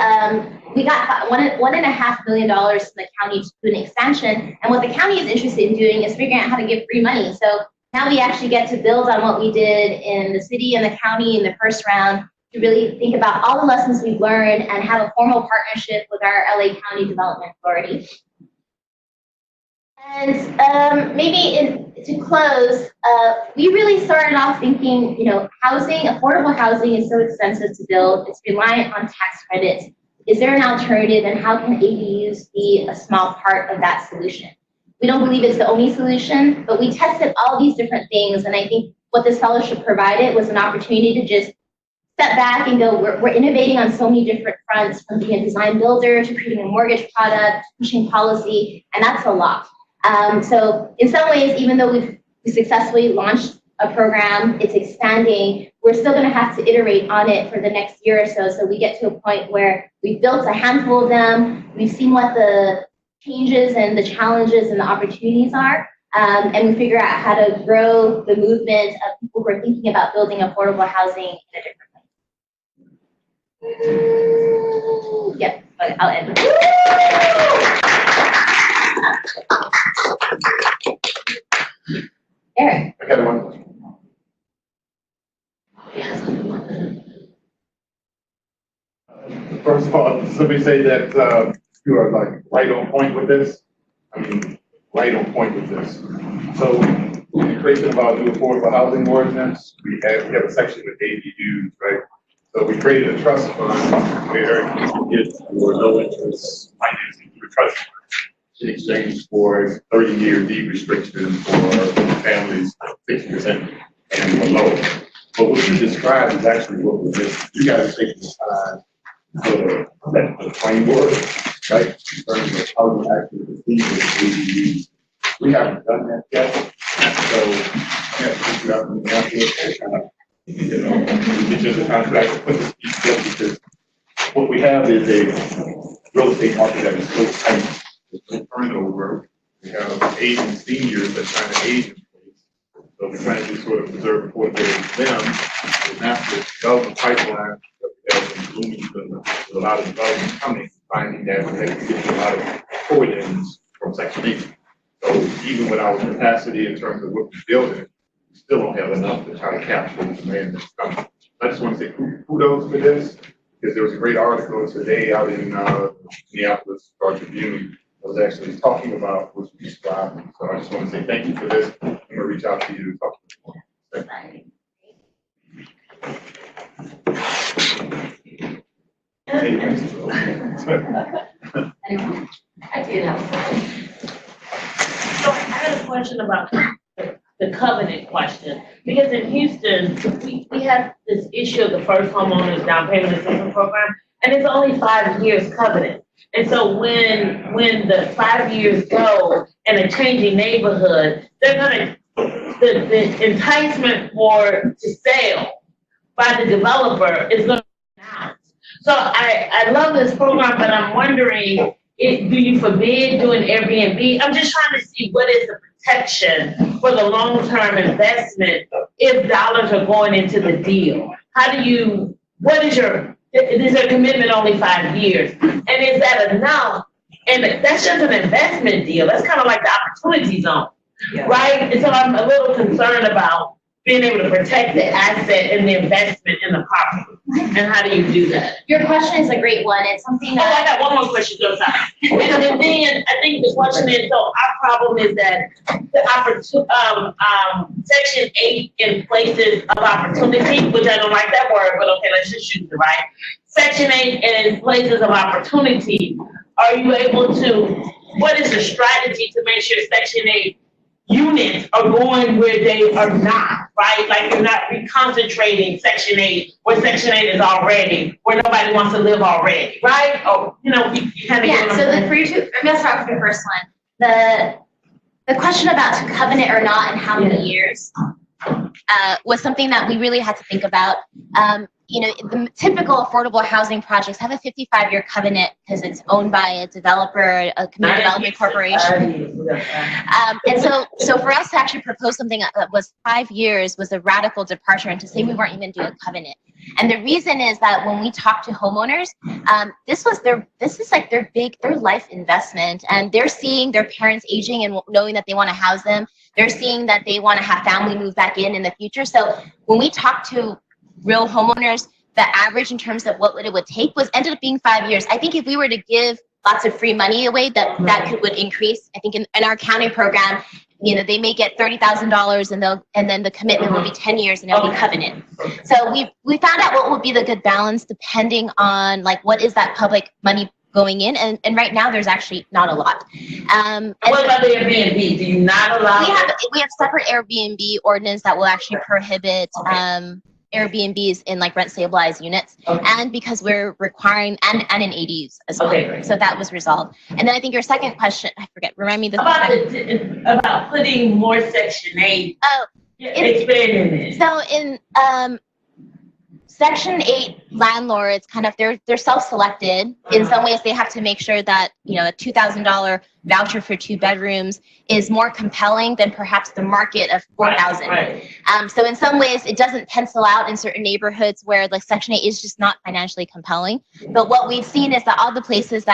got $1.5 million from the county to do an expansion, and what the county is interested in doing is figuring out how to give free money. So Now we actually get to build on what we did in the city and the county in the first round to really think about all the lessons we've learned and have a formal partnership with our LA County Development Authority. And to close, we really started off thinking, housing, affordable housing is so expensive to build. It's reliant on tax credits. Is there an alternative, and how can ADUs be a small part of that solution? We don't believe it's the only solution, but we tested all these different things. And I think what this fellowship provided was an opportunity to just step back and go, we're innovating on so many different fronts, from being a design builder to creating a mortgage product, pushing policy, and that's a lot. So in some ways, even though we successfully launched a program, it's expanding, we're still going to have to iterate on it for the next year or so. So we get to a point where we've built a handful of them, we've seen what the changes and the challenges and the opportunities are, and we figure out how to grow the movement of people who are thinking about building affordable housing in a different way. Yep, okay, I'll end. Eric. I got one. First of all, somebody say that you are like right on point with this. I mean, right on point with this. So, in the creation of our new affordable housing ordinance, we have a section with ADUs, right? So we created a trust fund where you can get for no interest financing through a trust fund in exchange for 30-year deed restriction for families 60% and below. But what you described is actually what we're doing. You guys take the time to set the framework, right? In terms of how you actually proceed with ADUs. We haven't done that yet. So we have to figure out when we have to we get you the contract to put this piece together, because what we have is a real estate market that is so tight. There's no turnover. We have aging seniors that are trying to age in place. So we're trying to sort of preserve affordability for them. The massive development pipeline that we have in Bloomington, with a lot of development coming, finding that we're getting a lot of pull-ins from Section 8. So even with our capacity in terms of what we're building, we still don't have enough to try to capture the demand that's coming. I just want to say kudos for this, because there was a great article today out in Minneapolis Star Tribune that was actually talking about what you described. So I just want to say thank you for this. I'm going to reach out to you to talk to you more. Thank you. I did have a question. So I had a question about the covenant question, because in Houston, we have this issue of the first homeowners down payment assistance program, and it's only 5 years covenant. And so when the 5 years go in a changing neighborhood, they're gonna, the enticement for to sell by the developer is gonna be out. So I love this program, but I'm wondering, do you forbid doing Airbnb? I'm just trying to see what is the protection for the long-term investment if dollars are going into the deal. Is your commitment only 5 years? And is that enough? And that's just an investment deal. That's kind of like the opportunity zone, right? And so I'm a little concerned about being able to protect the asset and the investment in the property. And how do you do that? Your question is a great one. It's something that I got one more question, so sorry. And then I think the question is, so our problem is that the Section 8 in places of opportunity, which I don't like that word, but okay, let's just use it, right? Section 8 in places of opportunity, are you able to, what is the strategy to make sure Section 8 units are going where they are not, right? Like you're not reconcentrating Section 8 where Section 8 is already, where nobody wants to live already, right? Or, you kind of for you to, I'm gonna start with the first one. The question about to covenant or not and how many years was something that we really had to think about. The typical affordable housing projects have a 55-year covenant because it's owned by a developer, a community development corporation. And so for us to actually propose something that was 5 years was a radical departure, and to say we weren't even doing a covenant. And the reason is that when we talk to homeowners, this is like their life investment, and they're seeing their parents aging and knowing that they want to house them. They're seeing that they want to have family move back in the future. So when we talk to real homeowners, the average in terms of what it would take was ended up being 5 years. I think if we were to give lots of free money away, that would increase. I think in our county program, you know, they may get $30,000 and then the commitment will be 10 years and it'll be covenant. So we found out what would be the good balance depending on like what is that public money going in, and right now there's actually not a lot. And what about the Airbnb? Do you not allow? We have separate Airbnb ordinance that will actually prohibit Airbnbs in like rent stabilized units, and because we're requiring and in ADUs as well. Okay, so that was resolved. And then I think your second question, I forget. Remind me about putting more Section 8. Oh, expanding it. So in Section 8 landlords kind of they're self-selected. In some ways, they have to make sure that, you know, a $2,000 voucher for 2 bedrooms is more compelling than perhaps the market of 4,000. Right. So in some ways, it doesn't pencil out in certain neighborhoods where like Section 8 is just not financially compelling. But what we've seen is that all the places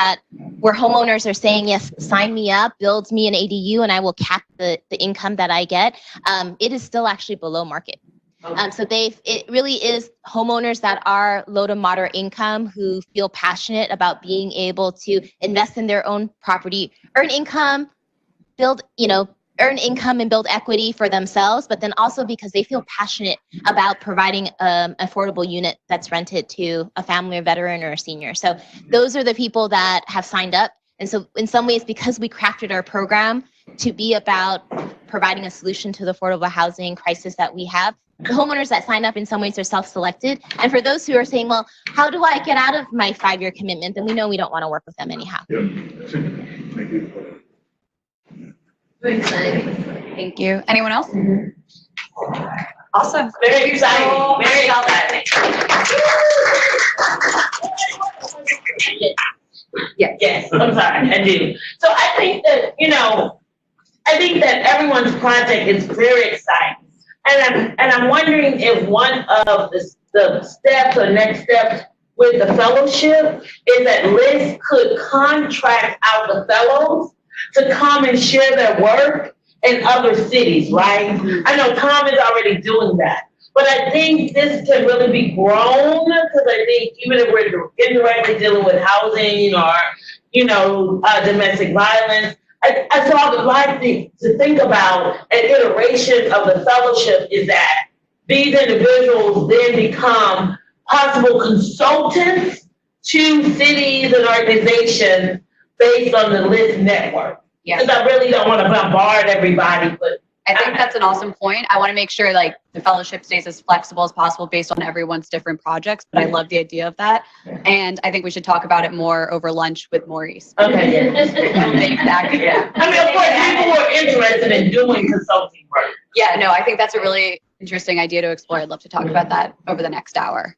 where homeowners are saying, yes, sign me up, build me an ADU, and I will cap the income that I get, it is still actually below market. So it really is homeowners that are low to moderate income who feel passionate about being able to invest in their own property, earn income and build equity for themselves, but then also because they feel passionate about providing an affordable unit that's rented to a family, a veteran, or a senior. So those are the people that have signed up. And so in some ways, because we crafted our program to be about providing a solution to the affordable housing crisis that we have, the homeowners that sign up in some ways are self-selected. And for those who are saying, well, how do I get out of my 5-year commitment? Then we know we don't want to work with them anyhow. Thank you. Anyone else? Awesome. Very exciting. Very exciting. Yes, I'm sorry, I do. So I think that, everyone's project is very exciting. And I'm wondering if one of the steps or next steps with the fellowship is that Liz could contract out the fellows to come and share their work in other cities, right? I know Tom is already doing that, but I think this can really be grown because I think even if we're indirectly dealing with housing, or domestic violence, so I would like to think about an iteration of the fellowship is that these individuals then become possible consultants to cities and organizations based on the LIST network. Because I really don't want to bombard everybody, but I think that's an awesome point. I want to make sure like the fellowship stays as flexible as possible based on everyone's different projects, but I love the idea of that. And I think we should talk about it more over lunch with Maurice. Okay. Yeah. I mean, of course, people are interested in doing consulting work. Yeah, no, I think that's a really interesting idea to explore. I'd love to talk about that over the next hour.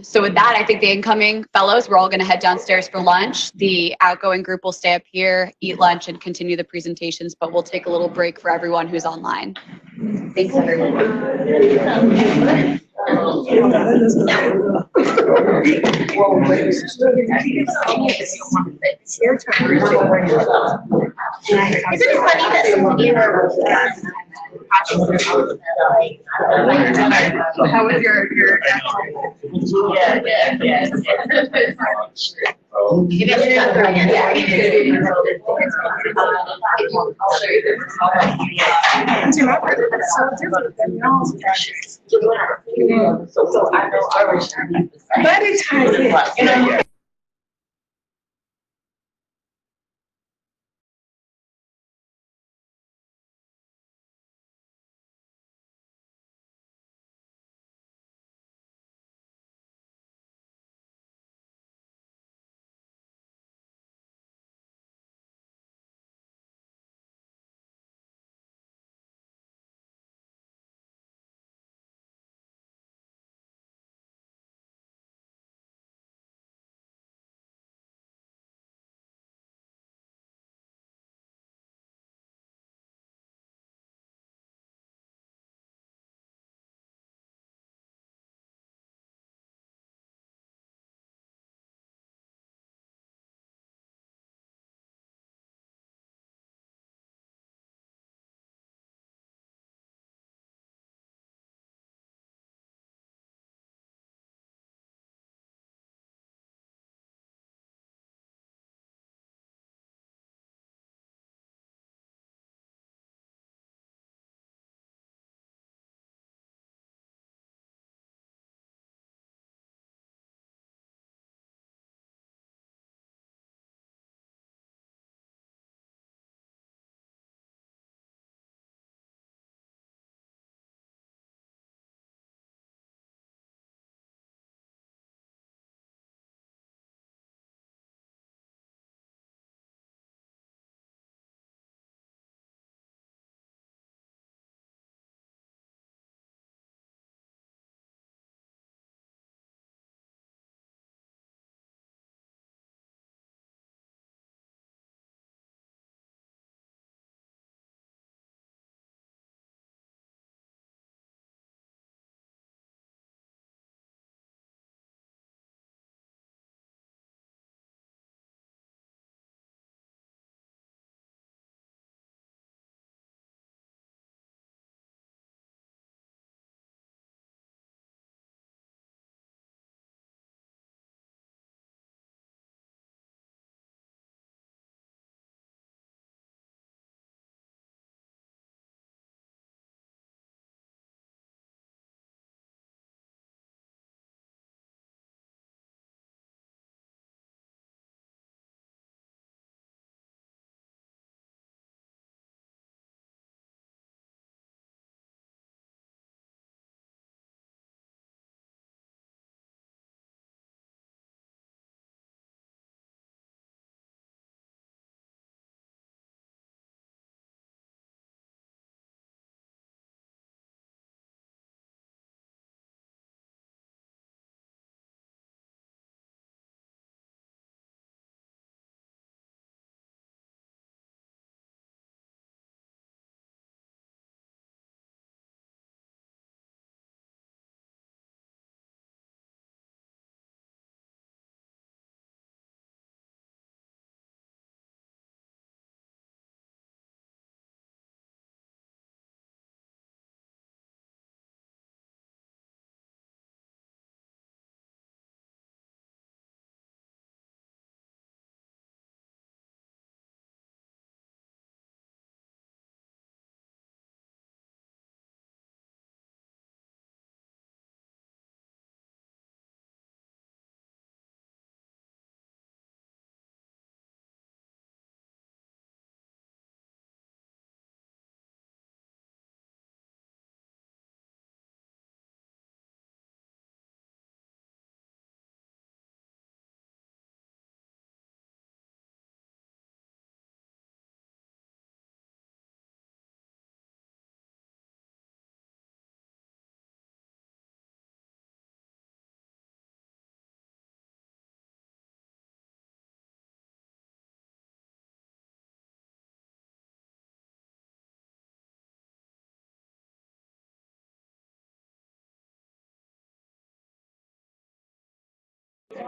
So with that, I think the incoming fellows, we're all going to head downstairs for lunch. The outgoing group will stay up here, eat lunch, and continue the presentations, but we'll take a little break for everyone who's online. Thanks, everyone. Isn't it funny that somebody ever How was your So I know I was But it ties in.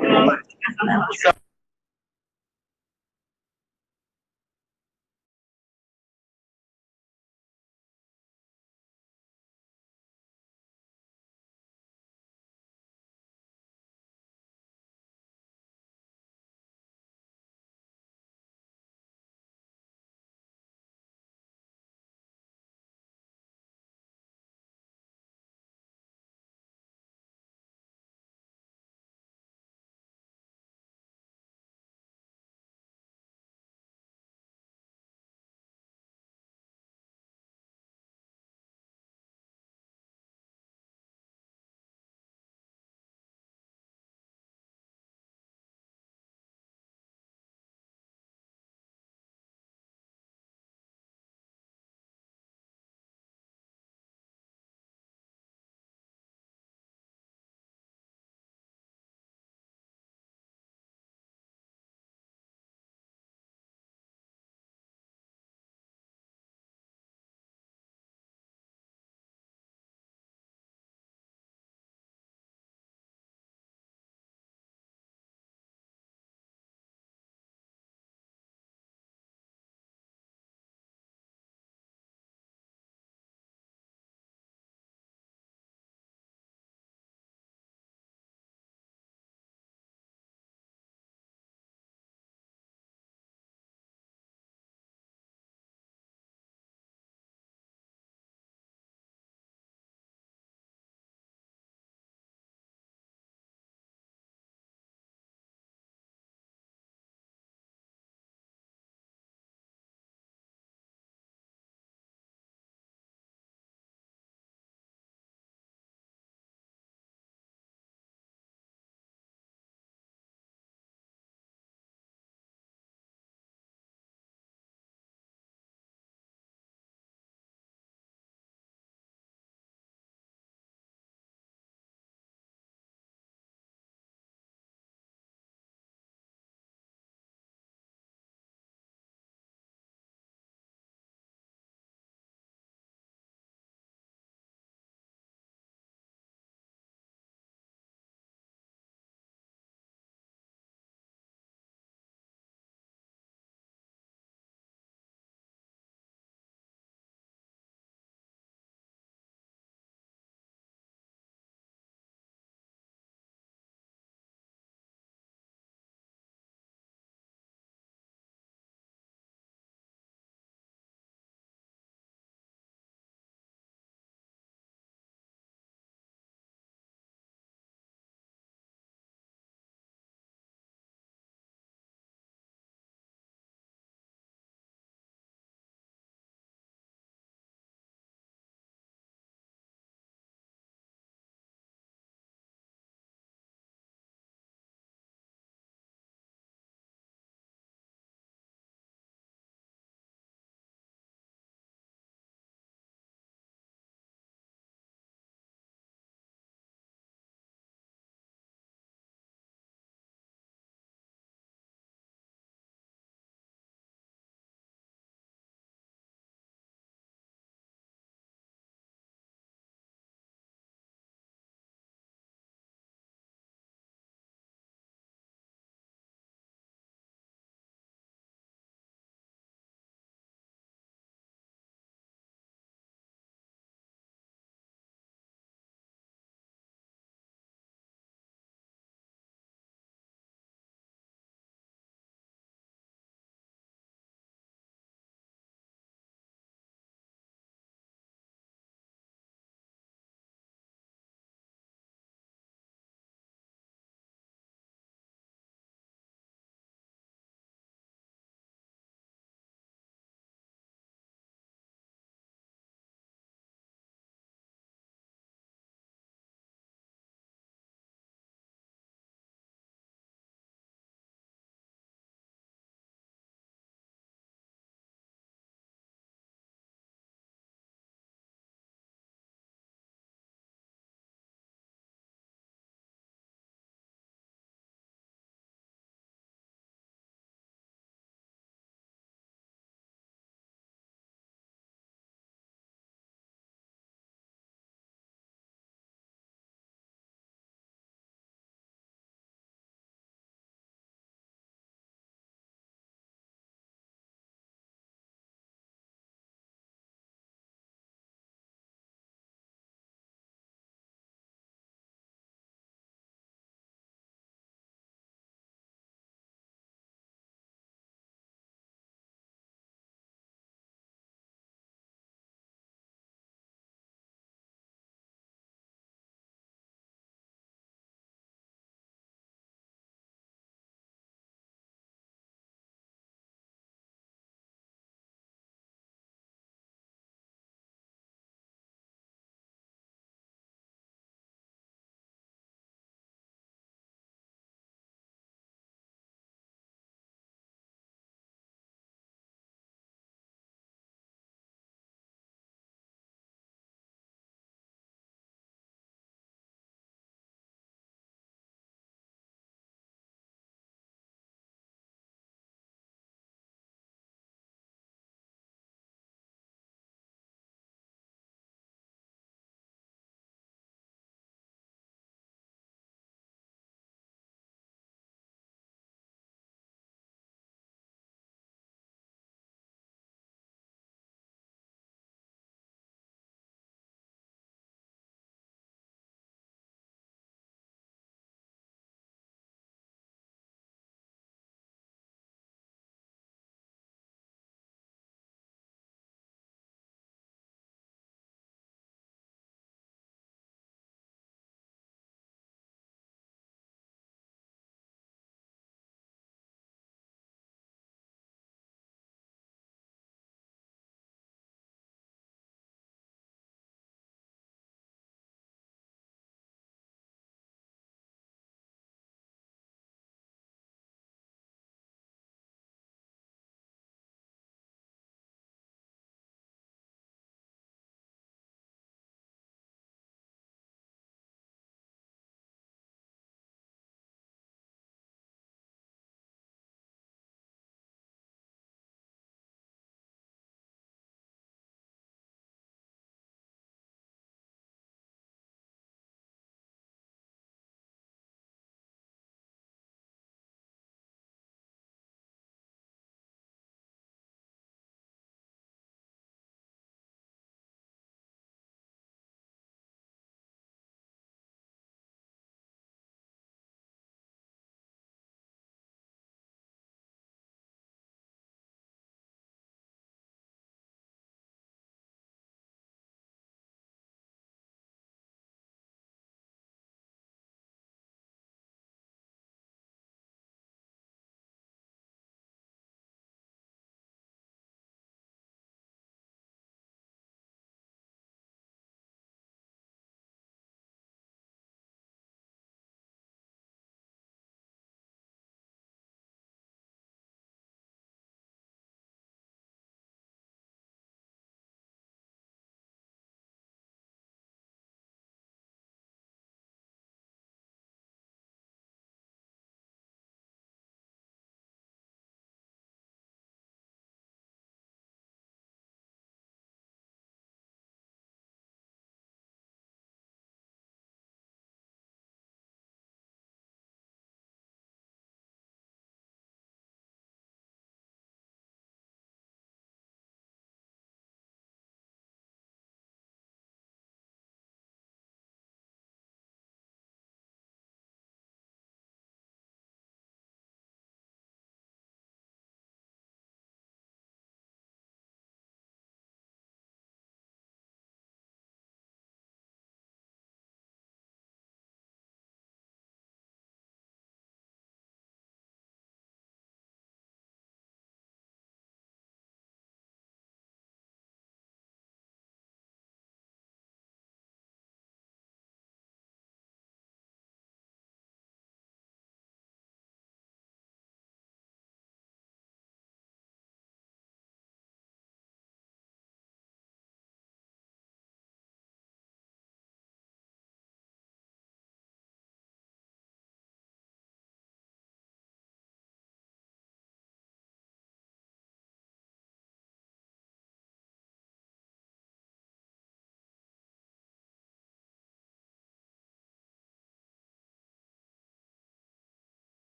So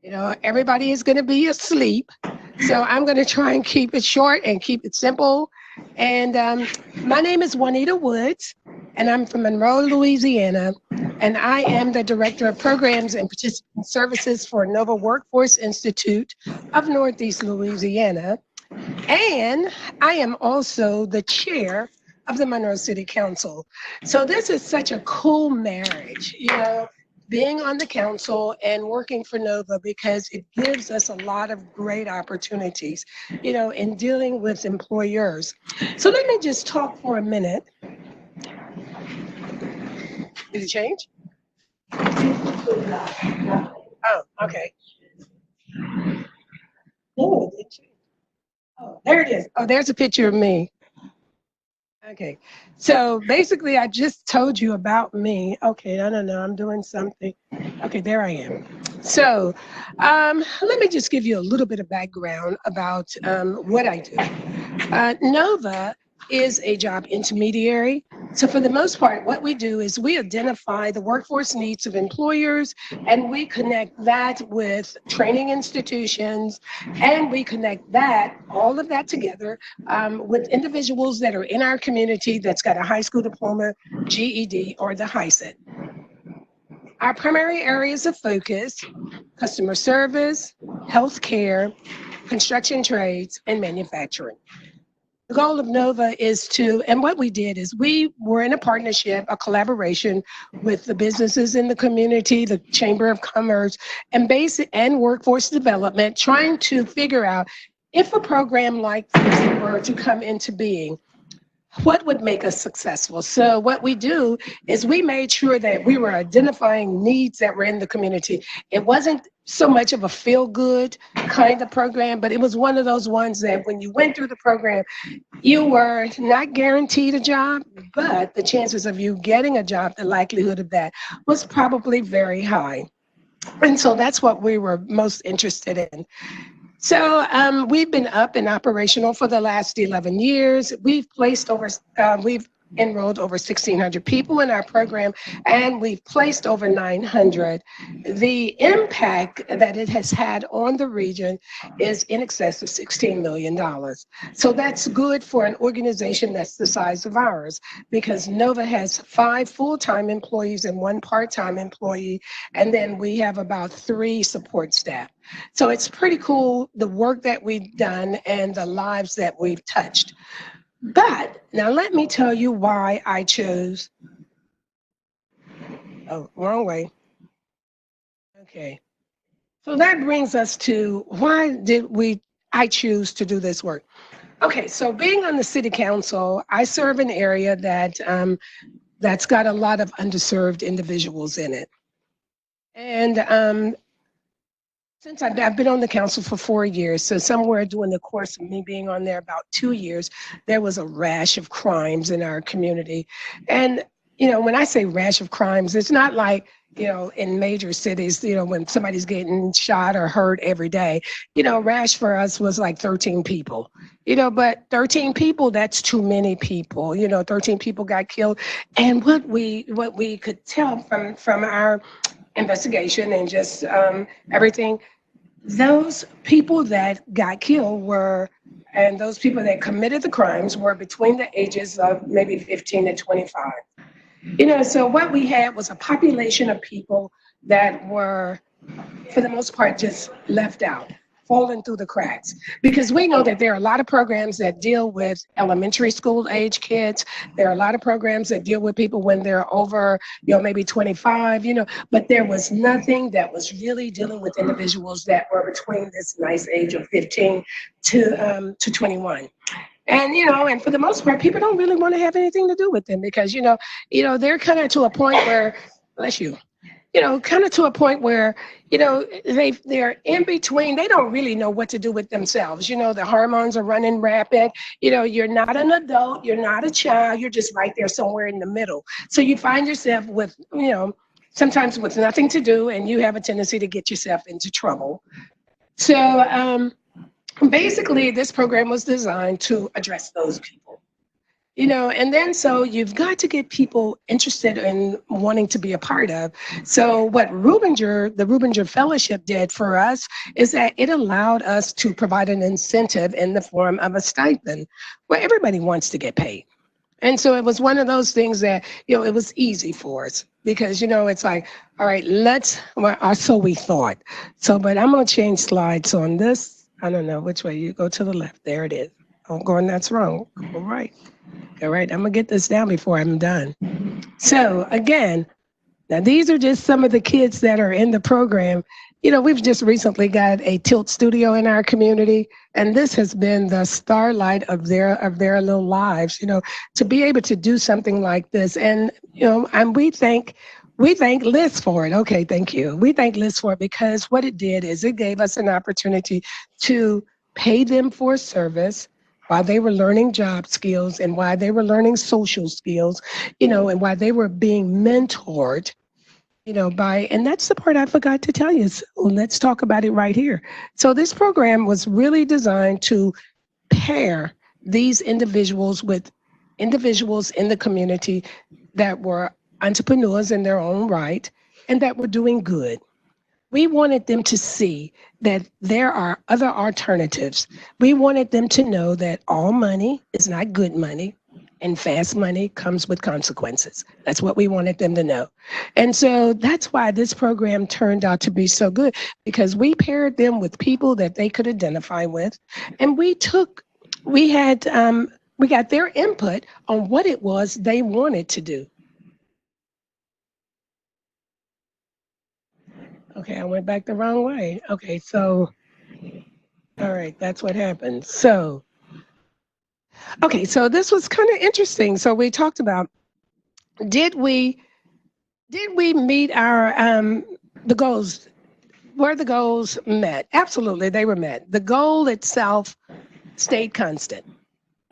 You know, everybody is going to be asleep. So I'm going to try and keep it short and keep it simple. And my name is Juanita Woods, and I'm from Monroe, Louisiana. And I am the Director of Programs and Participant Services for Nova Workforce Institute of Northeast Louisiana. And I am also the chair of the Monroe City Council. So this is such a cool marriage, you know, being on the council and working for Nova, because it gives us a lot of great opportunities, you know, in dealing with employers. So let me just talk for a minute. Did it change? Oh, okay. No, it didn't change. Oh, there it is. Oh, there's a picture of me. Okay, so basically I just told you about me. Okay, I don't know, I'm doing something. Okay, there I am. So let me just give you a little bit of background about what I do. Nova is a job intermediary. So for the most part, what we do is we identify the workforce needs of employers, and we connect that with training institutions, and we connect that, all of that together with individuals that are in our community that's got a high school diploma, GED, or the HISET. Our primary areas of focus: customer service, healthcare, construction trades, and manufacturing. The goal of Nova is to, and what we did is we were in a partnership, a collaboration with the businesses in the community, the Chamber of Commerce, and basic and workforce development, trying to figure out if a program like this were to come into being, what would make us successful? So what we do is we made sure that we were identifying needs that were in the community. It wasn't so much of a feel-good kind of program, but it was one of those ones that when you went through the program, you were not guaranteed a job, but the chances of you getting a job, the likelihood of that was probably very high. And so that's what we were most interested in. So we've been up and operational for the last 11 years. We've enrolled over 1,600 people in our program, and we've placed over 900. The impact that it has had on the region is in excess of $16 million. So that's good for an organization that's the size of ours, because Nova has 5 full-time employees and 1 part-time employee, and then we have about 3 support staff. So it's pretty cool, the work that we've done and the lives that we've touched. But now let me tell you why I chose, oh, wrong way. Okay. So that brings us to why did I choose to do this work? Okay, so being on the city council, I serve an area that that's got a lot of underserved individuals in it. And since I've been on the council for 4 years, so somewhere during the course of me being on there about 2 years, there was a rash of crimes in our community. And, you know, when I say rash of crimes, it's not like, you know, in major cities, you know, when somebody's getting shot or hurt every day. You know, rash for us was like 13 people, you know, but 13 people, that's too many people. You know, 13 people got killed. And what we could tell from our investigation and just everything, those people that got killed and those people that committed the crimes were between the ages of maybe 15 and 25. You know, so what we had was a population of people that were, for the most part, just left out, falling through the cracks. Because we know that there are a lot of programs that deal with elementary school age kids. There are a lot of programs that deal with people when they're over, you know, maybe 25, you know, but there was nothing that was really dealing with individuals that were between this nice age of 15 to 21. And, you know, and for the most part, people don't really want to have anything to do with them because, you know, they're kind of to a point where, bless you, you know, kind of to a point where, you know, they're in between. They don't really know what to do with themselves. You know, the hormones are running rapid. You know, you're not an adult. You're not a child. You're just right there somewhere in the middle. So you find yourself with, you know, sometimes with nothing to do, and you have a tendency to get yourself into trouble. So basically, this program was designed to address those people. And then so you've got to get people interested in wanting to be a part of. So what the Rubinger Fellowship did for us is that it allowed us to provide an incentive in the form of a stipend where everybody wants to get paid. And so it was one of those things that, it was easy for us because, it's like, all right, so we thought. So, but I'm going to change slides on this. I don't know which way you go to the left. There it is. I'm going, that's wrong. All right. All right, I'm gonna get this down before I'm done. So again, now these are just some of the kids that are in the program. We've just recently got a tilt studio in our community, and this has been the starlight of their little lives, to be able to do something like this. And, and we thank Liz for it. Okay, thank you. We thank Liz for it because what it did is it gave us an opportunity to pay them for service while they were learning job skills and while they were learning social skills, and while they were being mentored, and that's the part I forgot to tell you. So let's talk about it right here. So this program was really designed to pair these individuals with individuals in the community that were entrepreneurs in their own right and that were doing good. We wanted them to see that there are other alternatives. We wanted them to know that all money is not good money and fast money comes with consequences. That's what we wanted them to know. And so that's why this program turned out to be so good, because we paired them with people that they could identify with. And we got their input on what it was they wanted to do. Okay, I went back the wrong way. Okay, so, all right, that's what happened. So, okay, so this was kind of interesting. So we talked about, did we meet our, the goals? Were the goals met? Absolutely, they were met. The goal itself stayed constant.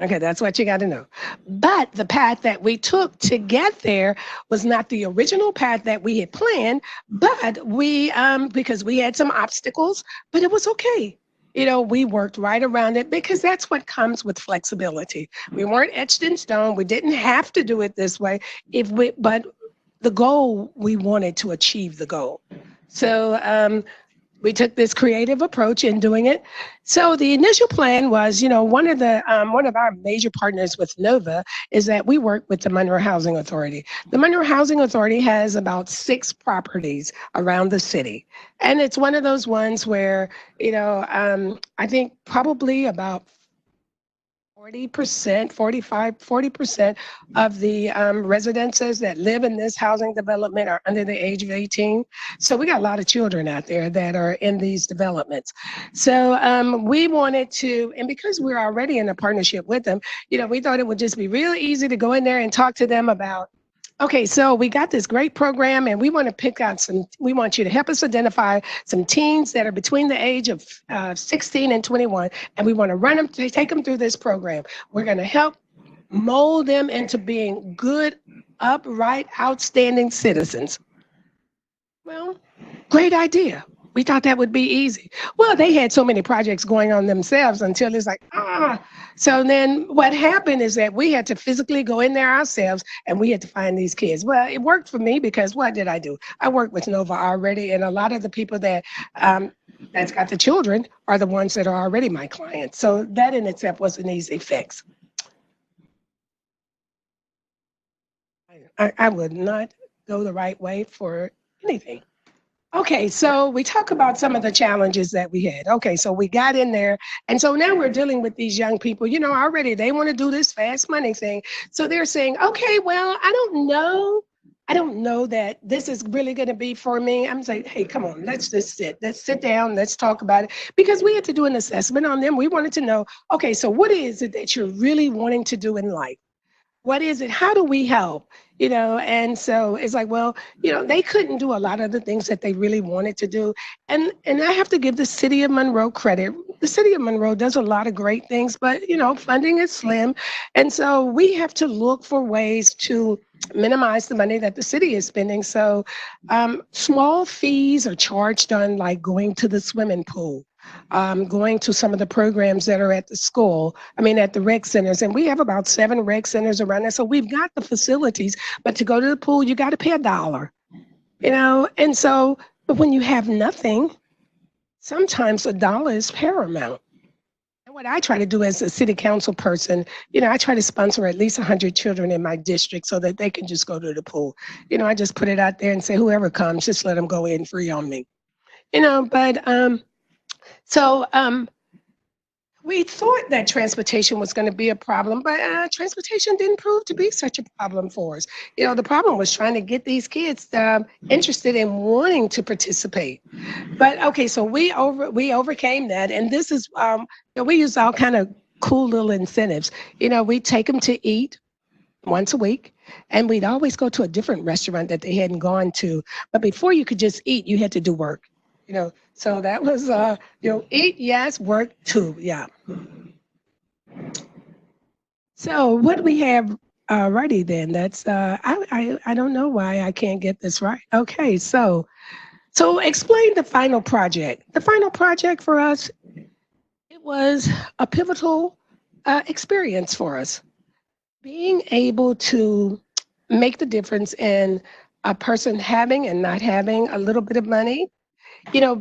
Okay, that's what you got to know. But the path that we took to get there was not the original path that we had planned, but we, because we had some obstacles, but it was okay. We worked right around it because that's what comes with flexibility. We weren't etched in stone. We didn't have to do it this way. But the goal, we wanted to achieve the goal. So, we took this creative approach in doing it. So the initial plan was, one of our major partners with NOVA is that we work with the Monroe Housing Authority. The Monroe Housing Authority has about 6 properties around the city. And it's one of those ones where, I think probably about 40% of the residences that live in this housing development are under the age of 18. So we got a lot of children out there that are in these developments. So we wanted to, and because we're already in a partnership with them, we thought it would just be real easy to go in there and talk to them about, okay, so we got this great program and we want to pick out we want you to help us identify some teens that are between the age of 16 and 21, and we want to take them through this program. We're going to help mold them into being good, upright, outstanding citizens. Well, great idea. We thought that would be easy. Well, they had so many projects going on themselves until it's like, So then what happened is that we had to physically go in there ourselves and we had to find these kids. Well, it worked for me because what did I do? I worked with NOVA already, and a lot of the people that that's got the children are the ones that are already my clients. So that in itself was an easy fix. I would not go the right way for anything. Okay, so we talk about some of the challenges that we had. Okay, so we got in there, and so now we're dealing with these young people, already they want to do this fast money thing. So they're saying, okay, well, I don't know that this is really going to be for me. I'm saying, hey, come on, let's sit down, let's talk about it, because we had to do an assessment on them. We wanted to know, okay, so what is it that you're really wanting to do in life? What is it? How do we help? And so it's like, well, they couldn't do a lot of the things that they really wanted to do. And I have to give the city of Monroe credit. The city of Monroe does a lot of great things, but, funding is slim. And so we have to look for ways to minimize the money that the city is spending. So small fees are charged on like going to the swimming pool. going to some of the programs that are at the school, at the rec centers. And we have about 7 rec centers around there. So we've got the facilities, but to go to the pool, you got to pay $1, And so, but when you have nothing, sometimes $1 is paramount. And what I try to do as a city council person, I try to sponsor at least 100 children in my district so that they can just go to the pool. I just put it out there and say, whoever comes, just let them go in free on me. We thought that transportation was going to be a problem, but transportation didn't prove to be such a problem for us. The problem was trying to get these kids interested in wanting to participate. But okay, so we overcame that, and this is we use all kind of cool little incentives. We take them to eat once a week, and we'd always go to a different restaurant that they hadn't gone to. But before you could just eat, you had to do work. So that was, eat, yes, work too, yeah. So what we have already then, that's, I don't know why I can't get this right. Okay, so explain the final project. The final project for us, it was a pivotal experience for us. Being able to make the difference in a person having and not having a little bit of money,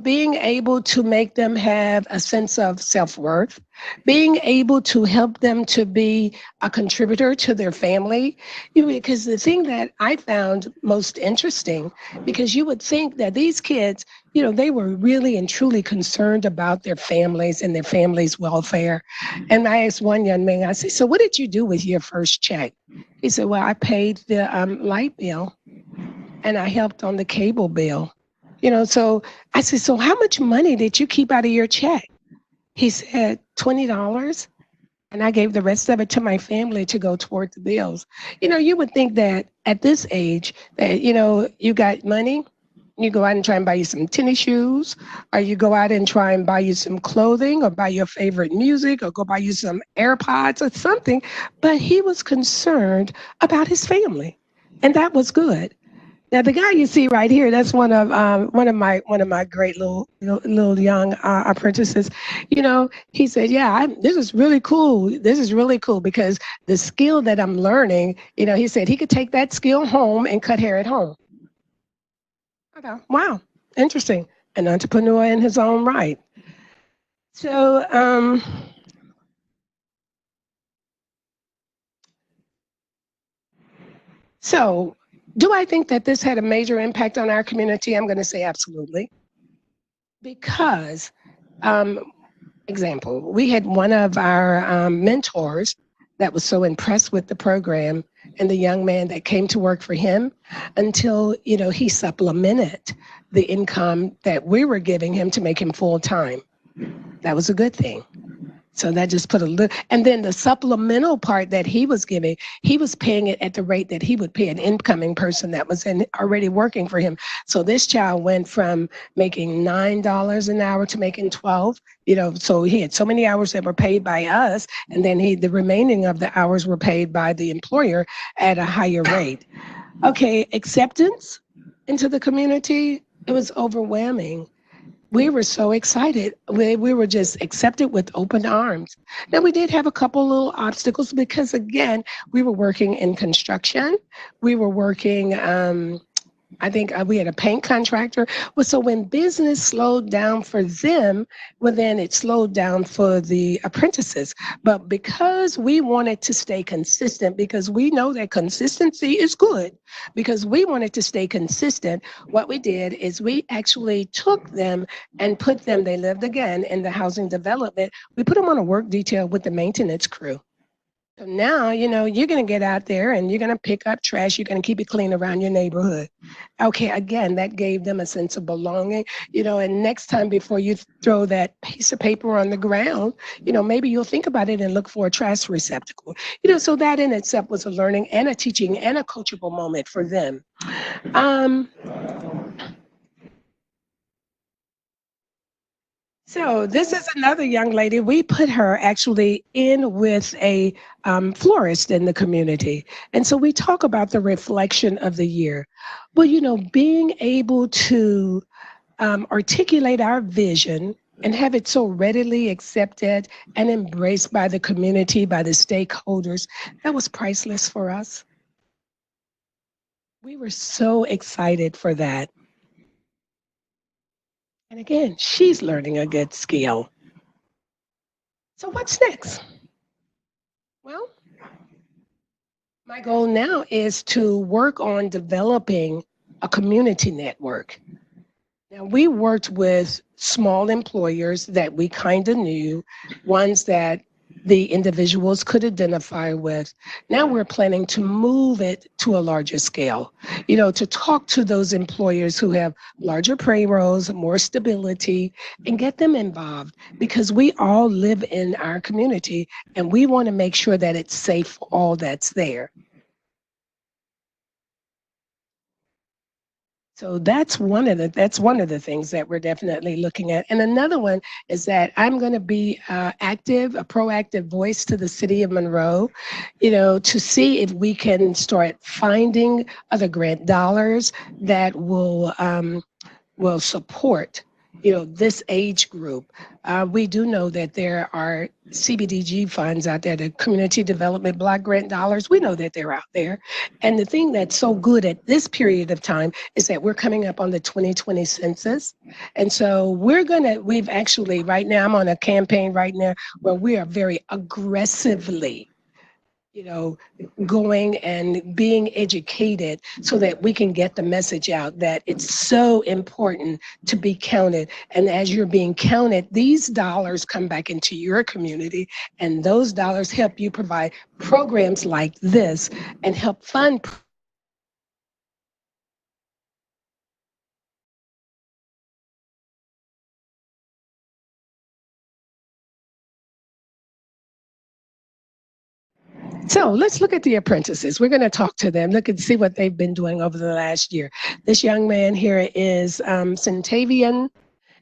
being able to make them have a sense of self-worth, being able to help them to be a contributor to their family. Because the thing that I found most interesting, because you would think that these kids, they were really and truly concerned about their families and their families' welfare. And I asked one young man, I said, so what did you do with your first check? He said, well, I paid the light bill and I helped on the cable bill. So I said, so how much money did you keep out of your check? He said, $20. And I gave the rest of it to my family to go toward the bills. You would think that at this age that, you got money, you go out and try and buy you some tennis shoes, or you go out and try and buy you some clothing, or buy your favorite music, or go buy you some AirPods or something. But he was concerned about his family, and that was good. Now the guy you see right here, that's one of my great little young apprentices. He said, "Yeah, this is really cool. This is really cool because the skill that I'm learning." He said he could take that skill home and cut hair at home. Okay, wow, interesting. An entrepreneur in his own right. So, do I think that this had a major impact on our community? I'm going to say absolutely. Because, example, we had one of our mentors that was so impressed with the program and the young man that came to work for him until, he supplemented the income that we were giving him to make him full time. That was a good thing. So that just put a little, and then the supplemental part that he was giving, he was paying it at the rate that he would pay an incoming person that was already working for him. So this child went from making $9 an hour to making 12, so he had so many hours that were paid by us, and then the remaining of the hours were paid by the employer at a higher rate. Okay, acceptance into the community, it was overwhelming. We were so excited. We were just accepted with open arms. Now, we did have a couple little obstacles because, again, we were working in construction. We were working, I think we had a paint contractor. Well, so when business slowed down for them, well, then it slowed down for the apprentices. But because we wanted to stay consistent, because we know that consistency is good, because we wanted to stay consistent, what we did is we actually took them and put them, they lived again in the housing development. We put them on a work detail with the maintenance crew. So now, you're going to get out there and you're going to pick up trash. You're going to keep it clean around your neighborhood. Okay, again, that gave them a sense of belonging, and next time before you throw that piece of paper on the ground, maybe you'll think about it and look for a trash receptacle. So that in itself was a learning and a teaching and a coachable moment for them. So this is another young lady. We put her actually in with a florist in the community. And so we talk about the reflection of the year. Well, being able to articulate our vision and have it so readily accepted and embraced by the community, by the stakeholders, that was priceless for us. We were so excited for that. And again, she's learning a good skill. So what's next? Well, my goal now is to work on developing a community network. Now, we worked with small employers that we kind of knew, ones that the individuals could identify with. Now we're planning to move it to a larger scale, to talk to those employers who have larger payrolls, more stability, and get them involved, because we all live in our community and we want to make sure that it's safe for all that's there. So that's one of the things that we're definitely looking at. And another one is that I'm going to be a proactive voice to the city of Monroe, to see if we can start finding other grant dollars that will support this age group. We do know that there are CBDG funds out there, the Community Development Block Grant dollars. We know that they're out there. And the thing that's so good at this period of time is that we're coming up on the 2020 census. And so we've actually, right now, I'm on a campaign right now where we are very aggressively going and being educated so that we can get the message out that it's so important to be counted. And as you're being counted, these dollars come back into your community, and those dollars help you provide programs like this and help fund So let's look at the apprentices. We're going to talk to them, look and see what they've been doing over the last year. This young man here is Centavian.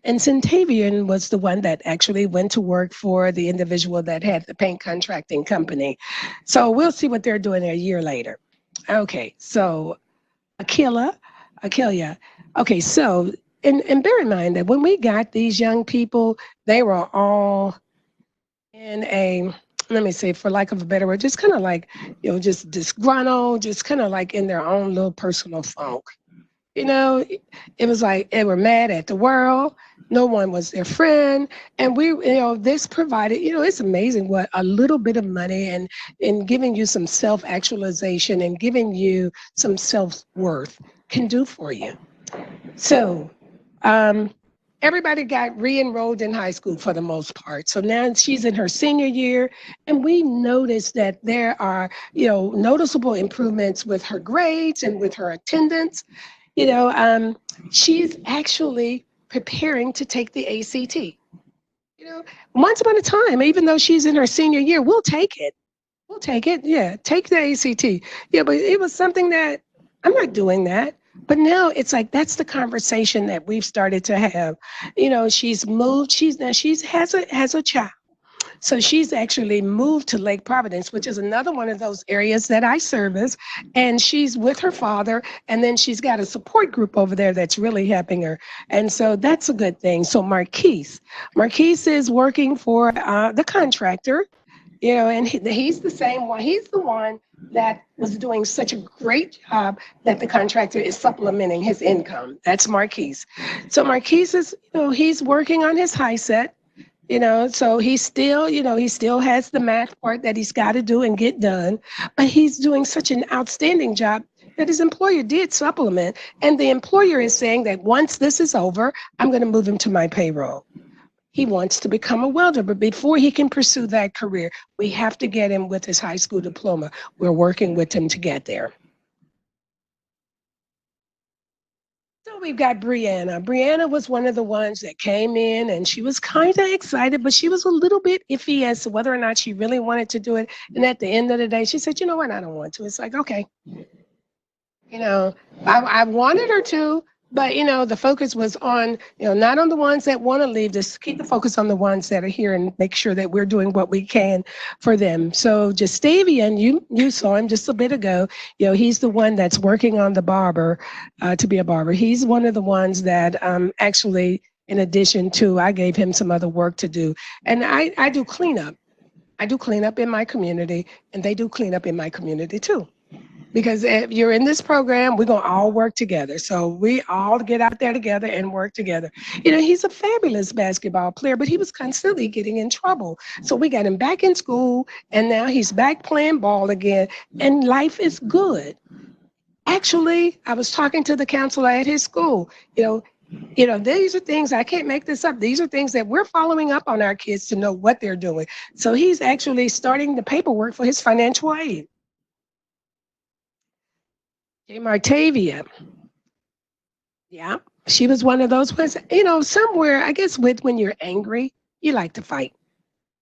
And Centavian was the one that actually went to work for the individual that had the paint contracting company. So we'll see what they're doing a year later. Okay, so Akelia. Okay, so, and bear in mind that when we got these young people, they were all in a, let me say, for lack of a better word, just kind of like, just disgruntled, just kind of like in their own little personal funk. It was like they were mad at the world. No one was their friend. And this provided, it's amazing what a little bit of money and giving you some self-actualization and giving you some self-worth can do for you. So, everybody got re-enrolled in high school for the most part. So now she's in her senior year, and we noticed that there are, noticeable improvements with her grades and with her attendance. She's actually preparing to take the ACT. Once upon a time, even though she's in her senior year, we'll take it. Yeah, take the ACT. Yeah, but it was something that I'm not doing that. But now it's like, that's the conversation that we've started to have. She's moved, she has a child. So she's actually moved to Lake Providence, which is another one of those areas that I service. And she's with her father, and then she's got a support group over there that's really helping her. And so that's a good thing. So Marquise is working for the contractor, and he's the same one. He's the one that was doing such a great job that the contractor is supplementing his income. That's Marquise. So Marquise is, he's working on his high set. So he still has the math part that he's got to do and get done, but he's doing such an outstanding job that his employer did supplement. And the employer is saying that once this is over, I'm going to move him to my payroll. He wants to become a welder, but before he can pursue that career, we have to get him with his high school diploma. We're working with him to get there. So we've got Brianna. Brianna was one of the ones that came in, and she was kind of excited, but she was a little bit iffy as to whether or not she really wanted to do it. And at the end of the day, she said, you know what, I don't want to. It's like, okay. I wanted her to, but, the focus was on, not on the ones that want to leave, just keep the focus on the ones that are here and make sure that we're doing what we can for them. So Justavian, you saw him just a bit ago. He's the one that's working on the barber, to be a barber. He's one of the ones that actually in addition to, I gave him some other work to do. And I do cleanup. I do cleanup in my community, and they do cleanup in my community too. Because if you're in this program, we're going to all work together. So we all get out there together and work together. You know, he's a fabulous basketball player, but he was constantly getting in trouble. So we got him back in school, and now he's back playing ball again, and life is good. Actually, I was talking to the counselor at his school. You know, these are things, I can't make this up. These are things that we're following up on our kids to know what they're doing. So he's actually starting the paperwork for his financial aid. Martavia. Yeah, she was one of those ones, you know, somewhere, I guess when you're angry, you like to fight.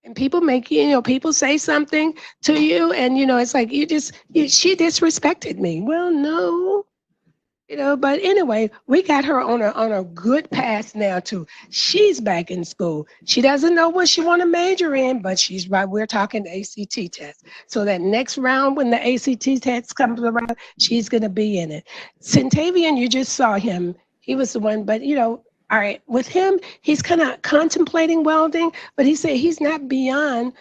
And people make, you know, people say something to you and, you know, it's like, she disrespected me. Well, no, you know, but anyway, we got her on a good path now too. She's back in school. She doesn't know what she want to major in, but she's right. We're talking the ACT test. So that next round, when the ACT test comes around, she's going to be in it. Centavian, you just saw him. He was the one, but you know, all right, with him, he's kind of contemplating welding, but he said he's not beyond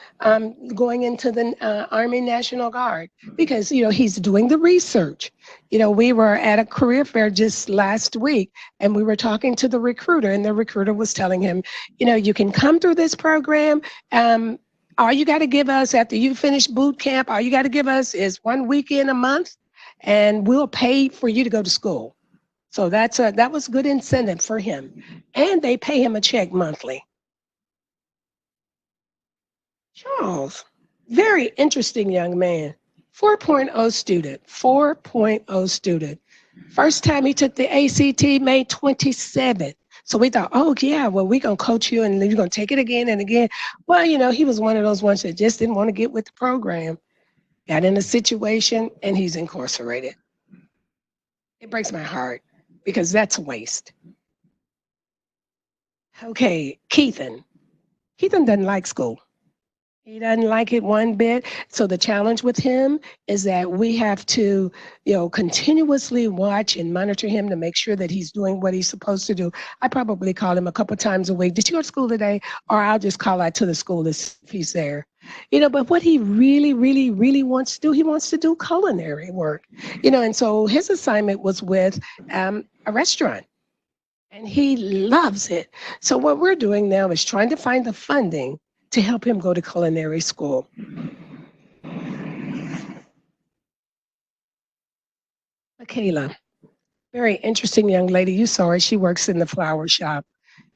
going into the Army National Guard because, you know, he's doing the research. You know, we were at a career fair just last week and we were talking to the recruiter and the recruiter was telling him, you know, you can come through this program. All you got to give us after you finish boot camp, all you got to give us is 1 weekend a month and we'll pay for you to go to school. So that was good incentive for him. And they pay him a check monthly. Charles, very interesting young man. 4.0 student, 4.0 student. First time he took the ACT, May 27th. So we thought, oh yeah, well, we're going to coach you and you're going to take it again and again. Well, you know, he was one of those ones that just didn't want to get with the program. Got in a situation and he's incarcerated. It breaks my heart. Because that's a waste. Okay, Keithan. Keithan doesn't like school. He doesn't like it one bit. So the challenge with him is that we have to, you know, continuously watch and monitor him to make sure that he's doing what he's supposed to do. I probably call him a couple times a week. Did you go to school today? Or I'll just call out to the school to see if he's there. You know, but what he really, really, really wants to do, he wants to do culinary work. You know, and so his assignment was with a restaurant. And he loves it. So what we're doing now is trying to find the funding to help him go to culinary school. Michaela, very interesting young lady. You saw her. She works in the flower shop.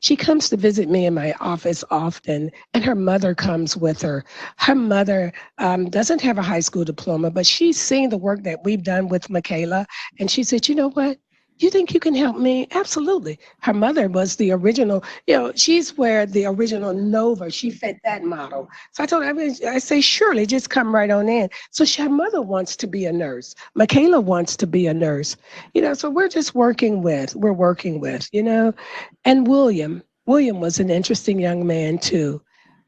She comes to visit me in my office often, and her mother comes with her. Her mother doesn't have a high school diploma, but she's seen the work that we've done with Michaela, and she said, you know what? You think you can help me? Absolutely. Her mother was the original, you know, she's where the original Nova, she fit that model. So I told her, I say, surely, just come right on in. So her mother wants to be a nurse. Michaela wants to be a nurse. You know, so we're working with, you know. And William was an interesting young man too.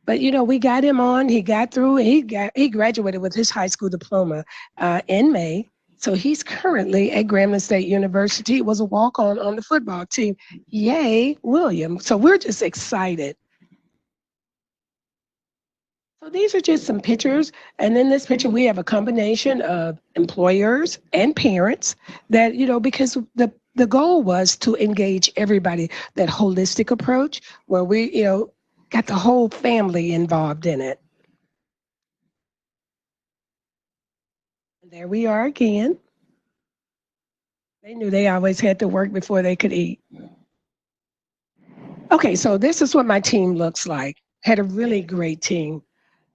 But, you know, we got him on, he got through, he graduated with his high school diploma in May. So he's currently at Grambling State University. He was a walk-on on the football team. Yay, William. So we're just excited. So these are just some pictures. And in this picture, we have a combination of employers and parents that, you know, because the goal was to engage everybody, that holistic approach where we, you know, got the whole family involved in it. There we are again. They knew they always had to work before they could eat. Okay, so this is what my team looks like. Had a really great team.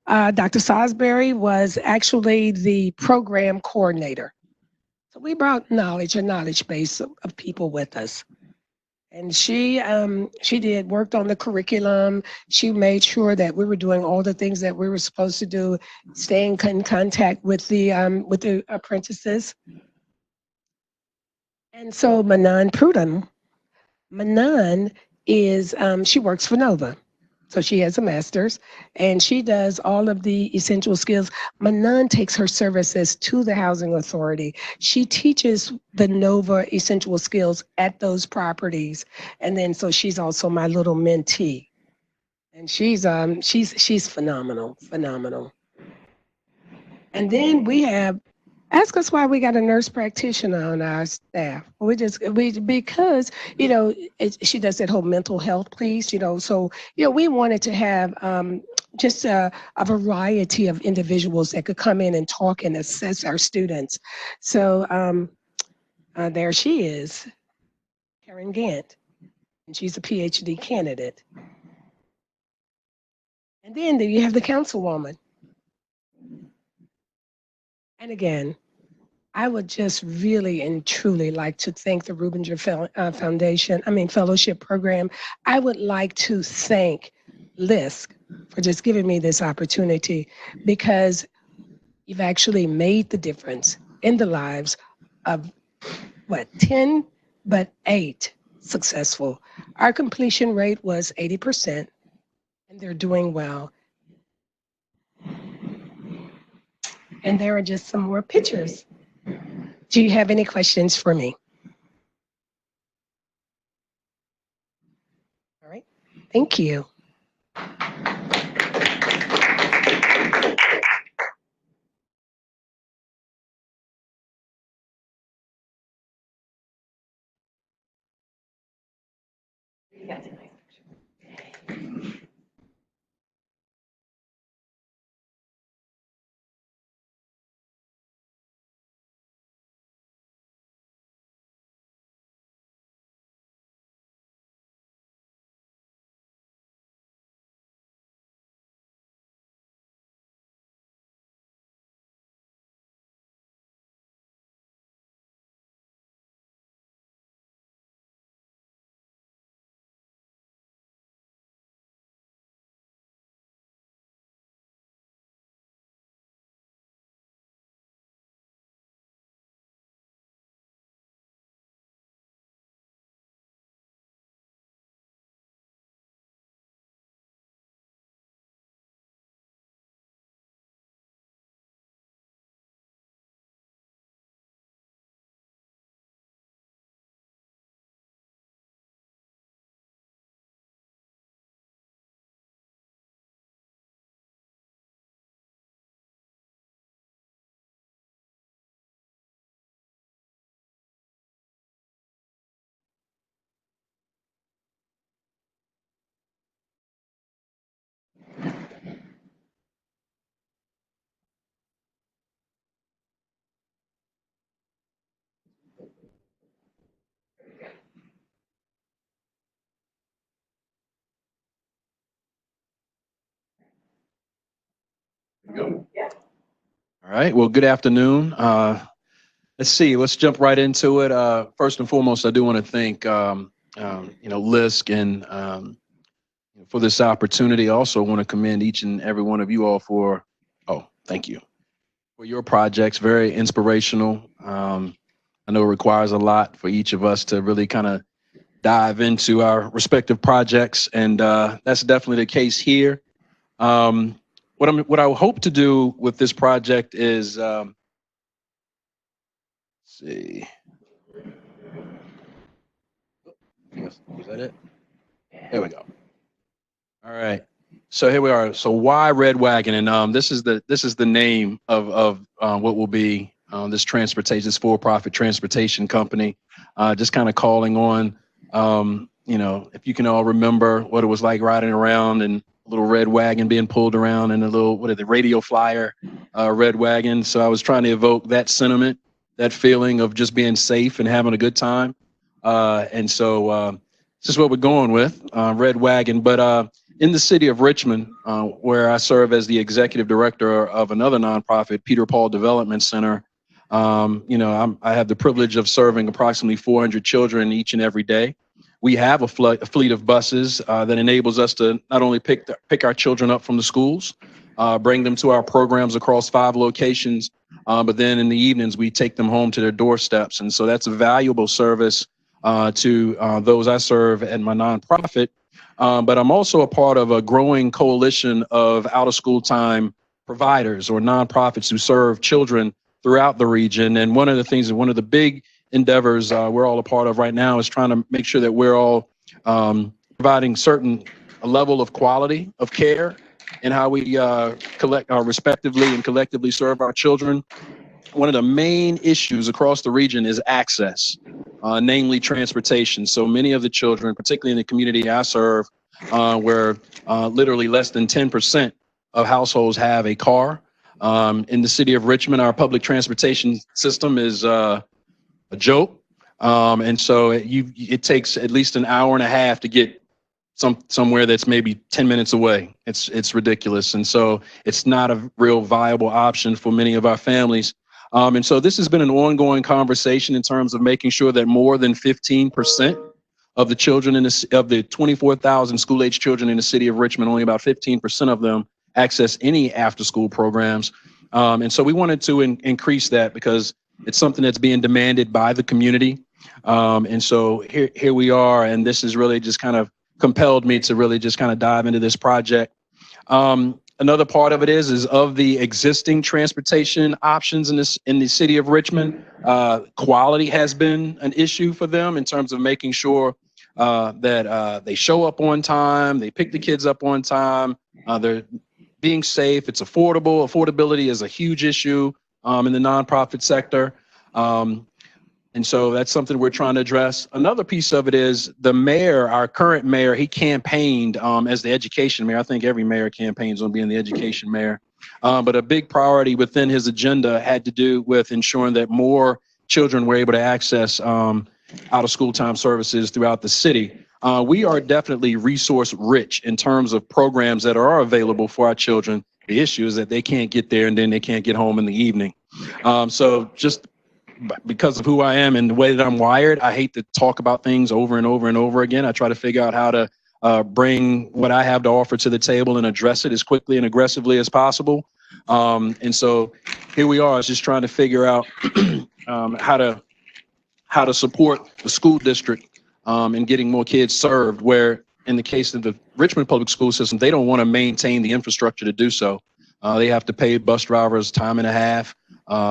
Dr. Salisbury was actually the program coordinator. So we brought a knowledge base of people with us. And she worked on the curriculum. She made sure that we were doing all the things that we were supposed to do, staying in contact with the apprentices. And so Manan Prudham, is, she works for Nova. So she has a master's, and she does all of the essential skills. Manan takes her services to the housing authority. She teaches the NOVA essential skills at those properties. And then, so she's also my little mentee. And she's phenomenal, phenomenal. And then we have, ask us why we got a nurse practitioner on our staff. Because, you know, she does that whole mental health piece, you know, so, you know, we wanted to have just a variety of individuals that could come in and talk and assess our students. So there she is, Karen Gant, and she's a PhD candidate. And then you have the councilwoman. And again, I would just really and truly like to thank the Rubinger Fellowship Program. I would like to thank LISC for just giving me this opportunity, because you've actually made the difference in the lives of, 10, but 8 successful. Our completion rate was 80%, and they're doing well. And there are just some more pictures. Do you have any questions for me? All right, thank you. All right. Well, good afternoon. Let's see. Let's jump right into it. First and foremost, I do want to thank LISC and for this opportunity. I also want to commend each and every one of you all for. Oh, thank you for your projects. Very inspirational. I know it requires a lot for each of us to really kind of dive into our respective projects, and that's definitely the case here. What I hope to do with this project is, let's see, was that it? There we go. All right. So here we are. So why Red Wagon? And this is the name of what will be this for-profit transportation company. Just kind of calling on, if you can all remember what it was like riding around and a little red wagon being pulled around in a little, radio flyer red wagon. So I was trying to evoke that sentiment, that feeling of just being safe and having a good time. And so this is what we're going with, Red Wagon. But in the city of Richmond, where I serve as the executive director of another nonprofit, Peter Paul Development Center, I have the privilege of serving approximately 400 children each and every day. We have a fleet of buses that enables us to not only pick our children up from the schools, bring them to our programs across 5 locations, but then in the evenings we take them home to their doorsteps. And so that's a valuable service to those I serve at my nonprofit. but I'm also a part of a growing coalition of out-of-school time providers or nonprofits who serve children throughout the region. And one of the things, one of the big endeavors we're all a part of right now is trying to make sure that we're all providing a level of quality of care and how we respectively and collectively serve our children. One of the main issues across the region is access, namely transportation. So many of the children, particularly in the community I serve, where literally less than 10% of households have a car. In the city of Richmond, our public transportation system is a joke. And so it takes at least an hour and a half to get somewhere that's maybe 10 minutes away. It's ridiculous. And so it's not a real viable option for many of our families. And so this has been an ongoing conversation in terms of making sure that more than 15% of the children of the 24,000 school-age children in the city of Richmond, only about 15% of them access any after-school programs. And so we wanted to increase that because it's something that's being demanded by the community. And so here we are, and this has really just kind of compelled me to really just kind of dive into this project. Another part of it is of the existing transportation options in the city of Richmond, quality has been an issue for them in terms of making sure that they show up on time, they pick the kids up on time, they're being safe, it's affordable. Affordability is a huge issue in the nonprofit sector. And so that's something we're trying to address. Another piece of it is the mayor, our current mayor, he campaigned as the education mayor. I think every mayor campaigns on being the education mayor. But a big priority within his agenda had to do with ensuring that more children were able to access out-of-school time services throughout the city. We are definitely resource rich in terms of programs that are available for our children. The issue is that they can't get there and then they can't get home in the evening. So just because of who I am and the way that I'm wired, I hate to talk about things over and over and over again. I try to figure out how to bring what I have to offer to the table and address it as quickly and aggressively as possible. And so here we are, just trying to figure out how to support the school district in getting more kids served, where in the case of the Richmond public school system, they don't want to maintain the infrastructure to do so. They have to pay bus drivers time and a half.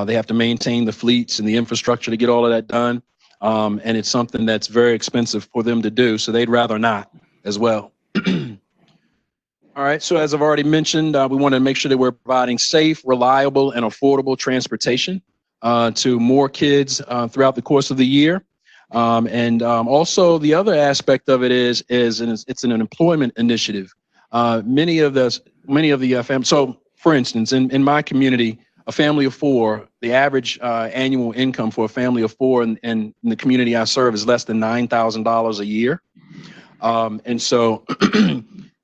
They have to maintain the fleets and the infrastructure to get all of that done. And it's something that's very expensive for them to do. So they'd rather not as well. All right. So as I've already mentioned, we want to make sure that we're providing safe, reliable, and affordable transportation to more kids throughout the course of the year. And also the other aspect of it is it's an employment initiative. Many of the families. So for instance, in my community, a family of four, the average annual income for a family of four in the community I serve is less than $9,000 a year. And so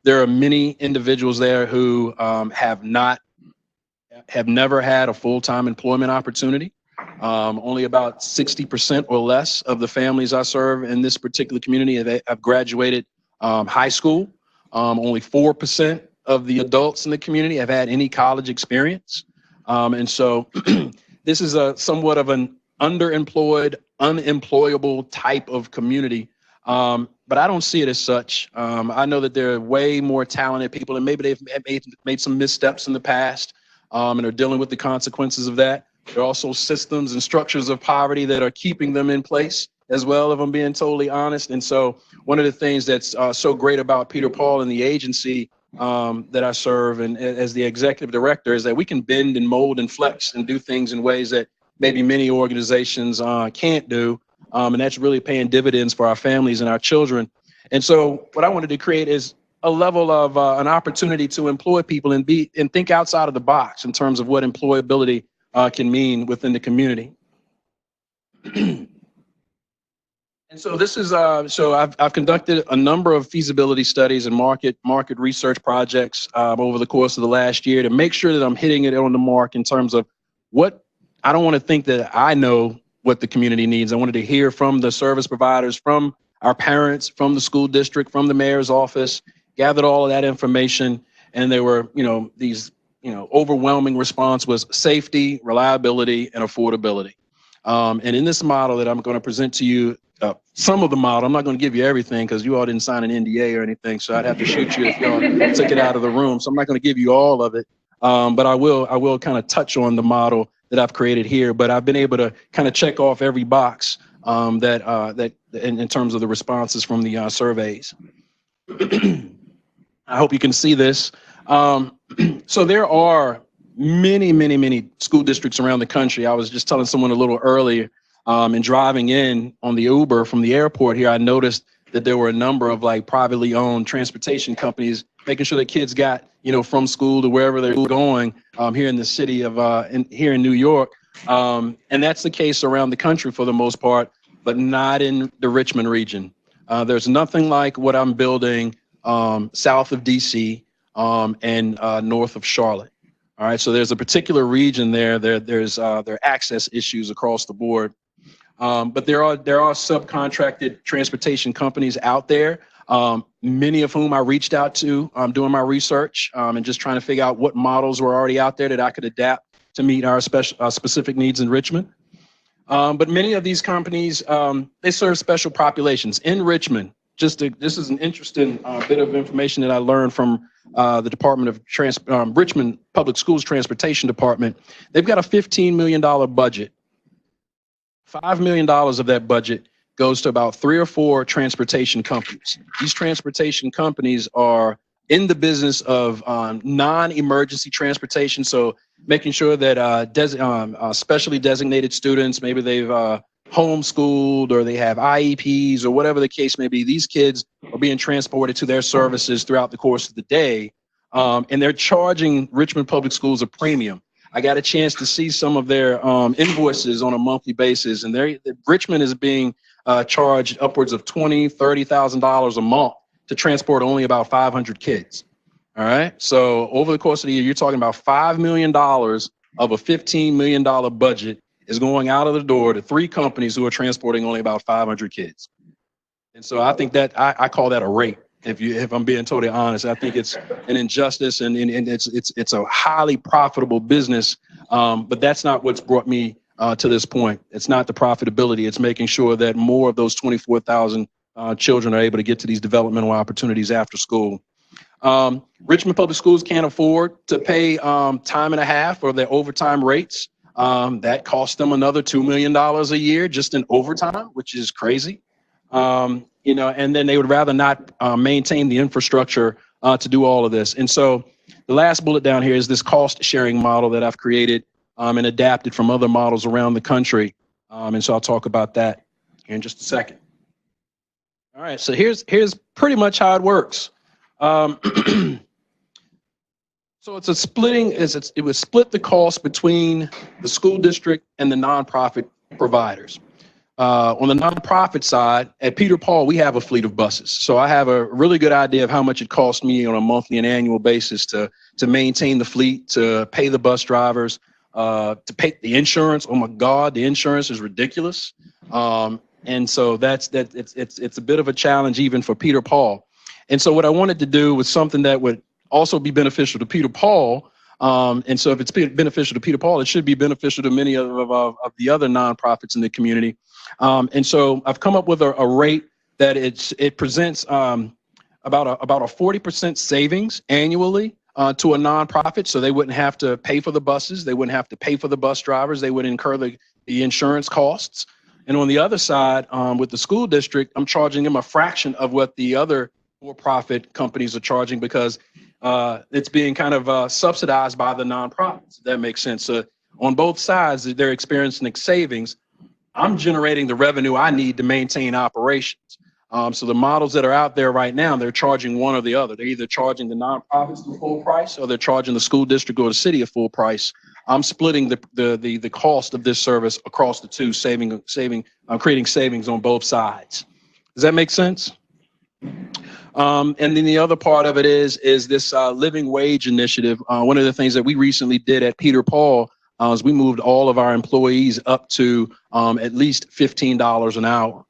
there are many individuals there who have never had a full-time employment opportunity. Only about 60% or less of the families I serve in this particular community have graduated high school. Only 4% of the adults in the community have had any college experience. And so this is somewhat of an underemployed, unemployable type of community. But I don't see it as such. I know that there are way more talented people, and maybe they've made some missteps in the past and are dealing with the consequences of that. There are also systems and structures of poverty that are keeping them in place as well, if I'm being totally honest. And so one of the things that's so great about Peter Paul and the agency that I serve and as the executive director is that we can bend and mold and flex and do things in ways that maybe many organizations can't do. And that's really paying dividends for our families and our children. And so what I wanted to create is a level of an opportunity to employ people and think outside of the box in terms of what employability can mean within the community. And so this is, so I've conducted a number of feasibility studies and market research projects over the course of the last year to make sure that I'm hitting it on the mark in terms of what, I don't want to think that I know what the community needs. I wanted to hear from the service providers, from our parents, from the school district, from the mayor's office, gathered all of that information. And there were, these, overwhelming response was safety, reliability, and affordability. And in this model that I'm going to present to you, some of the model. I'm not going to give you everything because you all didn't sign an NDA or anything, so I'd have to shoot you if y'all took it out of the room. So I'm not going to give you all of it, but I will kind of touch on the model that I've created here. But I've been able to kind of check off every box that in terms of the responses from the surveys. I hope you can see this. So there are many school districts around the country. I was just telling someone a little earlier, and driving in on the Uber from the airport here, I noticed that there were a number of like privately owned transportation companies making sure that kids got, from school to wherever they're going here in the city of, here in New York. And that's the case around the country for the most part, but not in the Richmond region. There's nothing like what I'm building south of DC and north of Charlotte. All right, so there's a particular region there. There are access issues across the board, but there are subcontracted transportation companies out there. Many of whom I reached out to doing my research and just trying to figure out what models were already out there that I could adapt to meet our specific needs in Richmond. But many of these companies, they serve special populations in Richmond. This is an interesting bit of information that I learned from the Department of Richmond Public Schools Transportation Department. They've got a $15 million budget. $5 million of that budget goes to about 3 or 4 transportation companies. These transportation companies are in the business of non-emergency transportation, so making sure that specially designated students, maybe they've homeschooled or they have IEPs or whatever the case may be, these kids are being transported to their services throughout the course of the day, and they're charging Richmond Public Schools a premium. I got a chance to see some of their invoices on a monthly basis, and Richmond is being charged upwards of $20,000, $30,000 a month to transport only about 500 kids. All right. So over the course of the year, you're talking about $5 million of a $15 million budget is going out of the door to 3 companies who are transporting only about 500 kids. And so I think that I call that a rape. If I'm being totally honest, I think it's an injustice, and it's a highly profitable business. But that's not what's brought me to this point. It's not the profitability. It's making sure that more of those 24,000 children are able to get to these developmental opportunities after school. Richmond Public Schools can't afford to pay time and a half or their overtime rates. That costs them another $2 million a year just in overtime, which is crazy. And then they would rather not maintain the infrastructure to do all of this. And so the last bullet down here is this cost sharing model that I've created and adapted from other models around the country. And so I'll talk about that here in just a second. All right, so here's pretty much how it works. So it's a splitting, it would split the cost between the school district and the nonprofit providers. On the nonprofit side, at Peter Paul, we have a fleet of buses. So I have a really good idea of how much it costs me on a monthly and annual basis to maintain the fleet, to pay the bus drivers, to pay the insurance. Oh my God, the insurance is ridiculous. And so it's a bit of a challenge even for Peter Paul. And so what I wanted to do was something that would also be beneficial to Peter Paul. And so if it's beneficial to Peter Paul, it should be beneficial to many of the other nonprofits in the community. And so I've come up with a rate that it presents about a 40% savings annually to a nonprofit. So they wouldn't have to pay for the buses. They wouldn't have to pay for the bus drivers. They would incur the insurance costs. And on the other side, with the school district, I'm charging them a fraction of what the other for-profit companies are charging because it's being kind of subsidized by the nonprofits. If that makes sense. So on both sides, they're experiencing savings. I'm generating the revenue I need to maintain operations. So the models that are out there right now, they're charging one or the other. They're either charging the nonprofits the full price or they're charging the school district or the city a full price. I'm splitting the cost of this service across the two, creating savings on both sides. Does that make sense? And then the other part of it is this living wage initiative. One of the things that we recently did at Peter Paul is we moved all of our employees up to at least $15 an hour.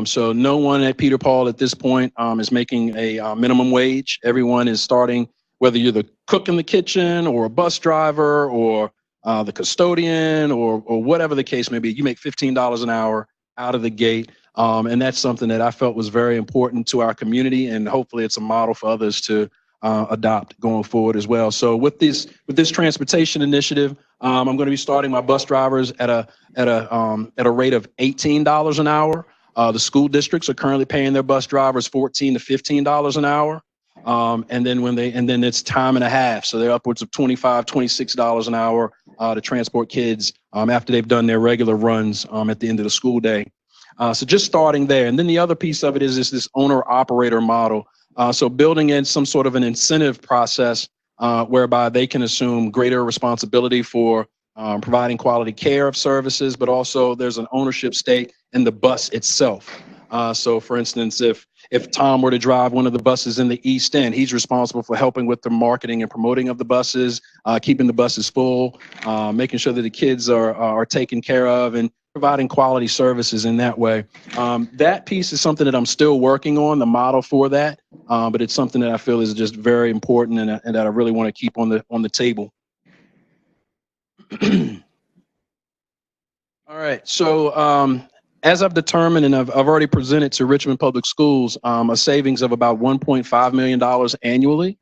So no one at Peter Paul at this point is making a minimum wage. Everyone is starting, whether you're the cook in the kitchen or a bus driver or the custodian or whatever the case may be, you make $15 an hour out of the gate. And that's something that I felt was very important to our community, and hopefully it's a model for others to adopt going forward as well. So with this transportation initiative, I'm going to be starting my bus drivers at a rate of $18 an hour. The school districts are currently paying their bus drivers $14 to $15 an hour. And then it's time and a half. So they're upwards of $25, $26 an hour to transport kids after they've done their regular runs at the end of the school day. So just starting there. And then the other piece of it is this owner operator model. So building in some sort of an incentive process whereby they can assume greater responsibility for providing quality care of services, but also there's an ownership stake in the bus itself. So for instance, if Tom were to drive one of the buses in the East End, he's responsible for helping with the marketing and promoting of the buses, keeping the buses full, making sure that the kids are taken care of, and providing quality services in that way. That piece is something that I'm still working on, the model for that, but it's something that I feel is just very important and that I really want to keep on the table. All right, so as I've determined, and I've already presented to Richmond Public Schools, a savings of about $1.5 million annually.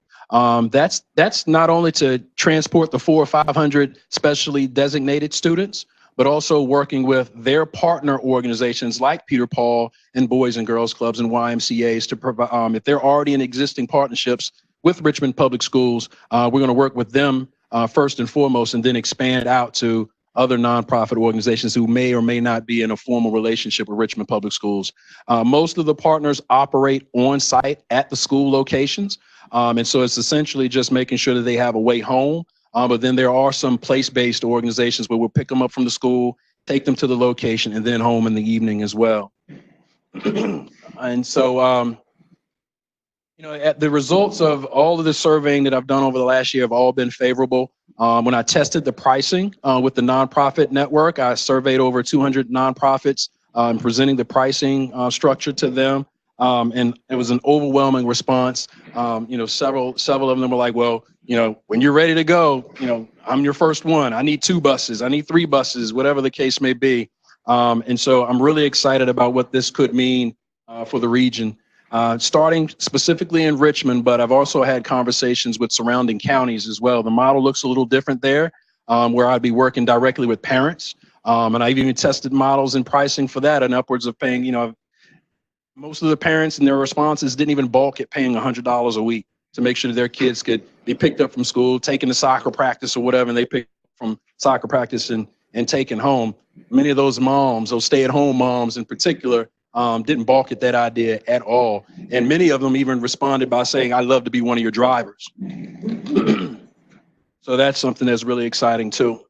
That's not only to transport the 400 or 500 specially designated students, but also working with their partner organizations like Peter Paul and Boys and Girls Clubs and YMCAs to provide, if they're already in existing partnerships with Richmond Public Schools, we're going to work with them first and foremost, and then expand out to other nonprofit organizations who may or may not be in a formal relationship with Richmond Public Schools. Most of the partners operate on site at the school locations. And so it's essentially just making sure that they have a way home. But then there are some place-based organizations where we'll pick them up from the school, take them to the location, and then home in the evening as well. And so, the results of all of the surveying that I've done over the last year have all been favorable. When I tested the pricing with the nonprofit network, I surveyed over 200 nonprofits presenting the pricing structure to them. And it was an overwhelming response. Several of them were like, well, when you're ready to go, I'm your first one. I need 2 buses. I need 3 buses, whatever the case may be. And so I'm really excited about what this could mean for the region. Starting specifically in Richmond, but I've also had conversations with surrounding counties as well. The model looks a little different there, where I'd be working directly with parents. And I've even tested models and pricing for that, and upwards of paying, most of the parents and their responses didn't even balk at paying $100 a week to make sure that their kids could be picked up from school, taken to soccer practice or whatever, and they pick from soccer practice and taken home. Many of those moms, those stay-at-home moms in particular, didn't balk at that idea at all. And many of them even responded by saying, I'd love to be one of your drivers. So that's something that's really exciting too.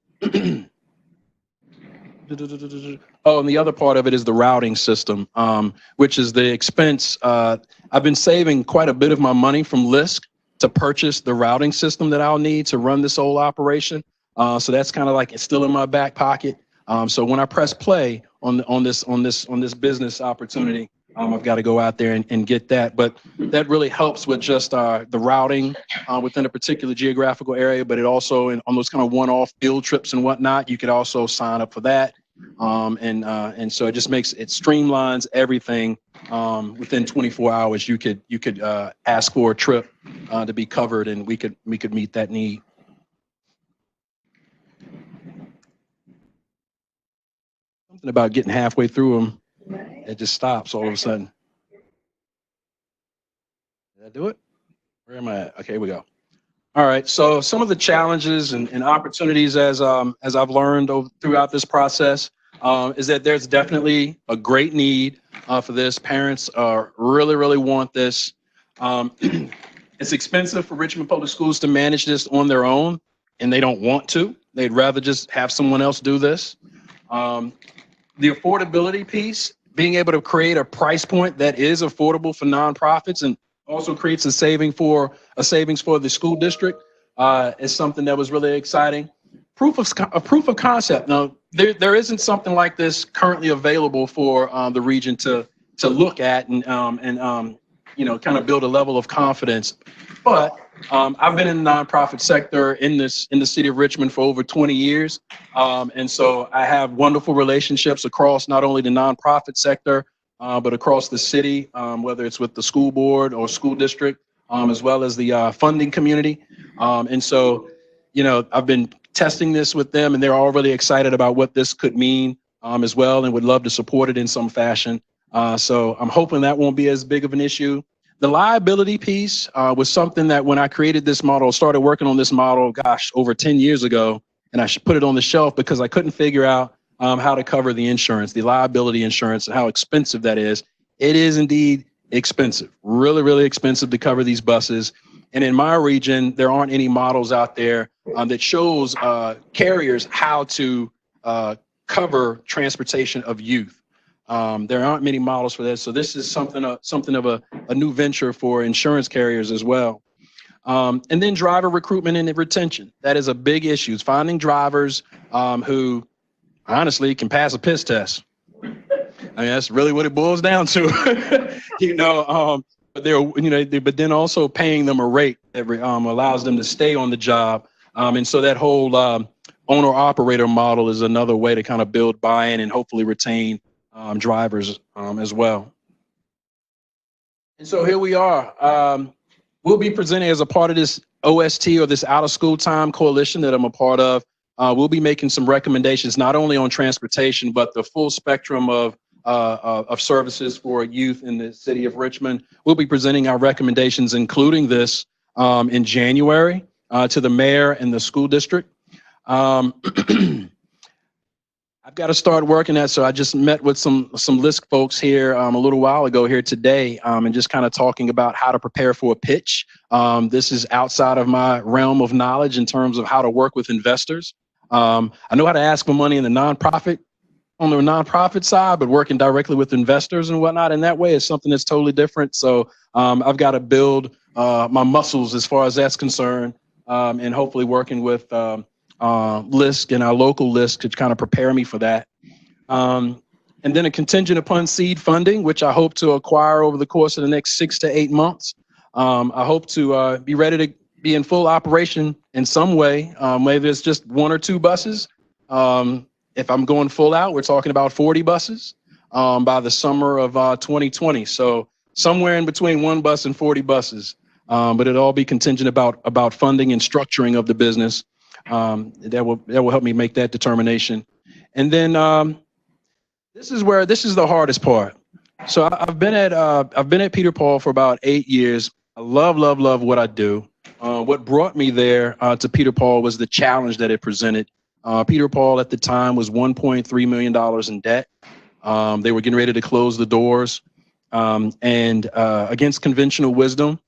Oh, and the other part of it is the routing system, which is the expense. I've been saving quite a bit of my money from LISC to purchase the routing system that I'll need to run this whole operation. So that's kind of like it's still in my back pocket. So when I press play on this business opportunity, I've got to go out there and get that. But that really helps with just the routing within a particular geographical area. But it also, on those kind of one-off field trips and whatnot, you could also sign up for that. And so it just it streamlines everything. Within 24 hours, you could ask for a trip to be covered, and we could meet that need. Something about getting halfway through them, it just stops all of a sudden. Did I do it? Where am I at? Okay, here we go. All right, so some of the challenges and opportunities as I've learned throughout this process is that there's definitely a great need for this. Parents really want this. It's expensive for Richmond Public Schools to manage this on their own, and they don't want to. They'd rather just have someone else do this. The affordability piece, being able to create a price point that is affordable for nonprofits and also creates a savings for the school district is something that was really exciting. Proof of concept. Now, there isn't something like this currently available for the region to look at and kind of build a level of confidence. But I've been in the nonprofit sector in the city of Richmond for over 20 years. And so I have wonderful relationships across not only the nonprofit sector, but across the city, whether it's with the school board or school district, as well as the funding community. And so, you know, I've been testing this with them, and they're all really excited about what this could mean as well, and would love to support it in some fashion. So I'm hoping that won't be as big of an issue. The liability piece was something that when I created this model, started working on this model, gosh, over 10 years ago, and I should put it on the shelf because I couldn't figure out how to cover the insurance, the liability insurance, and how expensive that is. It is indeed expensive, really, really expensive to cover these buses. And in my region, there aren't any models out there that shows carriers how to cover transportation of youth. There aren't many models for this. So this is something of a new venture for insurance carriers as well. And then driver recruitment and retention. That is a big issue. It's finding drivers who honestly can pass a piss test. I mean, that's really what it boils down to, you know, but they're, you know, but then also paying them a rate that allows them to stay on the job. And so that whole owner operator model is another way to kind of build buy-in and hopefully retain drivers as well. And so here we are. We'll be presenting as a part of this OST, or this out of school time coalition that I'm a part of. We'll be making some recommendations, not only on transportation, but the full spectrum of services for youth in the city of Richmond. We'll be presenting our recommendations, including this in January to the mayor and the school district. I've got to start working that. So I just met with some LISC folks here a little while ago here today, and just kind of talking about how to prepare for a pitch. This is outside of my realm of knowledge in terms of how to work with investors. I know how to ask for money in the nonprofit, on the nonprofit side, but working directly with investors and whatnot in that way is something that's totally different. So I've got to build my muscles as far as that's concerned, and hopefully working with LISC and our local LISC to kind of prepare me for that. And then a contingent upon seed funding, which I hope to acquire over the course of the next 6 to 8 months. I hope to be ready to be in full operation in some way. Maybe it's just 1 or 2 buses. If I'm going full out, we're talking about 40 buses by the summer of 2020. So somewhere in between 1 bus and 40 buses. But it'll all be contingent about funding and structuring of the business. That will help me make that determination. And then this is the hardest part. So I've been at Peter Paul for about 8 years. I love what I do. What brought me there to Peter Paul was the challenge that it presented. Peter Paul at the time was $1.3 million in debt. They were getting ready to close the doors. And against conventional wisdom,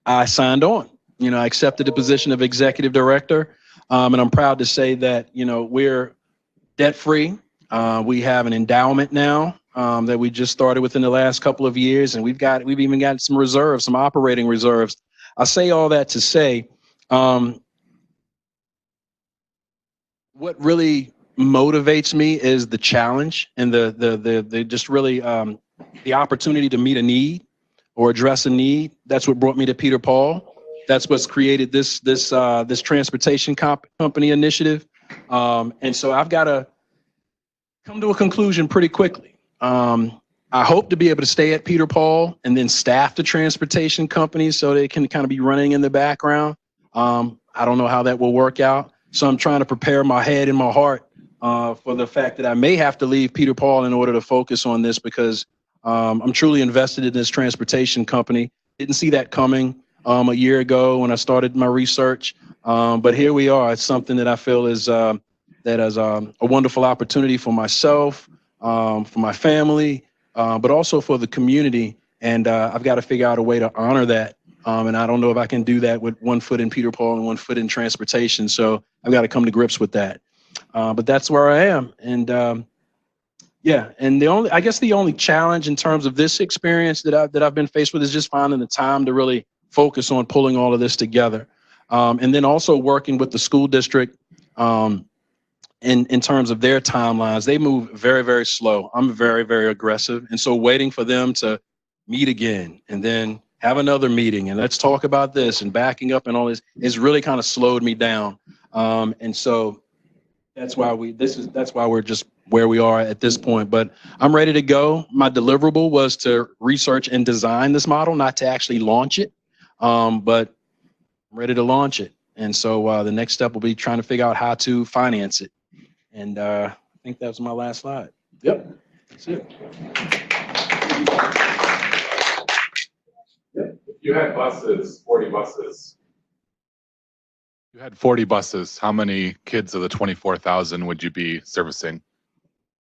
I signed on. You know, I accepted the position of executive director. And I'm proud to say that, you know, we're debt free. We have an endowment now that we just started within the last couple of years. And we've even got some reserves, some operating reserves. I say all that to say, what really motivates me is the challenge and the just really the opportunity to meet a need or address a need. That's what brought me to Peter Paul. That's what's created this transportation company initiative. And so I've got to come to a conclusion pretty quickly. I hope to be able to stay at Peter Paul and then staff the transportation company so they can kind of be running in the background. I don't know how that will work out. So I'm trying to prepare my head and my heart for the fact that I may have to leave Peter Paul in order to focus on this, because I'm truly invested in this transportation company. Didn't see that coming a year ago when I started my research. But here we are. It's something that I feel is a wonderful opportunity for myself, for my family, but also for the community. And I've got to figure out a way to honor that. And I don't know if I can do that with 1 foot in Peter Paul and 1 foot in transportation. So I've got to come to grips with that. But that's where I am. And yeah, and the only challenge in terms of this experience that I've been faced with is just finding the time to really focus on pulling all of this together. And then also working with the school district in terms of their timelines. They move very, very slow. I'm very, very aggressive. And so waiting for them to meet again and then have another meeting and let's talk about this and backing up and all this is really kind of slowed me down. And so that's why we're just where we are at this point, but I'm ready to go. My deliverable was to research and design this model, not to actually launch it, but I'm ready to launch it. And so the next step will be trying to figure out how to finance it. And I think that was my last slide. Yep, that's it. If you had buses, 40 buses. You had 40 buses. How many kids of the 24,000 would you be servicing?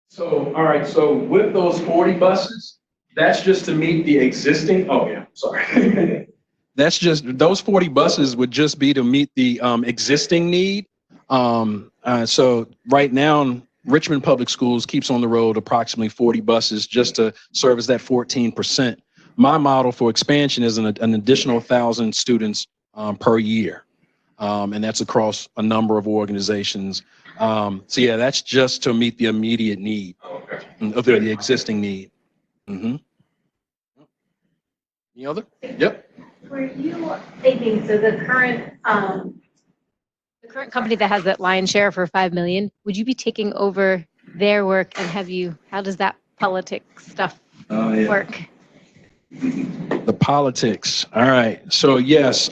So, all right, so with those 40 buses, that's just to meet the existing, oh yeah, sorry. That's just, those 40 buses would just be to meet the existing need. So right now, Richmond Public Schools keeps on the road approximately 40 buses just to service that 14%. My model for expansion is an additional 1,000 students per year. And that's across a number of organizations. So yeah, that's just to meet the immediate need of the existing need. Mm-hmm. Any other? Yep. Were you thinking, so the current company that has that lion's share for 5 million, would you be taking over their work, and how does that politics stuff work? The politics. All right. So yes,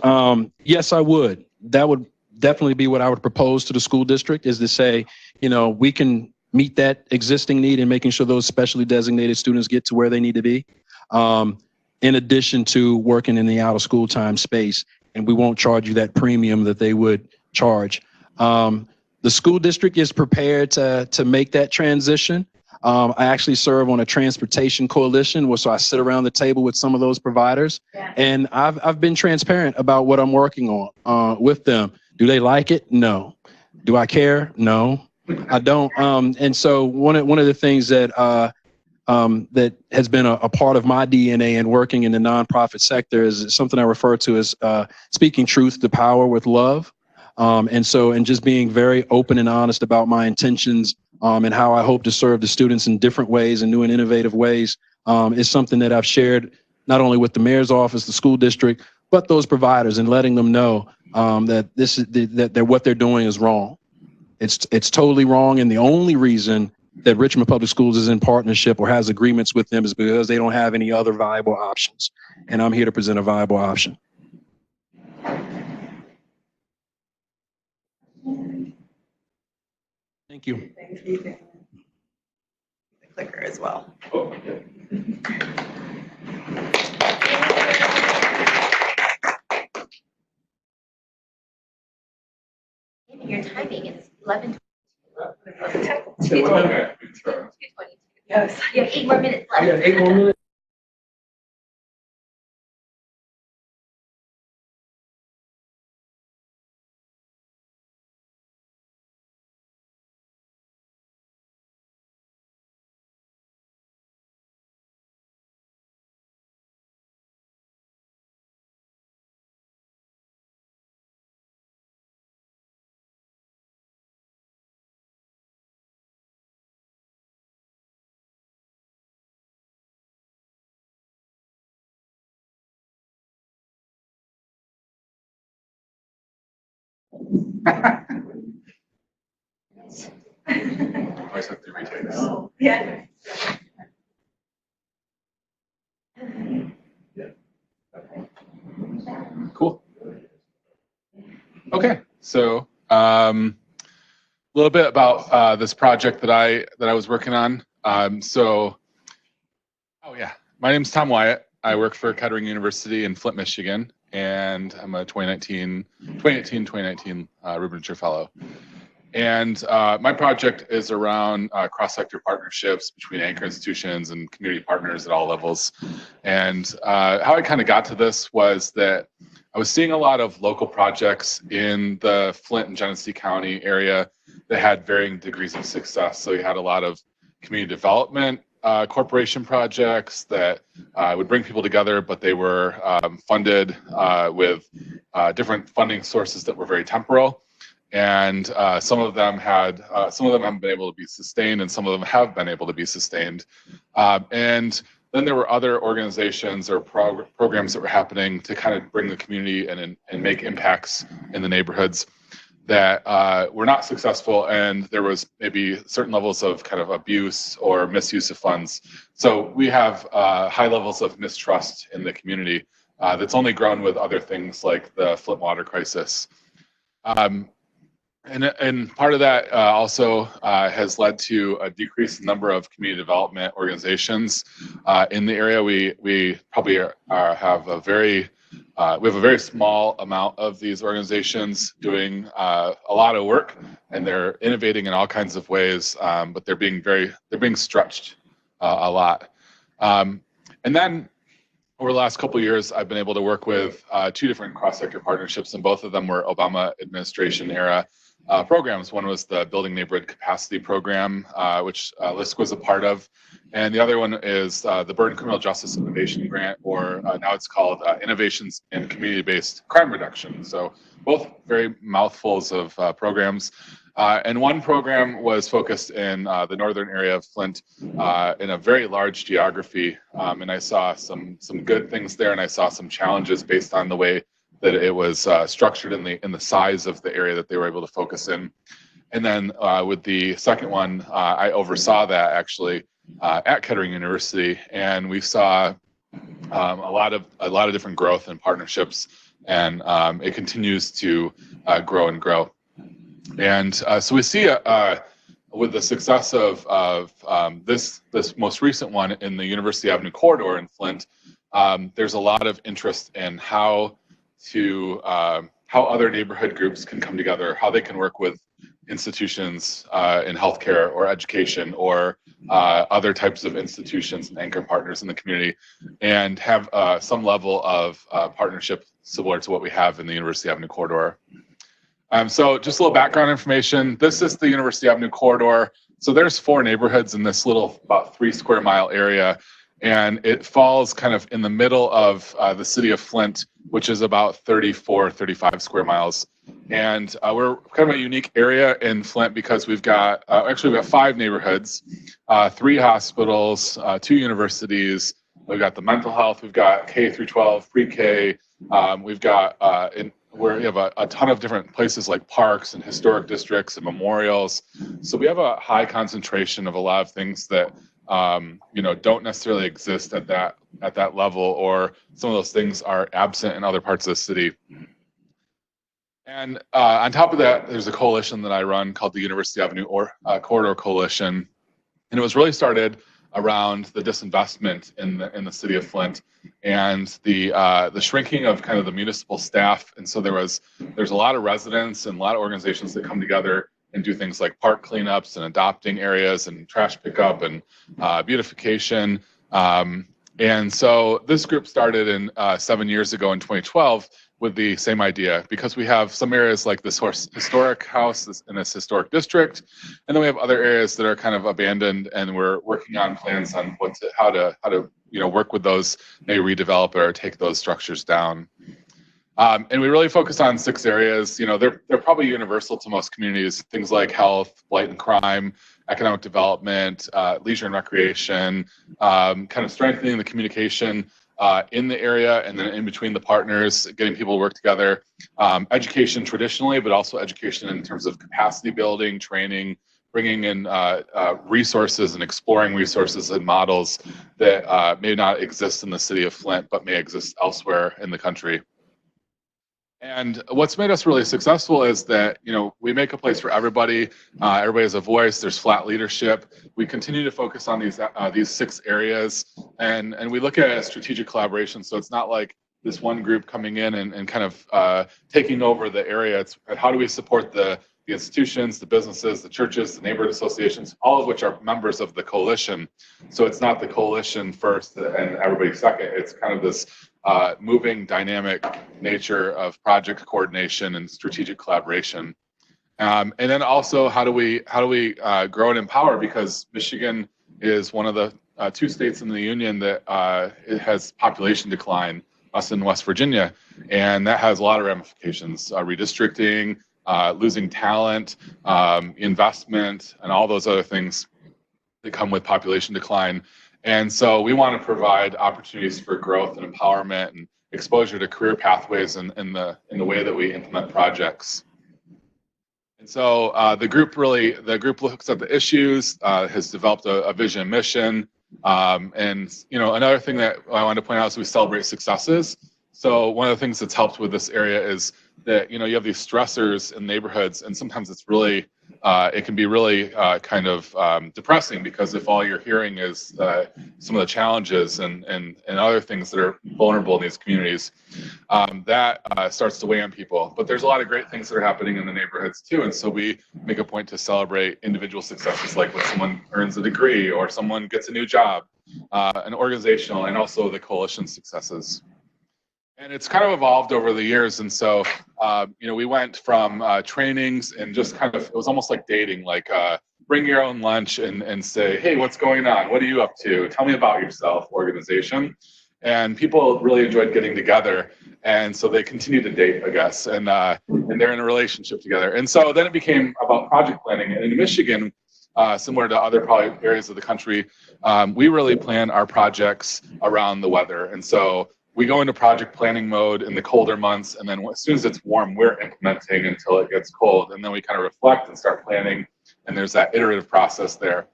yes, I would. That would definitely be what I would propose to the school district, is to say, you know, we can meet that existing need and making sure those specially designated students get to where they need to be. In addition to working in the out of school time space, and we won't charge you that premium that they would charge. The school district is prepared to make that transition. I actually serve on a transportation coalition, so I sit around the table with some of those providers, and I've been transparent about what I'm working on with them. Do they like it? No. Do I care? No, I don't. And so one of the things that that has been a part of my DNA in working in the nonprofit sector is something I refer to as speaking truth to power with love. And just being very open and honest about my intentions and how I hope to serve the students in different ways and new and innovative ways is something that I've shared not only with the mayor's office, the school district, but those providers, and letting them know that this is that what they're doing is wrong. It's totally wrong, and the only reason that Richmond Public Schools is in partnership or has agreements with them is because they don't have any other viable options. And I'm here to present a viable option. Thank you. Thank you. The clicker as well. Oh, okay. Your timing is 11:22. Yes. You have 8 more minutes left. I got 8 more minutes. Always have to retake this. Yeah. Cool. Okay, so a little bit about this project that I was working on. Oh yeah, my name's Tom Wyatt. I work for Kettering University in Flint, Michigan, and I'm a 2018-2019 Rubinger Fellow. And my project is around cross-sector partnerships between anchor institutions and community partners at all levels. And how I kind of got to this was that I was seeing a lot of local projects in the Flint and Genesee County area that had varying degrees of success. So you had a lot of community development corporation projects that would bring people together, but they were funded with different funding sources that were very temporal. And some of them haven't been able to be sustained, and some of them have been able to be sustained. And then there were other organizations or programs that were happening to kind of bring the community and make impacts in the neighborhoods that were not successful, and there was maybe certain levels of kind of abuse or misuse of funds. So we have high levels of mistrust in the community that's only grown with other things like the Flint water crisis. And part of that also has led to a decreased number of community development organizations in the area. We probably have a very small amount of these organizations doing a lot of work, and they're innovating in all kinds of ways, but they're being stretched a lot. And then over the last couple of years, I've been able to work with 2 different cross-sector partnerships, and both of them were Obama administration era programs. One was the Building Neighborhood Capacity Program, which LISC was a part of, and the other one is the Burden Criminal Justice Innovation Grant, or now it's called Innovations in Community-Based Crime Reduction. So both very mouthfuls of programs. And one program was focused in the northern area of Flint in a very large geography, and I saw some good things there, and I saw some challenges based on the way that it was structured in the size of the area that they were able to focus in. And then with the second one, I oversaw that actually at Kettering University, and we saw a lot of different growth and partnerships, and it continues to grow and grow. And so we see with the success of this most recent one in the University Avenue corridor in Flint, there's a lot of interest in how other neighborhood groups can come together, how they can work with institutions in healthcare or education or other types of institutions and anchor partners in the community, and have some level of partnership similar to what we have in the University Avenue corridor. So just a little background information. This is the University Avenue corridor. So there's 4 neighborhoods in this little about 3 square mile area, and it falls kind of in the middle of the city of Flint, which is about 35 square miles. And we're kind of a unique area in Flint because we've got 5 neighborhoods, 3 hospitals, 2 universities. We've got the mental health. We've got K through 12, pre-K. We've got where we have a ton of different places like parks and historic districts and memorials. So we have a high concentration of a lot of things that don't necessarily exist at that level, or some of those things are absent in other parts of the city. And on top of that, there's a coalition that I run called the University Avenue Corridor Coalition, and it was really started around the disinvestment in the city of Flint and the shrinking of kind of the municipal staff. And so there's a lot of residents and a lot of organizations that come together and do things like park cleanups and adopting areas and trash pickup and beautification. And so this group started in 7 years ago in 2012 with the same idea, because we have some areas like this historic house in this historic district, and then we have other areas that are kind of abandoned, and we're working on plans on how to work with those, maybe redevelop or take those structures down. And we really focus on 6 areas. They're probably universal to most communities. Things like health, blight and crime, economic development, leisure and recreation, kind of strengthening the communication in the area and then in between the partners, getting people to work together. Education traditionally, but also education in terms of capacity building, training, bringing in resources and exploring resources and models that may not exist in the city of Flint, but may exist elsewhere in the country. And what's made us really successful is that, we make a place for everybody. Everybody has a voice. There's flat leadership. We continue to focus on these 6 areas, and we look at it as strategic collaboration. So it's not like this one group coming in and kind of taking over the area. It's how do we support the institutions, the businesses, the churches, the neighborhood associations, all of which are members of the coalition. So it's not the coalition first and everybody second. It's kind of this moving, dynamic nature of project coordination and strategic collaboration. And then also, how do we grow and empower? Because Michigan is one of the 2 states in the union that it has population decline, us in West Virginia, and that has a lot of ramifications: redistricting, losing talent, investment, and all those other things that come with population decline. And so we want to provide opportunities for growth and empowerment and exposure to career pathways in the way that we implement projects. So the group looks at the issues, has developed a vision and mission. And another thing that I want to point out is we celebrate successes. So one of the things that's helped with this area is that you have these stressors in neighborhoods, and sometimes it's really it can be really kind of depressing, because if all you're hearing is some of the challenges and other things that are vulnerable in these communities, that starts to weigh on people. But there's a lot of great things that are happening in the neighborhoods too, and so we make a point to celebrate individual successes, like when someone earns a degree or someone gets a new job, and organizational, and also the coalition successes. And it's kind of evolved over the years. And so, we went from trainings and just kind of, it was almost like dating, like bring your own lunch and say, hey, what's going on? What are you up to? Tell me about yourself, organization. And people really enjoyed getting together. And so they continue to date, I guess, and they're in a relationship together. And so then it became about project planning. And in Michigan, similar to other probably areas of the country, we really plan our projects around the weather. And so we go into project planning mode in the colder months, and then as soon as it's warm, we're implementing until it gets cold, and then we kind of reflect and start planning, and there's that iterative process there.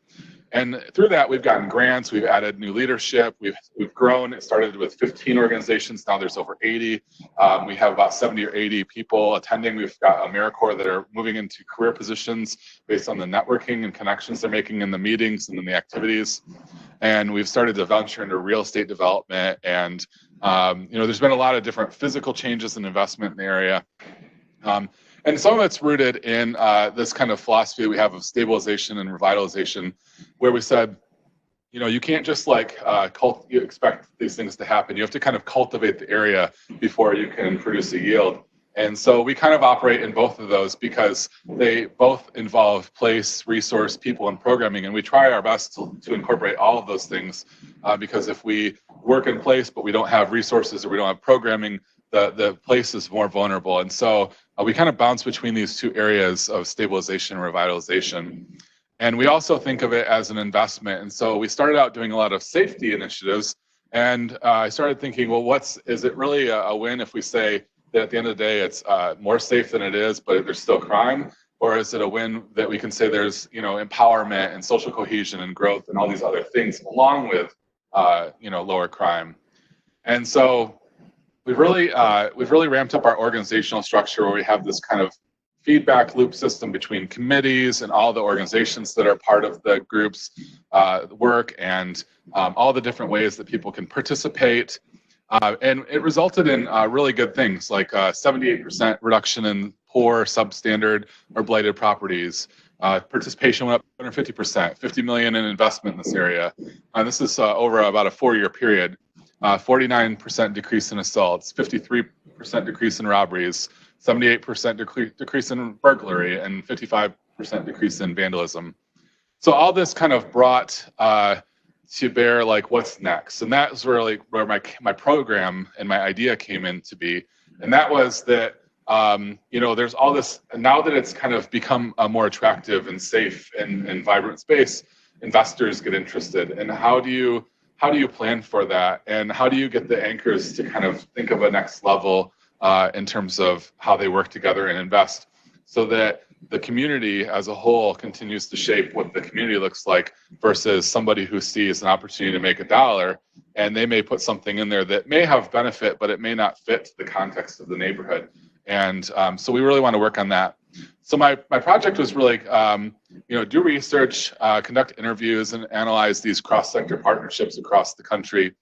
And through that, we've gotten grants, we've added new leadership, we've grown. It started with 15 organizations, now there's over 80. We have about 70 or 80 people attending. We've got AmeriCorps that are moving into career positions based on the networking and connections they're making in the meetings and in the activities. And we've started to venture into real estate development, and there's been a lot of different physical changes and investment in the area. And some of it's rooted in this kind of philosophy we have of stabilization and revitalization, where we said, you can't just you expect these things to happen. You have to kind of cultivate the area before you can produce a yield. And so we kind of operate in both of those, because they both involve place, resource, people, and programming. And we try our best to incorporate all of those things, because if we work in place but we don't have resources or we don't have programming, the place is more vulnerable. And so we kind of bounce between these two areas of stabilization and revitalization. And we also think of it as an investment. And so we started out doing a lot of safety initiatives. And I started thinking, well, is it really a win if we say that at the end of the day it's more safe than it is, but there's still crime? Or is it a win that we can say there's empowerment and social cohesion and growth and all these other things along with lower crime? And so we've really ramped up our organizational structure, where we have this kind of feedback loop system between committees and all the organizations that are part of the group's work, and all the different ways that people can participate. And it resulted in really good things, like 78% reduction in poor, substandard, or blighted properties. Participation went up 150%, 50 million in investment in this area. This is over about a 4-year period. 49% decrease in assaults, 53% decrease in robberies, 78% decrease in burglary, and 55% decrease in vandalism. So all this kind of brought to bear what's next, and that was really where my program and my idea came in to be. And that was that there's all this, now that it's kind of become a more attractive and safe and vibrant space, investors get interested. And how do you plan for that, and how do you get the anchors to kind of think of a next level in terms of how they work together and invest, so that the community as a whole continues to shape what the community looks like, versus somebody who sees an opportunity to make $1 and they may put something in there that may have benefit, but it may not fit the context of the neighborhood. And so we really want to work on that. So my project was really, do research, conduct interviews, and analyze these cross-sector partnerships across the country,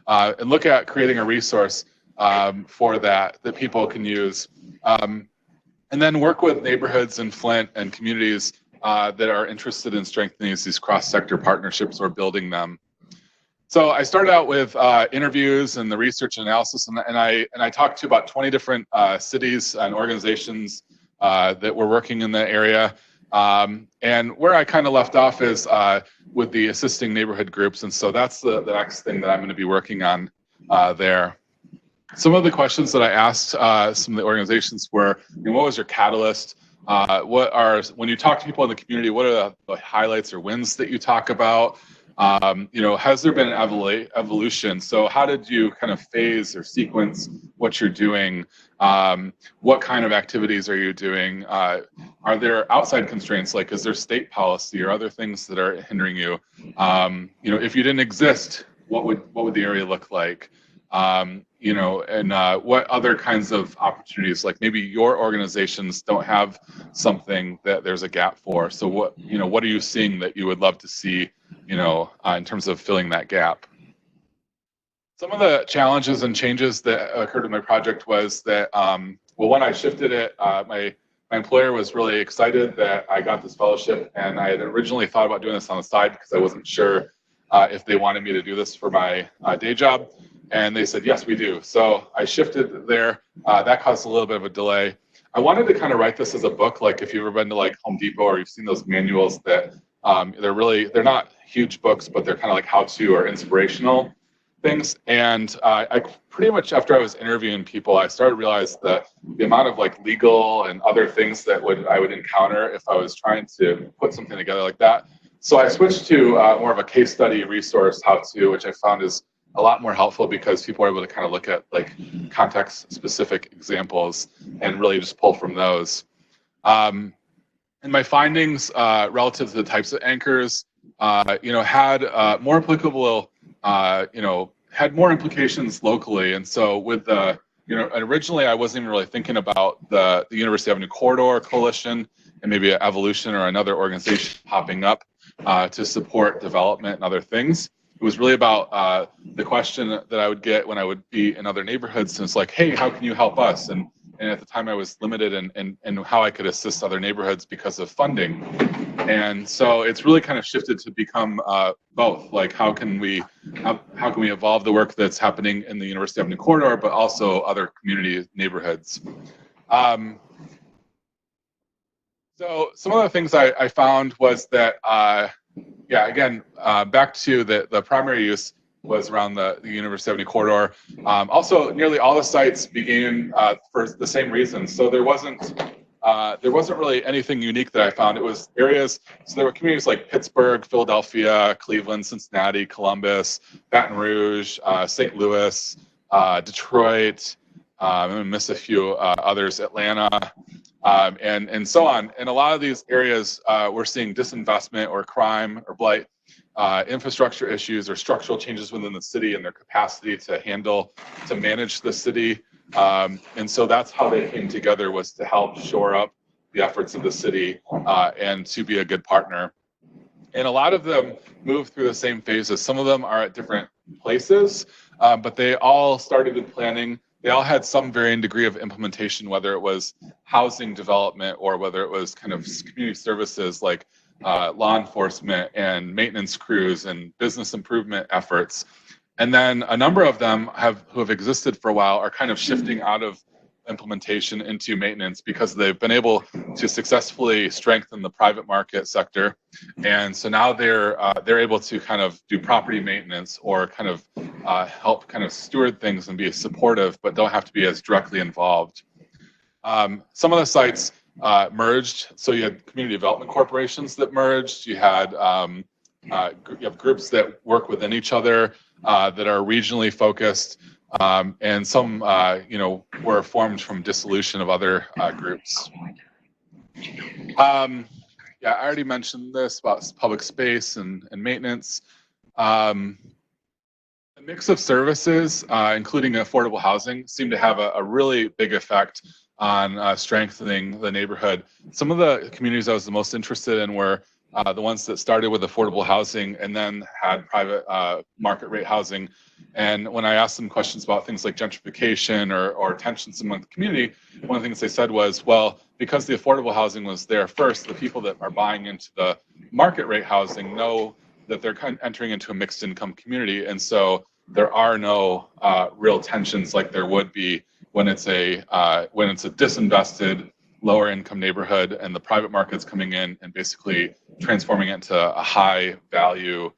and look at creating a resource for that people can use. And then work with neighborhoods in Flint and communities that are interested in strengthening these cross-sector partnerships or building them. So I started out with interviews and the research and analysis, and I talked to about 20 different cities and organizations that were working in the area. And where I kind of left off is with the assisting neighborhood groups, and so that's the next thing that I'm going to be working on there. Some of the questions that I asked some of the organizations were, what was your catalyst? When you talk to people in the community, what are the highlights or wins that you talk about? Has there been an evolution? So how did you kind of phase or sequence what you're doing? What kind of activities are you doing? Are there outside constraints, like is there state policy or other things that are hindering you? If you didn't exist, what would the area look like? What other kinds of opportunities, like maybe your organizations don't have something that there's a gap for. So what are you seeing that you would love to see, in terms of filling that gap? Some of the challenges and changes that occurred with my project was that, when I shifted it, my employer was really excited that I got this fellowship, and I had originally thought about doing this on the side because I wasn't sure if they wanted me to do this for my day job. And they said, yes, we do. So I shifted there. That caused a little bit of a delay. I wanted to kind of write this as a book, like if you've ever been to like Home Depot or you've seen those manuals that they're not huge books, but they're kind of like how-to or inspirational things. And I pretty much, after I was interviewing people, I started to realize that the amount of like legal and other things that I would encounter if I was trying to put something together like that. So I switched to more of a case study resource how-to, which I found is a lot more helpful because people are able to kind of look at like context-specific examples and really just pull from those. And my findings relative to the types of anchors, had more applicable, had more implications locally. And so with originally I wasn't even really thinking about the University Avenue Corridor Coalition and maybe an evolution or another organization popping up to support development and other things. It was really about the question that I would get when I would be in other neighborhoods. And it's like, hey, how can you help us? And at the time I was limited in how I could assist other neighborhoods because of funding. And so it's really kind of shifted to become both. Like how can we evolve the work that's happening in the University Avenue Corridor, but also other community neighborhoods. So some of the things I found was that, back to the primary use was around the University Avenue Corridor. Also, nearly all the sites began for the same reasons. So there wasn't really anything unique that I found. It was areas, so there were communities like Pittsburgh, Philadelphia, Cleveland, Cincinnati, Columbus, Baton Rouge, St. Louis, Detroit, I'm going to miss a few others, Atlanta, and so on. And a lot of these areas we're seeing disinvestment or crime or blight, infrastructure issues or structural changes within the city and their capacity to manage the city. And so that's how they came together, was to help shore up the efforts of the city and to be a good partner. And a lot of them move through the same phases. Some of them are at different places, but they all started in planning. They all had some varying degree of implementation, whether it was housing development or whether it was kind of community services like law enforcement and maintenance crews and business improvement efforts. And then a number of them who have existed for a while are kind of shifting out of implementation into maintenance because they've been able to successfully strengthen the private market sector. And so now they're able to kind of do property maintenance or kind of help kind of steward things and be supportive, but don't have to be as directly involved. Some of the sites merged. So you had community development corporations that merged. You had you have groups that work within each other that are regionally focused. And some, were formed from dissolution of other groups. I already mentioned this about public space and maintenance. A mix of services, including affordable housing, seem to have a really big effect on strengthening the neighborhood. Some of the communities I was the most interested in were the ones that started with affordable housing and then had private market rate housing. And when I asked them questions about things like gentrification or tensions among the community, one of the things they said was, well, because the affordable housing was there first, the people that are buying into the market rate housing know that they're kind of entering into a mixed income community. And so there are no real tensions like there would be when it's a disinvested, lower income neighborhood and the private market's coming in and basically transforming it into a high value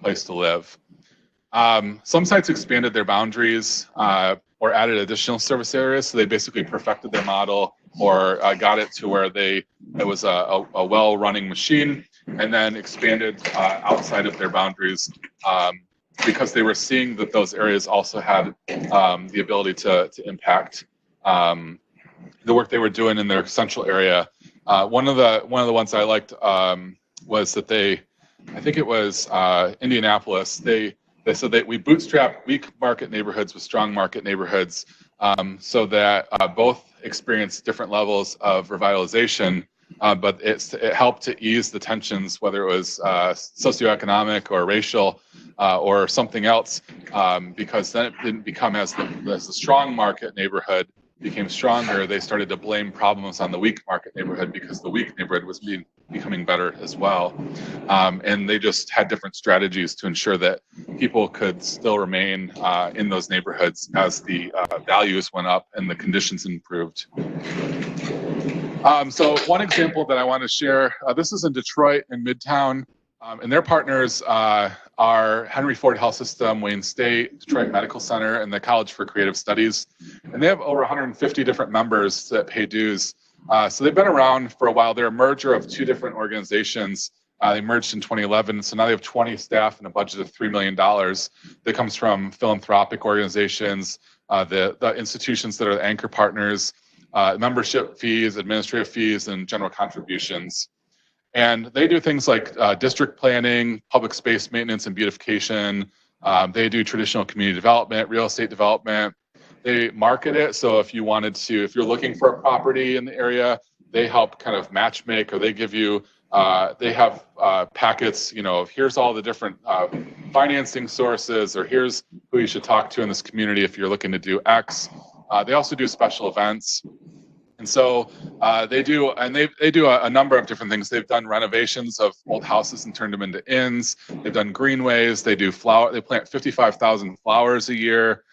place to live. Some sites expanded their boundaries or added additional service areas. So they basically perfected their model or got it to where it was a well-running machine. and then expanded outside of their boundaries because they were seeing that those areas also had the ability to impact the work they were doing in their central area. One of the ones I liked was that I think it was Indianapolis. They said that we bootstrap weak market neighborhoods with strong market neighborhoods, so that both experience different levels of revitalization, but it helped to ease the tensions, whether it was socioeconomic or racial or something else, because then it didn't become as the strong market neighborhood became stronger, they started to blame problems on the weak market neighborhood because the weak neighborhood was becoming better as well. And they just had different strategies to ensure that people could still remain in those neighborhoods as the values went up and the conditions improved. So one example that I want to share, this is in Detroit in Midtown, and their partners are Henry Ford Health System, Wayne State, Detroit Medical Center, and the College for Creative Studies. And they have over 150 different members that pay dues. So they've been around for a while. They're a merger of two different organizations. They merged in 2011, so now they have 20 staff and a budget of $3 million that comes from philanthropic organizations, the institutions that are the anchor partners, membership fees, administrative fees, and general contributions. And they do things like district planning, public space maintenance and beautification. They do traditional community development, real estate development. They market it. So if you're looking for a property in the area, they help kind of match make, or they give you, they have packets, here's all the different financing sources, or here's who you should talk to in this community if you're looking to do X. They also do special events. And so they do a number of different things. They've done renovations of old houses and turned them into inns. They've done greenways. They plant 55,000 flowers a year.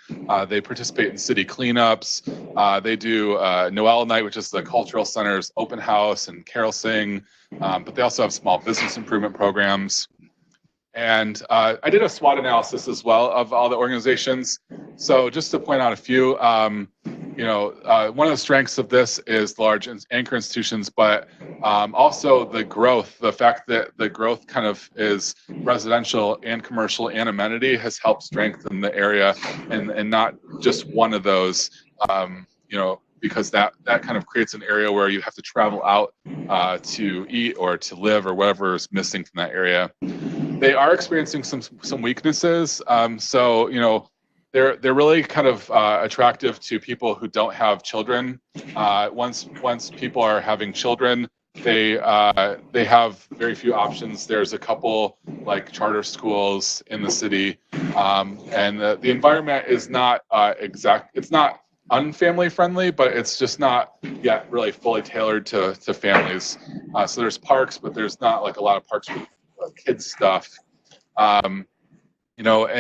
They participate in city cleanups. They do Noel Night, which is the cultural center's open house and carol sing. But they also have small business improvement programs. And I did a SWOT analysis as well of all the organizations. So just to point out a few, one of the strengths of this is large anchor institutions, but also the growth, the fact that the growth kind of is residential and commercial and amenity has helped strengthen the area, and not just one of those, because that kind of creates an area where you have to travel out to eat or to live or whatever is missing from that area. They are experiencing some weaknesses. They're really kind of attractive to people who don't have children. Once people are having children, they have very few options. There's a couple like charter schools in the city, and the environment is not it's not unfamily friendly, but it's just not yet really fully tailored to families. So there's parks, but there's not like a lot of parks with kids stuff. And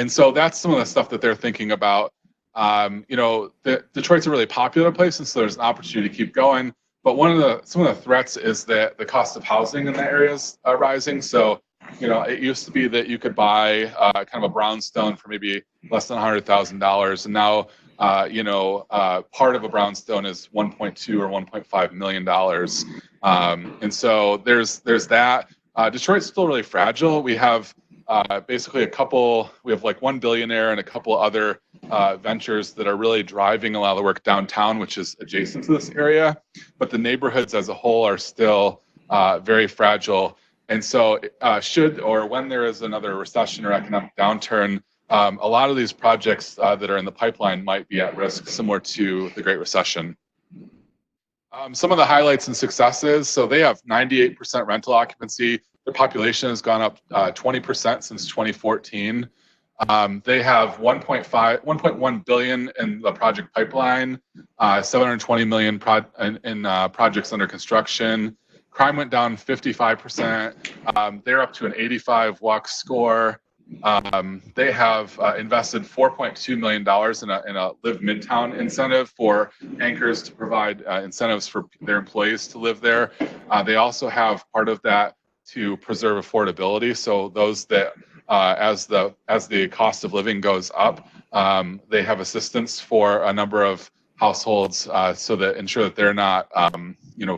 so that's some of the stuff that they're thinking about. Detroit's a really popular place, and so there's an opportunity to keep going. But some of the threats is that the cost of housing in the area is rising. So, it used to be that you could buy kind of a brownstone for maybe less than $100,000, and now, part of a brownstone is $1.2 or $1.5 million. And so there's that. Detroit's still really fragile. We have basically we have like one billionaire and a couple other ventures that are really driving a lot of the work downtown, which is adjacent to this area. But the neighborhoods as a whole are still very fragile. And so when there is another recession or economic downturn, a lot of these projects that are in the pipeline might be at risk, similar to the Great Recession. Some of the highlights and successes. So they have 98% rental occupancy. Their population has gone up 20% since 2014. They have 1.1 billion in the project pipeline, 720 million in projects under construction. Crime went down 55%. They're up to an 85 walk score. They have invested $4.2 million in a Live Midtown incentive for anchors to provide incentives for their employees to live there. They also have part of that to preserve affordability. So those that, as the cost of living goes up, they have assistance for a number of households so that ensure that they're not,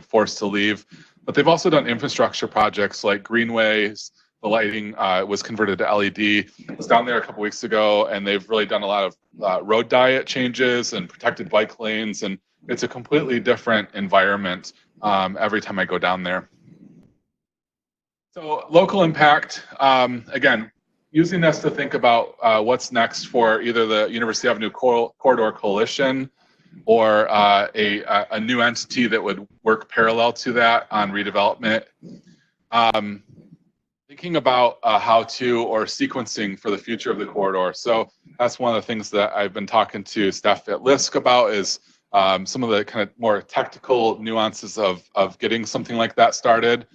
forced to leave. But they've also done infrastructure projects like greenways. The lighting was converted to LED. I was down there a couple weeks ago, and they've really done a lot of road diet changes and protected bike lanes, and it's a completely different environment every time I go down there. So local impact, again, using this to think about what's next for either the University Avenue Corridor Coalition or a new entity that would work parallel to that on redevelopment. Thinking about how to or sequencing for the future of the corridor. So that's one of the things that I've been talking to staff at LISC about is some of the kind of more technical nuances of getting something like that started.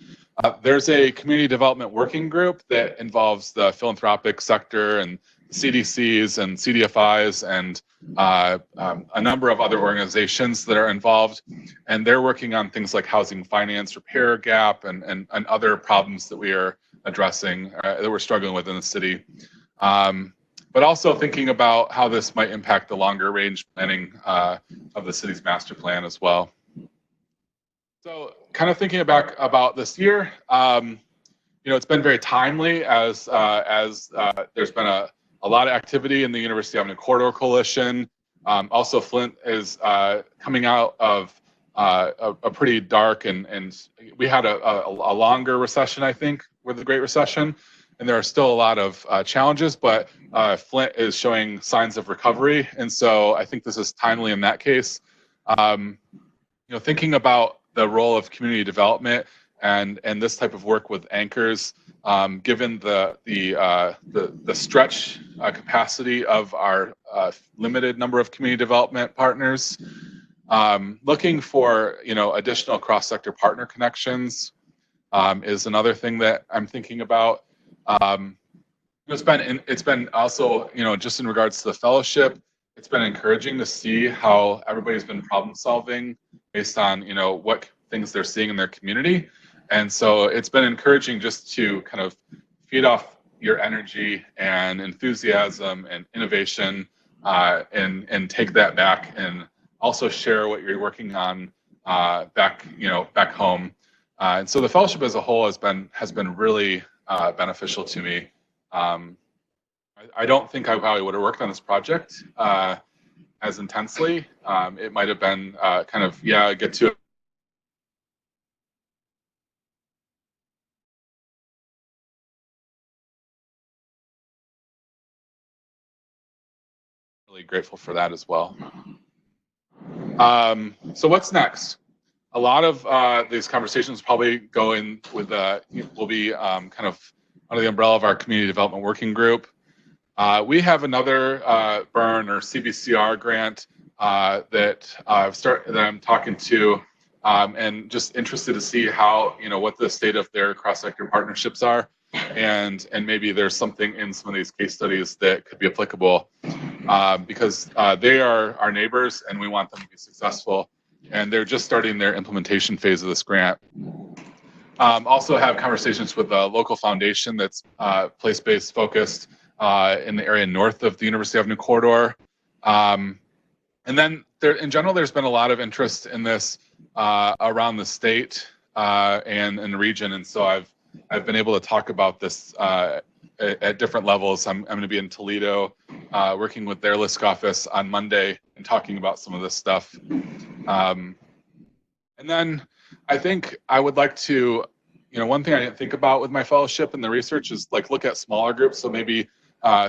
There's a community development working group that involves the philanthropic sector and CDCs and CDFIs and a number of other organizations that are involved. And they're working on things like housing finance repair gap and other problems that we are addressing, that we're struggling with in the city. But also thinking about how this might impact the longer range planning of the city's master plan as well. So kind of thinking back about this year, it's been very timely as there's been a lot of activity in the University Avenue Corridor Coalition. Also, Flint is coming out of a pretty dark and we had a longer recession, I think, with the Great Recession, and there are still a lot of challenges, but Flint is showing signs of recovery, and so I think this is timely in that case. Thinking about the role of community development and this type of work with anchors, given the stretch capacity of our limited number of community development partners, looking for additional cross-sector partner connections is another thing that I'm thinking about. It's been also just in regards to the fellowship, it's been encouraging to see how everybody's been problem solving based on what things they're seeing in their community. And so it's been encouraging just to kind of feed off your energy and enthusiasm and innovation and take that back and also share what you're working on back home. And so the fellowship as a whole has been really beneficial to me. I don't think I probably would have worked on this project as intensely. It might have been get to it. Really grateful for that as well. So what's next? A lot of these conversations probably go in with will be kind of under the umbrella of our community development working group. We have another BURN or CBCR grant that I'm talking to and just interested to see how what the state of their cross-sector partnerships are, and maybe there's something in some of these case studies that could be applicable because they are our neighbors and we want them to be successful, and they're just starting their implementation phase of this grant. Also have conversations with a local foundation that's place-based focused in the area north of the University Avenue corridor. And then in general, there's been a lot of interest in this around the state and in the region. And so I've been able to talk about this at different levels. I'm going to be in Toledo working with their LISC office on Monday and talking about some of this stuff. And then I think I would like to, one thing I didn't think about with my fellowship and the research is look at smaller groups. So maybe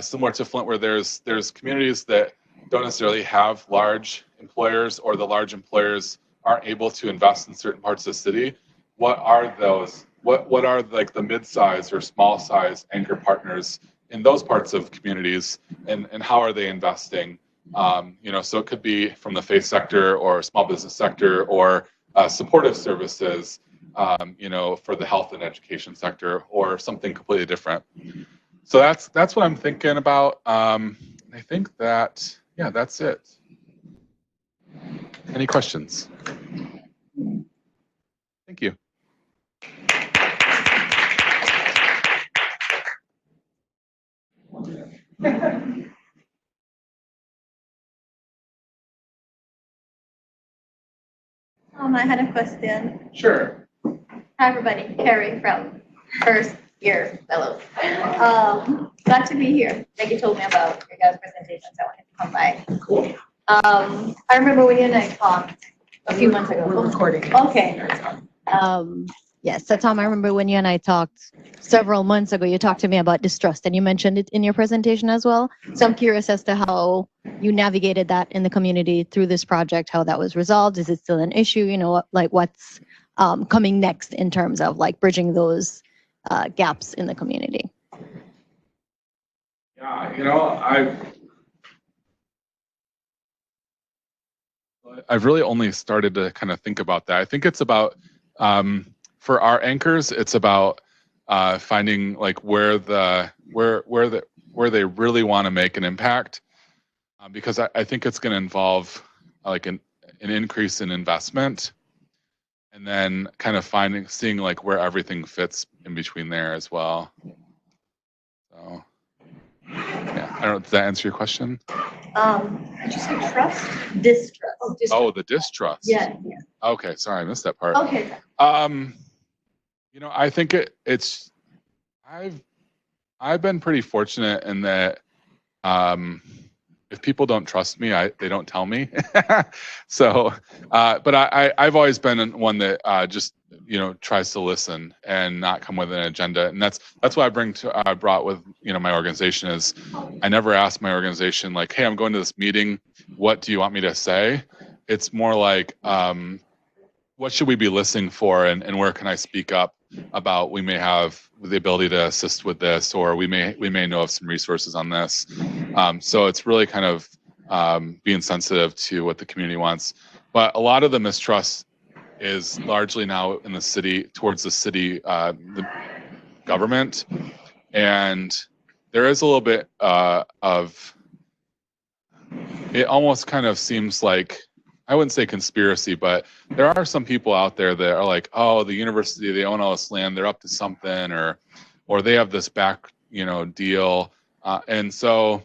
similar to Flint, where there's communities that don't necessarily have large employers, or the large employers aren't able to invest in certain parts of the city. What are those? What are the mid-size or small-size anchor partners in those parts of communities, and how are they investing? So it could be from the faith sector or small business sector or supportive services, for the health and education sector, or something completely different. So that's what I'm thinking about. I think that, yeah, that's it. Any questions? Thank you. I had a question. Sure. Hi, everybody. Carrie from First Year Fellows. Glad to be here. Maggie told me about your guys' presentation, so I wanted to come by. Cool. I remember when you and I talked a few months ago. We're recording. Okay. Yes, so Tom, I remember when you and I talked several months ago, you talked to me about distrust, and you mentioned it in your presentation as well. So I'm curious as to how you navigated that in the community through this project, how that was resolved. Is it still an issue? You know, like what's coming next in terms of like bridging those gaps in the community? Yeah, you know, I've really only started to kind of think about that. I think it's about for our anchors, it's about finding like where they really want to make an impact, because I think it's going to involve like an increase in investment, and then kind of seeing like where everything fits in between there as well. So yeah, I don't know. Does that answer your question? Did you say trust? Distrust. Oh, distrust. Oh, the distrust. Yeah. Okay, sorry, I missed that part. Okay. You know, I think it's I've been pretty fortunate in that if people don't trust me, they don't tell me. So, but I've always been one that just tries to listen and not come with an agenda, and that's what I brought with my organization is I never ask my organization like, hey, I'm going to this meeting, what do you want me to say? It's more like what should we be listening for, and where can I speak up about we may have the ability to assist with this, or we may know of some resources on this. So it's really kind of being sensitive to what the community wants. But a lot of the mistrust is largely now in the city, towards the city the government. And there is a little bit of, it almost kind of seems like, I wouldn't say conspiracy, but there are some people out there that are like, oh, the university, they own all this land, they're up to something, or they have this back, deal. And so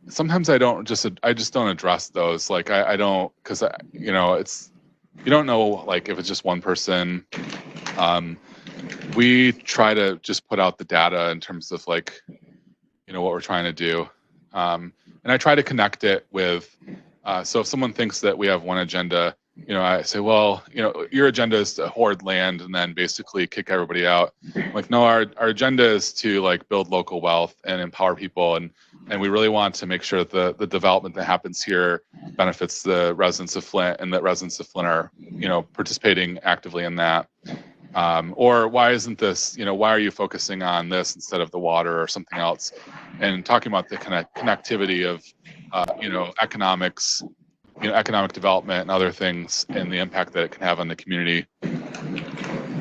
sometimes I just don't address those. Like I don't, because it's, you don't know like if it's just one person. We try to just put out the data in terms of like, what we're trying to do. And I try to connect it with, so if someone thinks that we have one agenda, I say, well, your agenda is to hoard land and then basically kick everybody out. Like, no, our agenda is to like build local wealth and empower people. And we really want to make sure that the development that happens here benefits the residents of Flint, and that residents of Flint are, participating actively in that. Or why isn't this, why are you focusing on this instead of the water or something else? And talking about the connectivity of, economics, economic development and other things, and the impact that it can have on the community.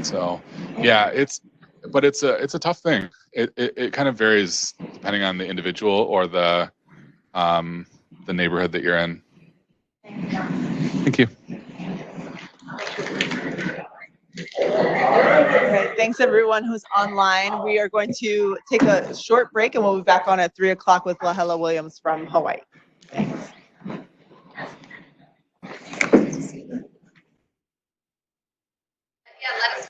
So, yeah, it's a tough thing. It kind of varies depending on the individual or the neighborhood that you're in. Thank you. Okay, thanks everyone who's online. We are going to take a short break and we'll be back on at 3 o'clock with Lahela Williams from Hawaii. Thanks. Yeah, let us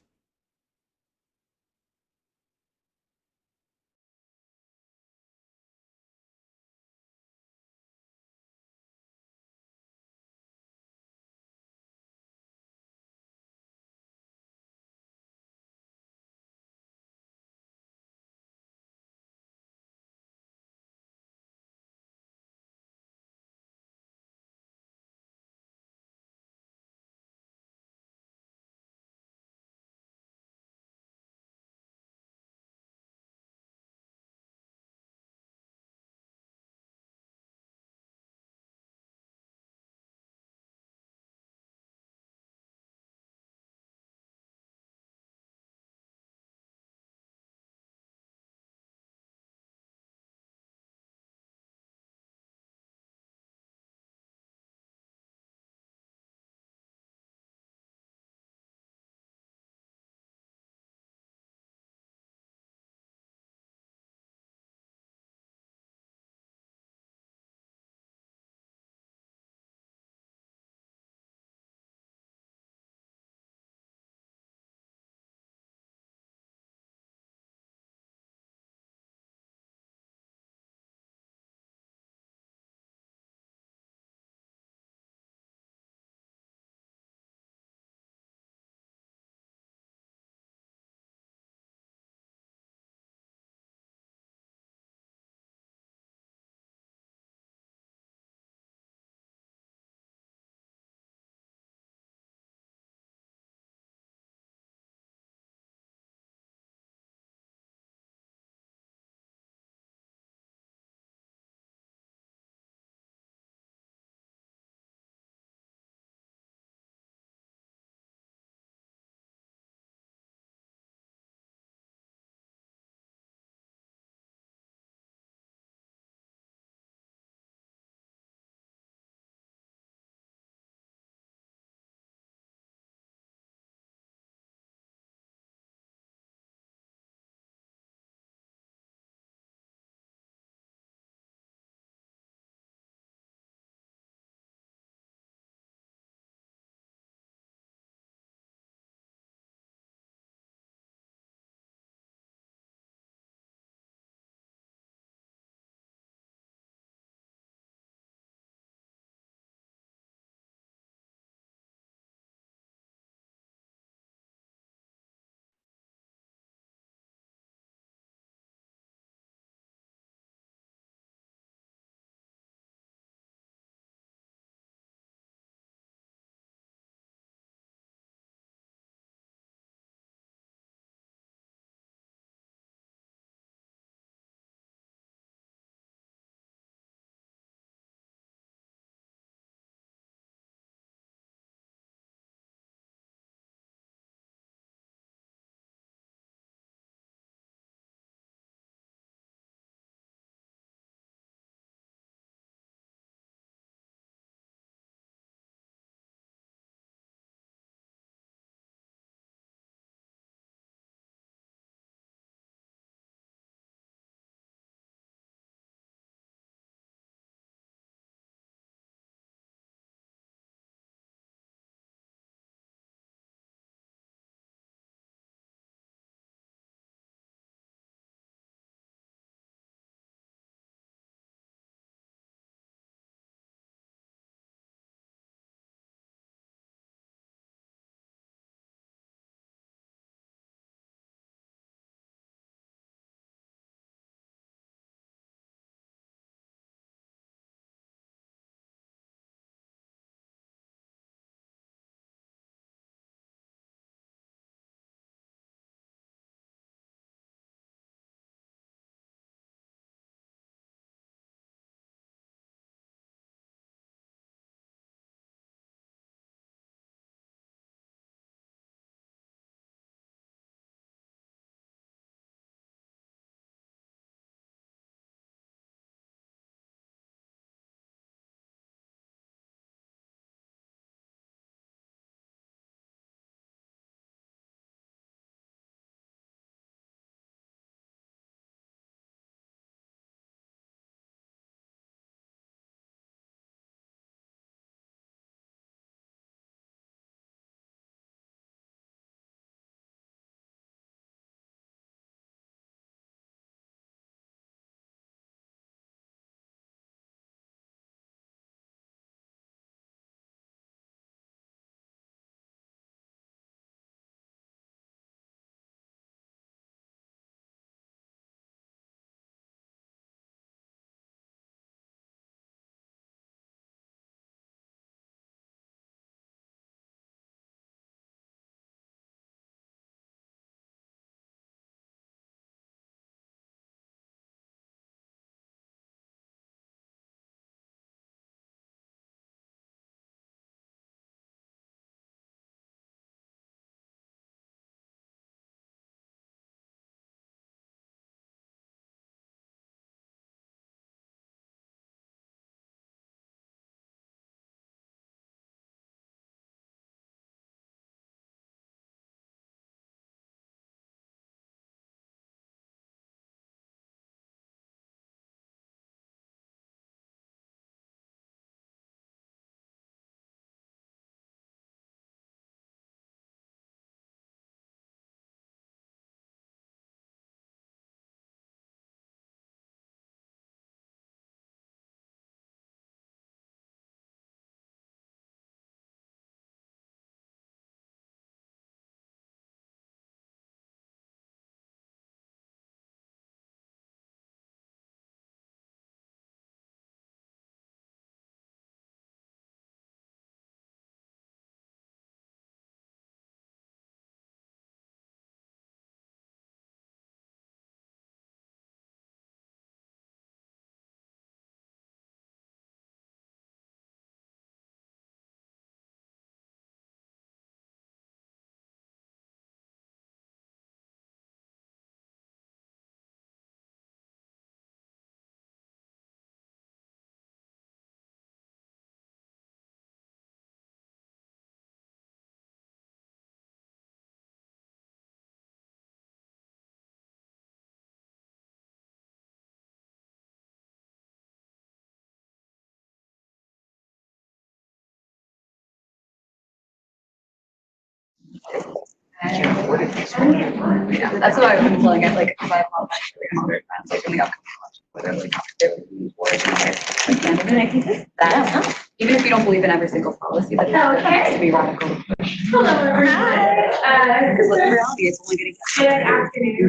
Yeah, that's what I've been feeling. I like, because I have a lot of my other friends, like in the upcoming election, where they're really comfortable with these words and like, and I think that even if you don't believe in every single policy, that it has to be radical. Hello, everyone. Because literally, it's only getting. Good afternoon.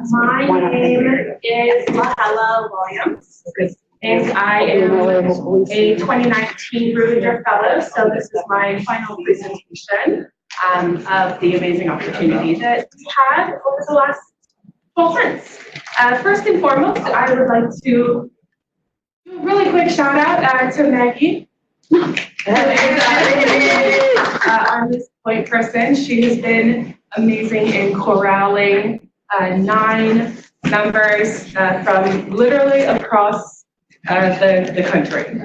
My name is Lahela Williams, and I am a 2019 Rubinger Fellow. So this is my final presentation of the amazing opportunity that we had over the last 12 months. First and foremost, I would like to do a really quick shout out to Maggie. Our Miss Point person. She has been amazing in corralling 9 members from literally across the country,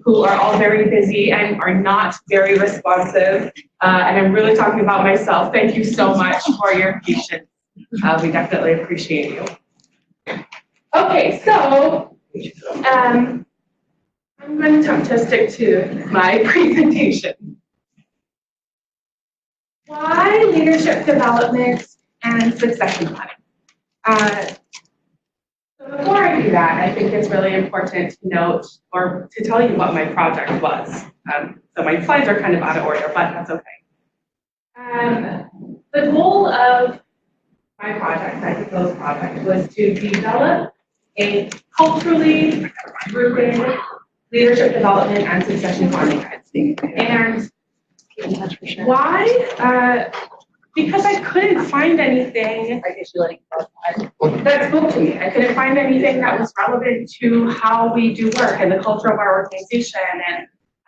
who are all very busy and are not very responsive. And I'm really talking about myself. Thank you so much for your patience. We definitely appreciate you. Okay, so I'm going to attempt to stick to my presentation. Why leadership development and succession planning? So before I do that, I think it's really important to note or to tell you what my project was. So my slides are kind of out of order, but that's okay. The goal of my project, my proposed project, was to develop a culturally rooted leadership development and succession planning guide. And why? Because I couldn't find anything that spoke to me. I couldn't find anything that was relevant to how we do work and the culture of our organization,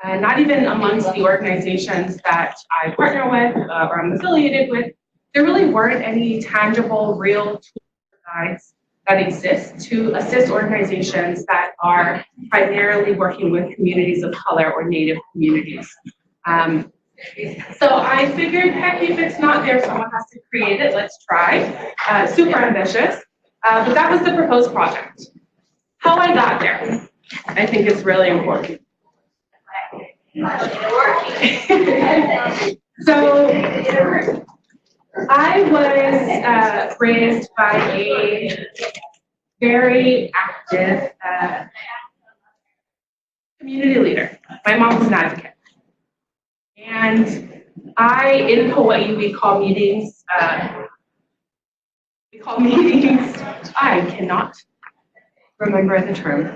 and not even amongst the organizations that I partner with or I'm affiliated with. There really weren't any tangible, real tools or guides that exist to assist organizations that are primarily working with communities of color or Native communities. So I figured, heck, if it's not there, someone has to create it. Let's try. Super ambitious, but that was the proposed project. How I got there, I think is really important. So I was raised by a very active community leader. My mom was an advocate. And in Hawaii, we call meetings, I cannot remember the term.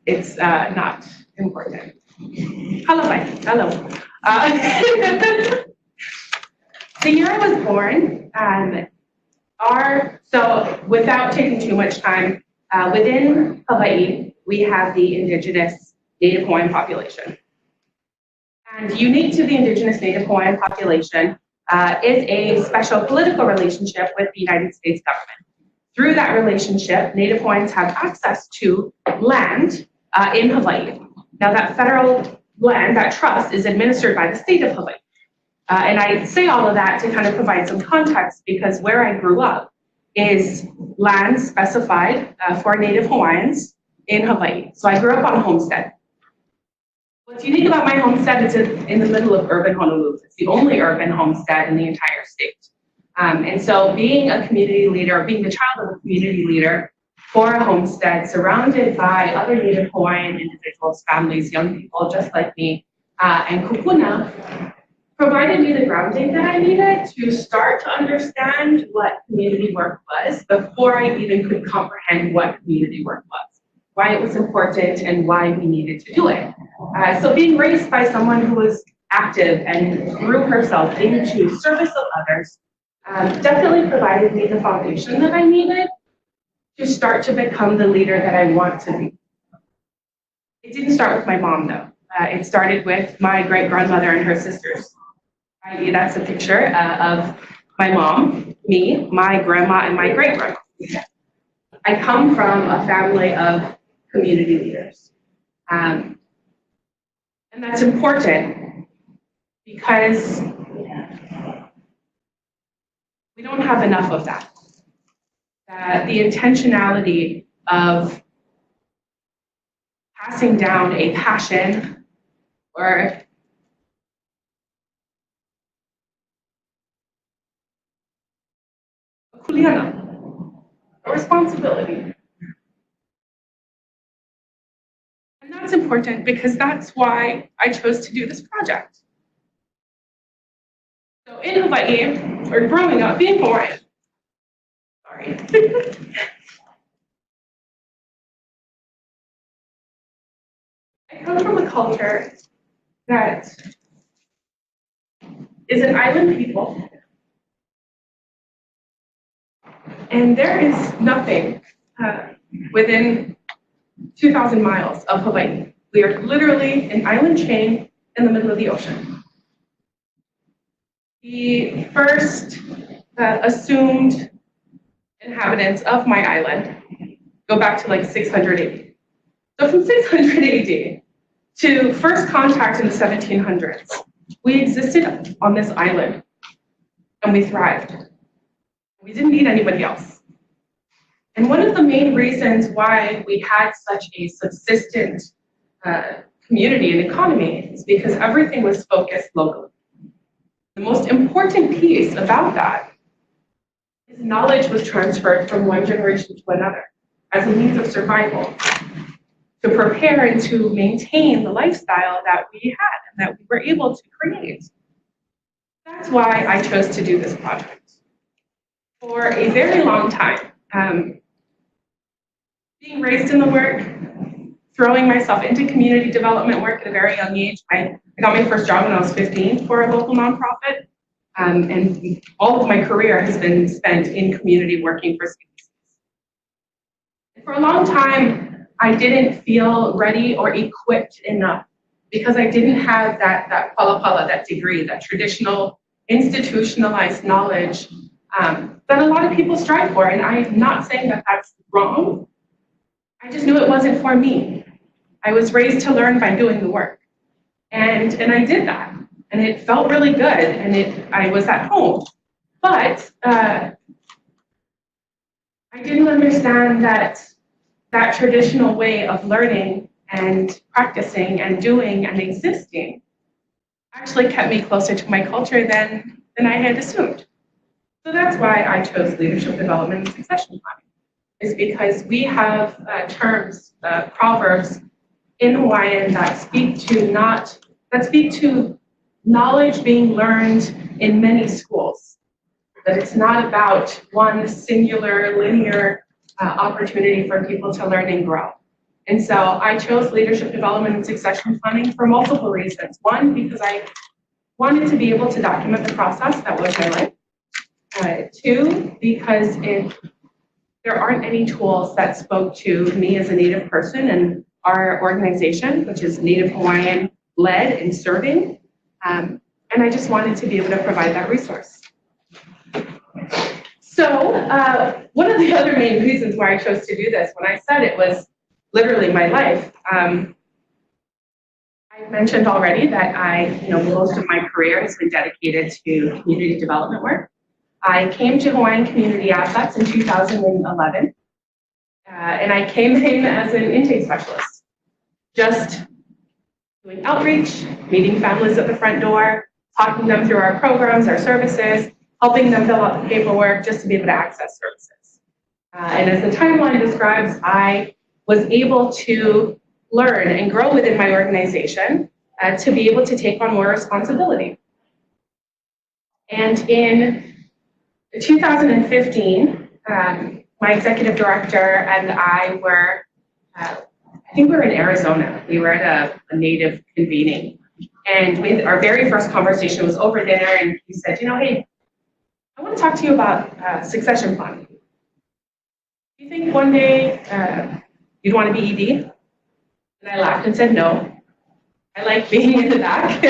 It's not important. Hello. The year I was born, so without taking too much time, within Hawaii, we have the indigenous Native Hawaiian population. And unique to the indigenous Native Hawaiian population is a special political relationship with the United States government. Through that relationship, Native Hawaiians have access to land in Hawaii. Now that federal land, that trust, is administered by the state of Hawaii. And I say all of that to kind of provide some context because where I grew up is land specified for Native Hawaiians in Hawaii. So I grew up on a homestead. What's unique about my homestead is it's in the middle of urban Honolulu. It's the only urban homestead in the entire state. And so being a community leader, being the child of a community leader for a homestead surrounded by other Native Hawaiian individuals, families, young people just like me, and kupuna, provided me the grounding that I needed to start to understand what community work was before I even could comprehend what community work was, why it was important, and why we needed to do it. So being raised by someone who was active and grew herself into service of others definitely provided me the foundation that I needed to start to become the leader that I want to be. It didn't start with my mom, though. It started with my great-grandmother and her sisters. That's a picture of my mom, me, my grandma, and my great-grandma. I come from a family of community leaders. And that's important because we don't have enough of that. The intentionality of passing down a passion or a kuleana, a responsibility. And that's important because that's why I chose to do this project. So in Hawaii, or growing up, being Hawaiian, sorry. I come from a culture that is an island people. And there is nothing within 2,000 miles of Hawaii. We are literally an island chain in the middle of the ocean. The first assumed inhabitants of my island go back to like 600 AD. So from 600 AD to first contact in the 1700s, we existed on this island and we thrived. We didn't need anybody else. And one of the main reasons why we had such a subsistent community and economy is because everything was focused locally. The most important piece about that is knowledge was transferred from one generation to another as a means of survival to prepare and to maintain the lifestyle that we had and that we were able to create. That's why I chose to do this project. For a very long time, being raised in the work, throwing myself into community development work at a very young age. I got my first job when I was 15 for a local nonprofit, and all of my career has been spent in community working for students. For a long time, I didn't feel ready or equipped enough because I didn't have that pala, that degree, that traditional institutionalized knowledge that a lot of people strive for. And I'm not saying that that's wrong. I just knew it wasn't for me. I was raised to learn by doing the work. And I did that. And it felt really good. And I was at home. But I didn't understand that traditional way of learning and practicing and doing and existing actually kept me closer to my culture than I had assumed. So that's why I chose leadership development and succession planning, is because we have terms, proverbs in Hawaiian that speak to knowledge being learned in many schools. That it's not about one singular linear opportunity for people to learn and grow. And so I chose leadership development and succession planning for multiple reasons. One, because I wanted to be able to document the process that was my life. Two, because there aren't any tools that spoke to me as a Native person and our organization, which is Native Hawaiian led and serving. And I just wanted to be able to provide that resource. So one of the other main reasons why I chose to do this, when I said it was literally my life, I mentioned already that most of my career has been dedicated to community development work. I came to Hawaiian Community Assets in 2011, and I came in as an intake specialist, just doing outreach, meeting families at the front door, talking them through our programs, our services, helping them fill out the paperwork just to be able to access services. And as the timeline describes, I was able to learn and grow within my organization to be able to take on more responsibility. And in 2015, my executive director and I were, I think we were in Arizona. We were at a Native convening. And our very first conversation was over dinner, and he said, hey, I want to talk to you about succession planning. Do you think one day you'd want to be ED? And I laughed and said, no. I like being in the back.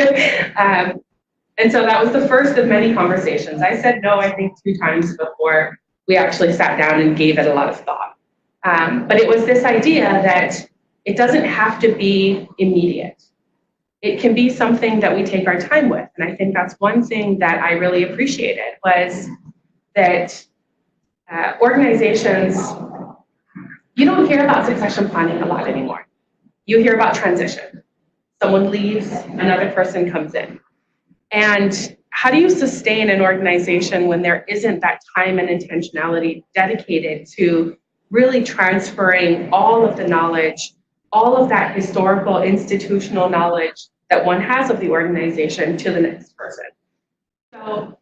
And so that was the first of many conversations. I said no, I think 2 times before we actually sat down and gave it a lot of thought. But it was this idea that it doesn't have to be immediate. It can be something that we take our time with. And I think that's one thing that I really appreciated was that organizations, you don't hear about succession planning a lot anymore. You hear about transition. Someone leaves, another person comes in. And how do you sustain an organization when there isn't that time and intentionality dedicated to really transferring all of the knowledge, all of that historical institutional knowledge that one has of the organization to the next person? So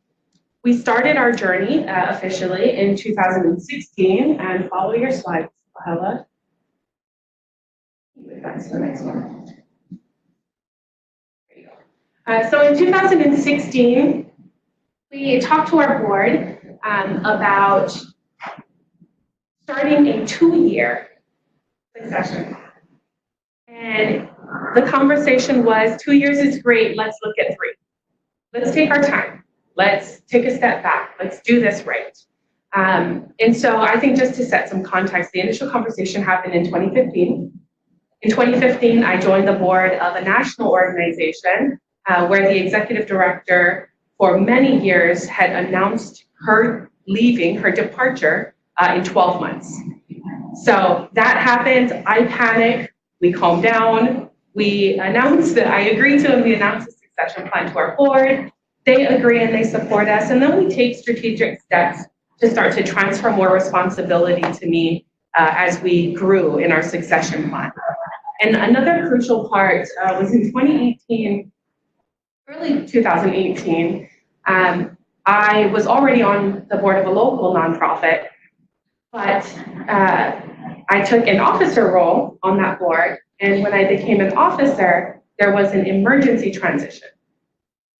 we started our journey officially in 2016, and follow your slides, Lahela. That's the next one. There you go. So in 2016, we talked to our board about starting a 2-year succession. And the conversation was, 2 years is great, let's look at 3. Let's take our time. Let's take a step back. Let's do this right. And so I think just to set some context, the initial conversation happened in 2015. In 2015, I joined the board of a national organization where the executive director for many years had announced her leaving, her departure, in 12 months. So that happened, I panicked, we calmed down, we announced that I agreed to, and we announced a succession plan to our board. They agree and they support us, and then we take strategic steps to start to transfer more responsibility to me as we grew in our succession plan. And another crucial part was in 2018, early 2018, I was already on the board of a local nonprofit, but I took an officer role on that board, and when I became an officer, there was an emergency transition.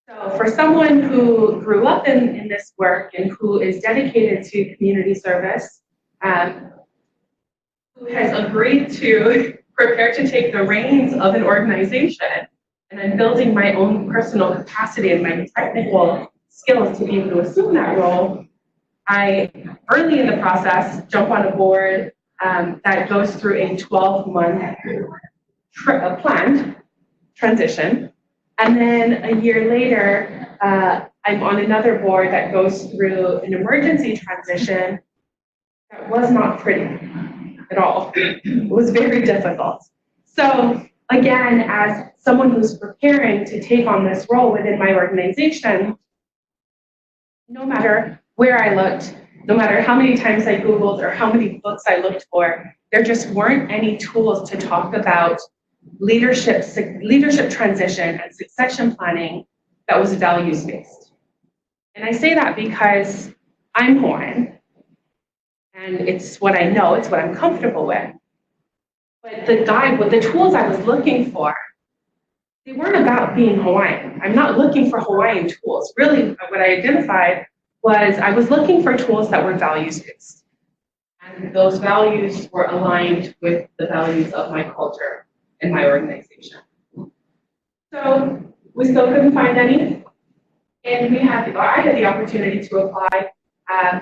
So for someone who grew up in this work and who is dedicated to community service, who has agreed to prepare to take the reins of an organization, and I'm building my own personal capacity and my technical skills to be able to assume that role, I, early in the process, jump on a board that goes through a 12-month planned transition. And then a year later, I'm on another board that goes through an emergency transition that was not pretty at all. It was very difficult. So again, as someone who's preparing to take on this role within my organization, no matter where I looked, no matter how many times I Googled or how many books I looked for, there just weren't any tools to talk about leadership transition and succession planning that was values-based. And I say that because I'm Hawaiian, and it's what I know, it's what I'm comfortable with. But the tools I was looking for, they weren't about being Hawaiian. I'm not looking for Hawaiian tools. Really, what I identified was I was looking for tools that were values-based. And those values were aligned with the values of my culture and my organization. So we still couldn't find any. And I had the opportunity to apply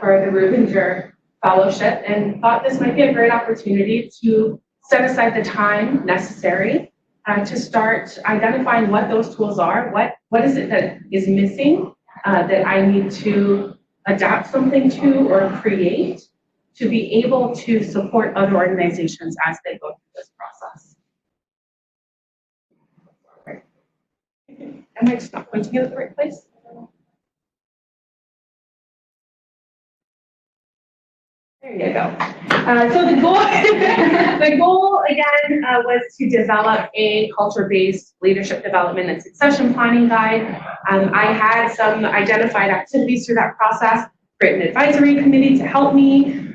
for the Rubinger Fellowship and thought this might be a great opportunity to set aside the time necessary to start identifying what those tools are, what is it that is missing that I need to adapt something to or create to be able to support other organizations as they go through this process. Am I just not pointing at the right place? There you go. So the goal again was to develop a culture-based leadership development and succession planning guide. I had some identified activities through that process, create an advisory committee to help me,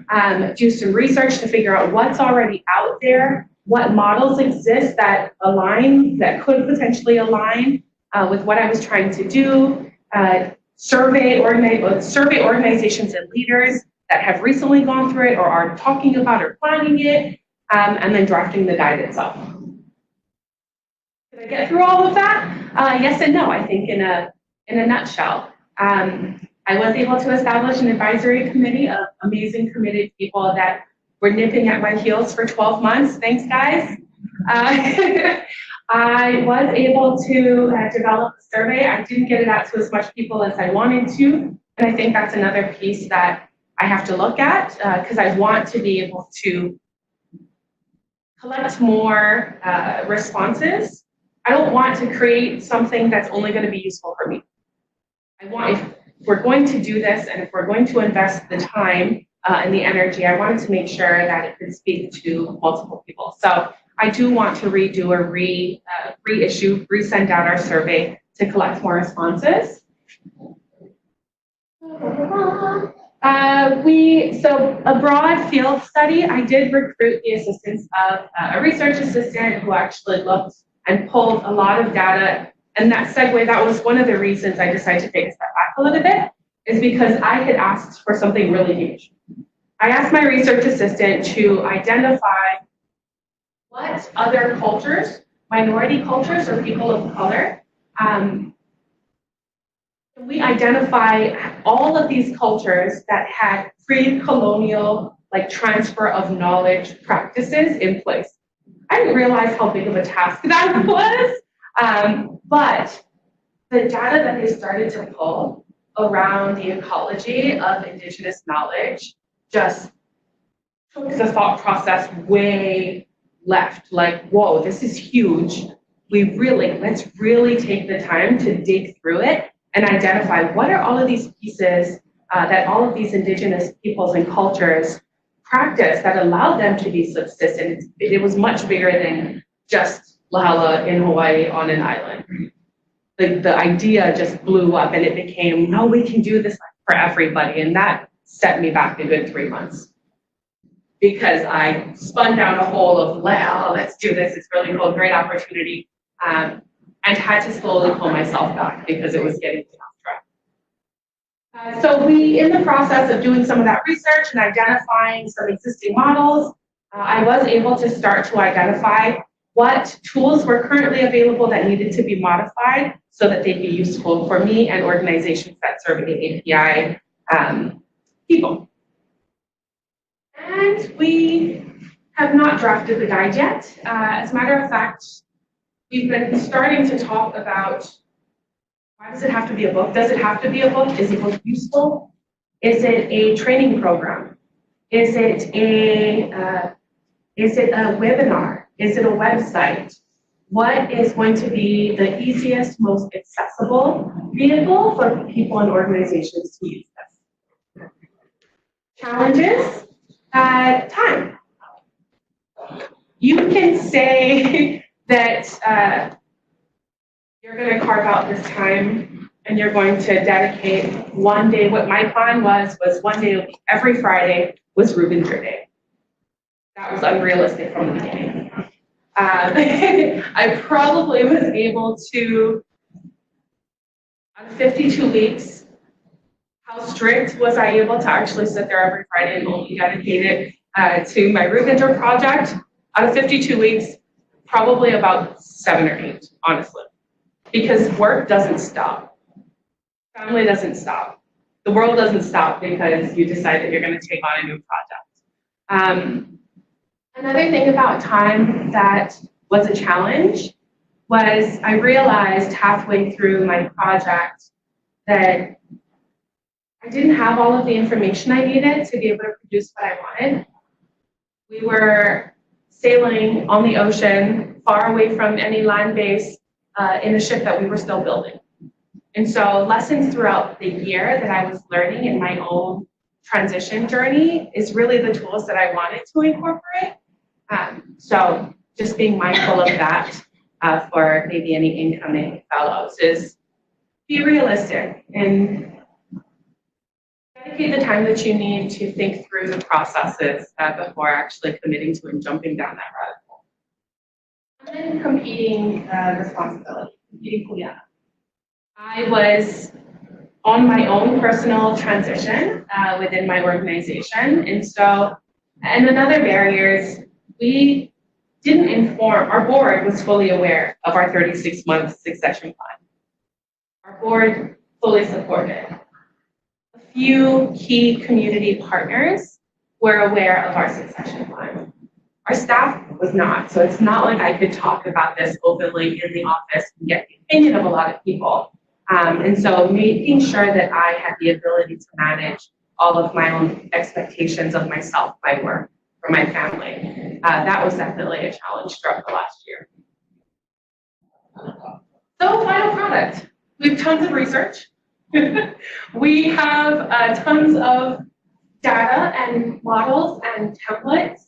do some research to figure out what's already out there, what models exist that align, that could potentially align with what I was trying to do, survey organizations and leaders that have recently gone through it or are talking about or planning it, and then drafting the guide itself. Did I get through all of that? Yes and no, I think in a nutshell. I was able to establish an advisory committee of amazing committed people that were nipping at my heels for 12 months. Thanks, guys. I was able to develop a survey. I didn't get it out to as much people as I wanted to, and I think that's another piece that I have to look at because I want to be able to collect more responses. I don't want to create something that's only going to be useful for me. I if we're going to do this and if we're going to invest the time and the energy, I wanted to make sure that it could speak to multiple people. So I do want to redo or reissue, resend out our survey to collect more responses. So a broad field study, I did recruit the assistance of a research assistant who actually looked and pulled a lot of data. And that segue, that was one of the reasons I decided to take a step back a little bit, is because I had asked for something really huge. I asked my research assistant to identify what other cultures, minority cultures or people of color, we identify all of these cultures that had pre-colonial like transfer of knowledge practices in place. I didn't realize how big of a task that was, but the data that they started to pull around the ecology of Indigenous knowledge just took the thought process way left. Like, whoa, this is huge. Let's really take the time to dig through it and identify what are all of these pieces that all of these Indigenous peoples and cultures practice that allowed them to be subsistent. It was much bigger than just Lahela in Hawaii on an island. The idea just blew up and it became, no, we can do this for everybody. And that set me back a good 3 months. Because I spun down a hole of, well, let's do this, it's really cool, great opportunity. And had to slowly pull myself back because it was getting off track. So in the process of doing some of that research and identifying some existing models, I was able to start to identify what tools were currently available that needed to be modified so that they'd be useful for me and organizations that serve the API people. And we have not drafted the guide yet. As a matter of fact, we've been starting to talk about, why does it have to be a book? Does it have to be a book? Is a book useful? Is it a training program? Is it a webinar? Is it a website? What is going to be the easiest, most accessible vehicle for people and organizations to use this? Challenges? Time. You can say that you're going to carve out this time and you're going to dedicate one day. What my plan was one day a week, every Friday was Rubinger Day. That was unrealistic from the beginning. I probably was able to, out of 52 weeks, how strict was I able to actually sit there every Friday and only dedicate it to my Rubinger project? Out of 52 weeks, probably about 7 or 8, honestly. Because work doesn't stop. Family doesn't stop. The world doesn't stop because you decide that you're going to take on a new project. Another thing about time that was a challenge was I realized halfway through my project that I didn't have all of the information I needed to be able to produce what I wanted. We were sailing on the ocean, far away from any land base, in a ship that we were still building. And so lessons throughout the year that I was learning in my own transition journey is really the tools that I wanted to incorporate. So just being mindful of that for maybe any incoming fellows is be realistic and dedicate the time that you need to think through the processes before actually committing to and jumping down that rabbit hole. And then competing responsibility, competing kuya. I was on my own personal transition within my organization. And another barrier is we didn't inform, our board was fully aware of our 36-month succession plan. Our board fully supported. A few key community partners were aware of our succession plan. Our staff was not, so it's not like I could talk about this openly in the office and get the opinion of a lot of people. And so making sure that I had the ability to manage all of my own expectations of myself, my work, for my family, that was definitely a challenge throughout the last year. So final product. We have tons of research. We have tons of data and models and templates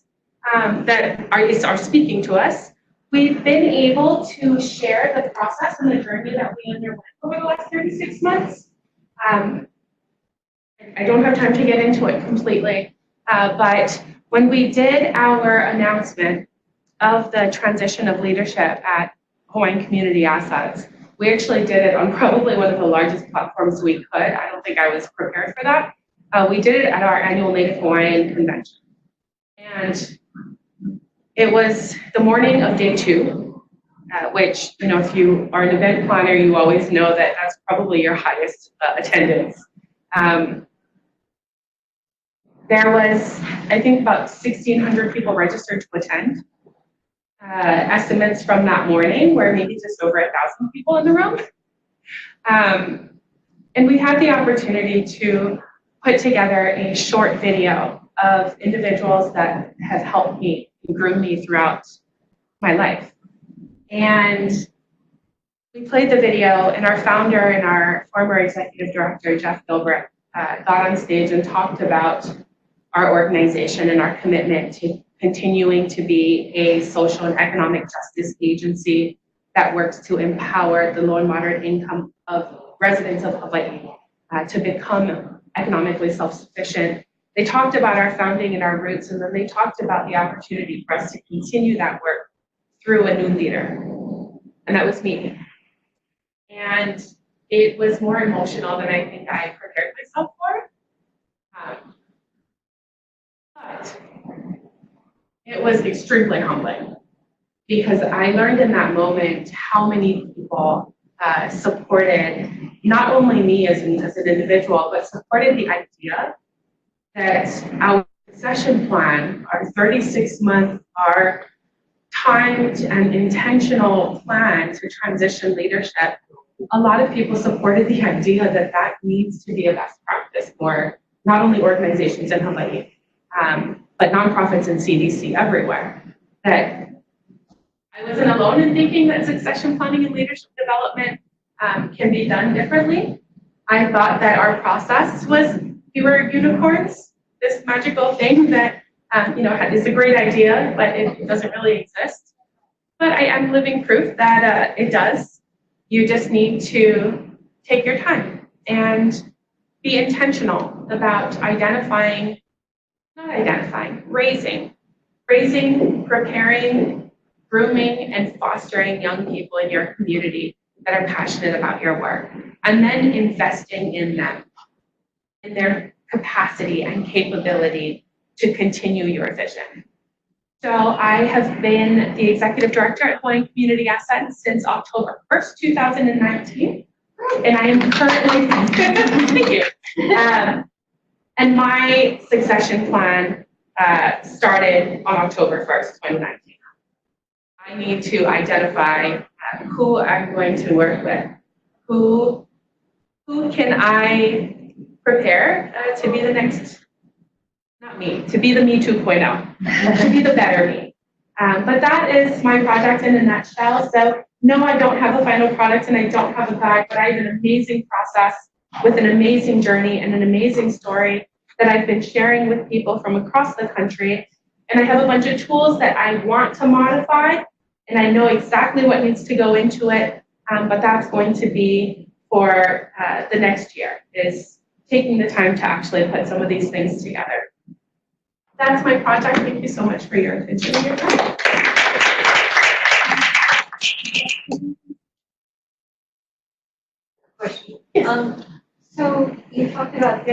that are speaking to us. We've been able to share the process and the journey that we underwent over the last 36 months. I don't have time to get into it completely, but when we did our announcement of the transition of leadership at Hawaiian Community Assets, we actually did it on probably one of the largest platforms we could. I don't think I was prepared for that. We did it at our annual Native Hawaiian convention. And it was the morning of day 2, which, you know, if you are an event planner, you always know that that's probably your highest attendance. There was, I think, about 1,600 people registered to attend. Estimates from that morning were maybe just over 1,000 people in the room. And we had the opportunity to put together a short video of individuals that have helped me and groomed me throughout my life. And we played the video, and our founder and our former executive director, Jeff Gilbert, got on stage and talked about our organization and our commitment to continuing to be a social and economic justice agency that works to empower the low and moderate income of residents of Hawaii to become economically self-sufficient. They talked about our founding and our roots, and then they talked about the opportunity for us to continue that work through a new leader, and that was me. And it was more emotional than I think I prepared myself for. But it was extremely humbling because I learned in that moment how many people supported not only me as an individual, but supported the idea that our succession plan, our 36-month, our timed and intentional plan to transition leadership, a lot of people supported the idea that that needs to be a best practice for not only organizations in Hawaii, but nonprofits and CDC everywhere. That I wasn't alone in thinking that succession planning and leadership development can be done differently. I thought that our process was fewer unicorns, this magical thing that is a great idea, but it doesn't really exist. But I am living proof that it does. You just need to take your time and be intentional about raising, preparing, grooming, and fostering young people in your community that are passionate about your work, and then investing in them, in their capacity and capability to continue your vision. So I have been the executive director at Hawaiian Community Assets since October 1st, 2019. And I am currently, thank you. And my succession plan started on October 1st, 2019. I need to identify who I'm going to work with. Who can I prepare to be the next, not me, to be the Me 2.0, to be the better me. But that is my project in a nutshell. So no, I don't have a final product and I don't have a bag, but I have an amazing process with an amazing journey and an amazing story that I've been sharing with people from across the country. And I have a bunch of tools that I want to modify, and I know exactly what needs to go into it, but that's going to be for the next year, is taking the time to actually put some of these things together. That's my project. Thank you so much for your attention and your time. So you talked about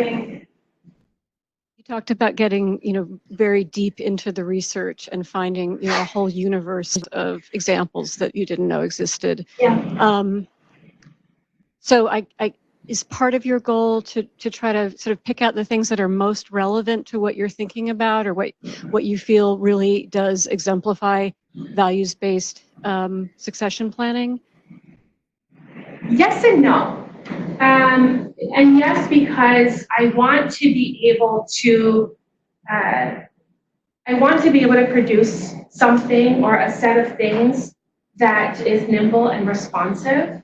getting, very deep into the research and finding, a whole universe of examples that you didn't know existed. Yeah. So is part of your goal to try to sort of pick out the things that are most relevant to what you're thinking about, or what you feel really does exemplify values-based succession planning? Yes and no. And yes, because I want to be able to produce something or a set of things that is nimble and responsive.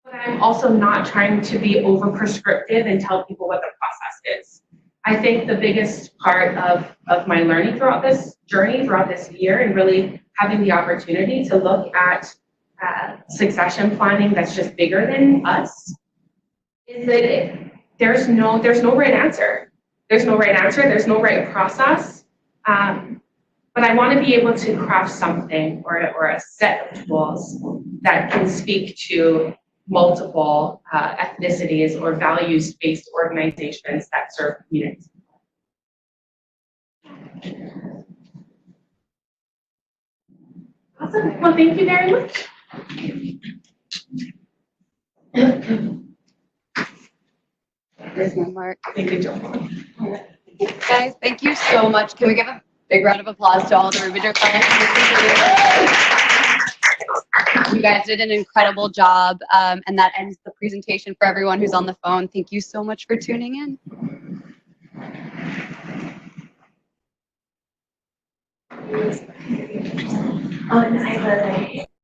But I'm also not trying to be over prescriptive and tell people what the process is. I think the biggest part of my learning throughout this journey, throughout this year, and really having the opportunity to look at succession planning that's just bigger than us, is that there's no right answer. There's no right answer, there's no right process. But I want to be able to craft something or a set of tools that can speak to multiple ethnicities or values-based organizations that serve communities. Awesome. Well, thank you very much. There's my mark. Thank you, Joe. Guys, thank you so much. Can we give a big round of applause to all the Rubinger clients? You guys did an incredible job, and that ends the presentation for everyone who's on the phone. Thank you so much for tuning in. Oh, and I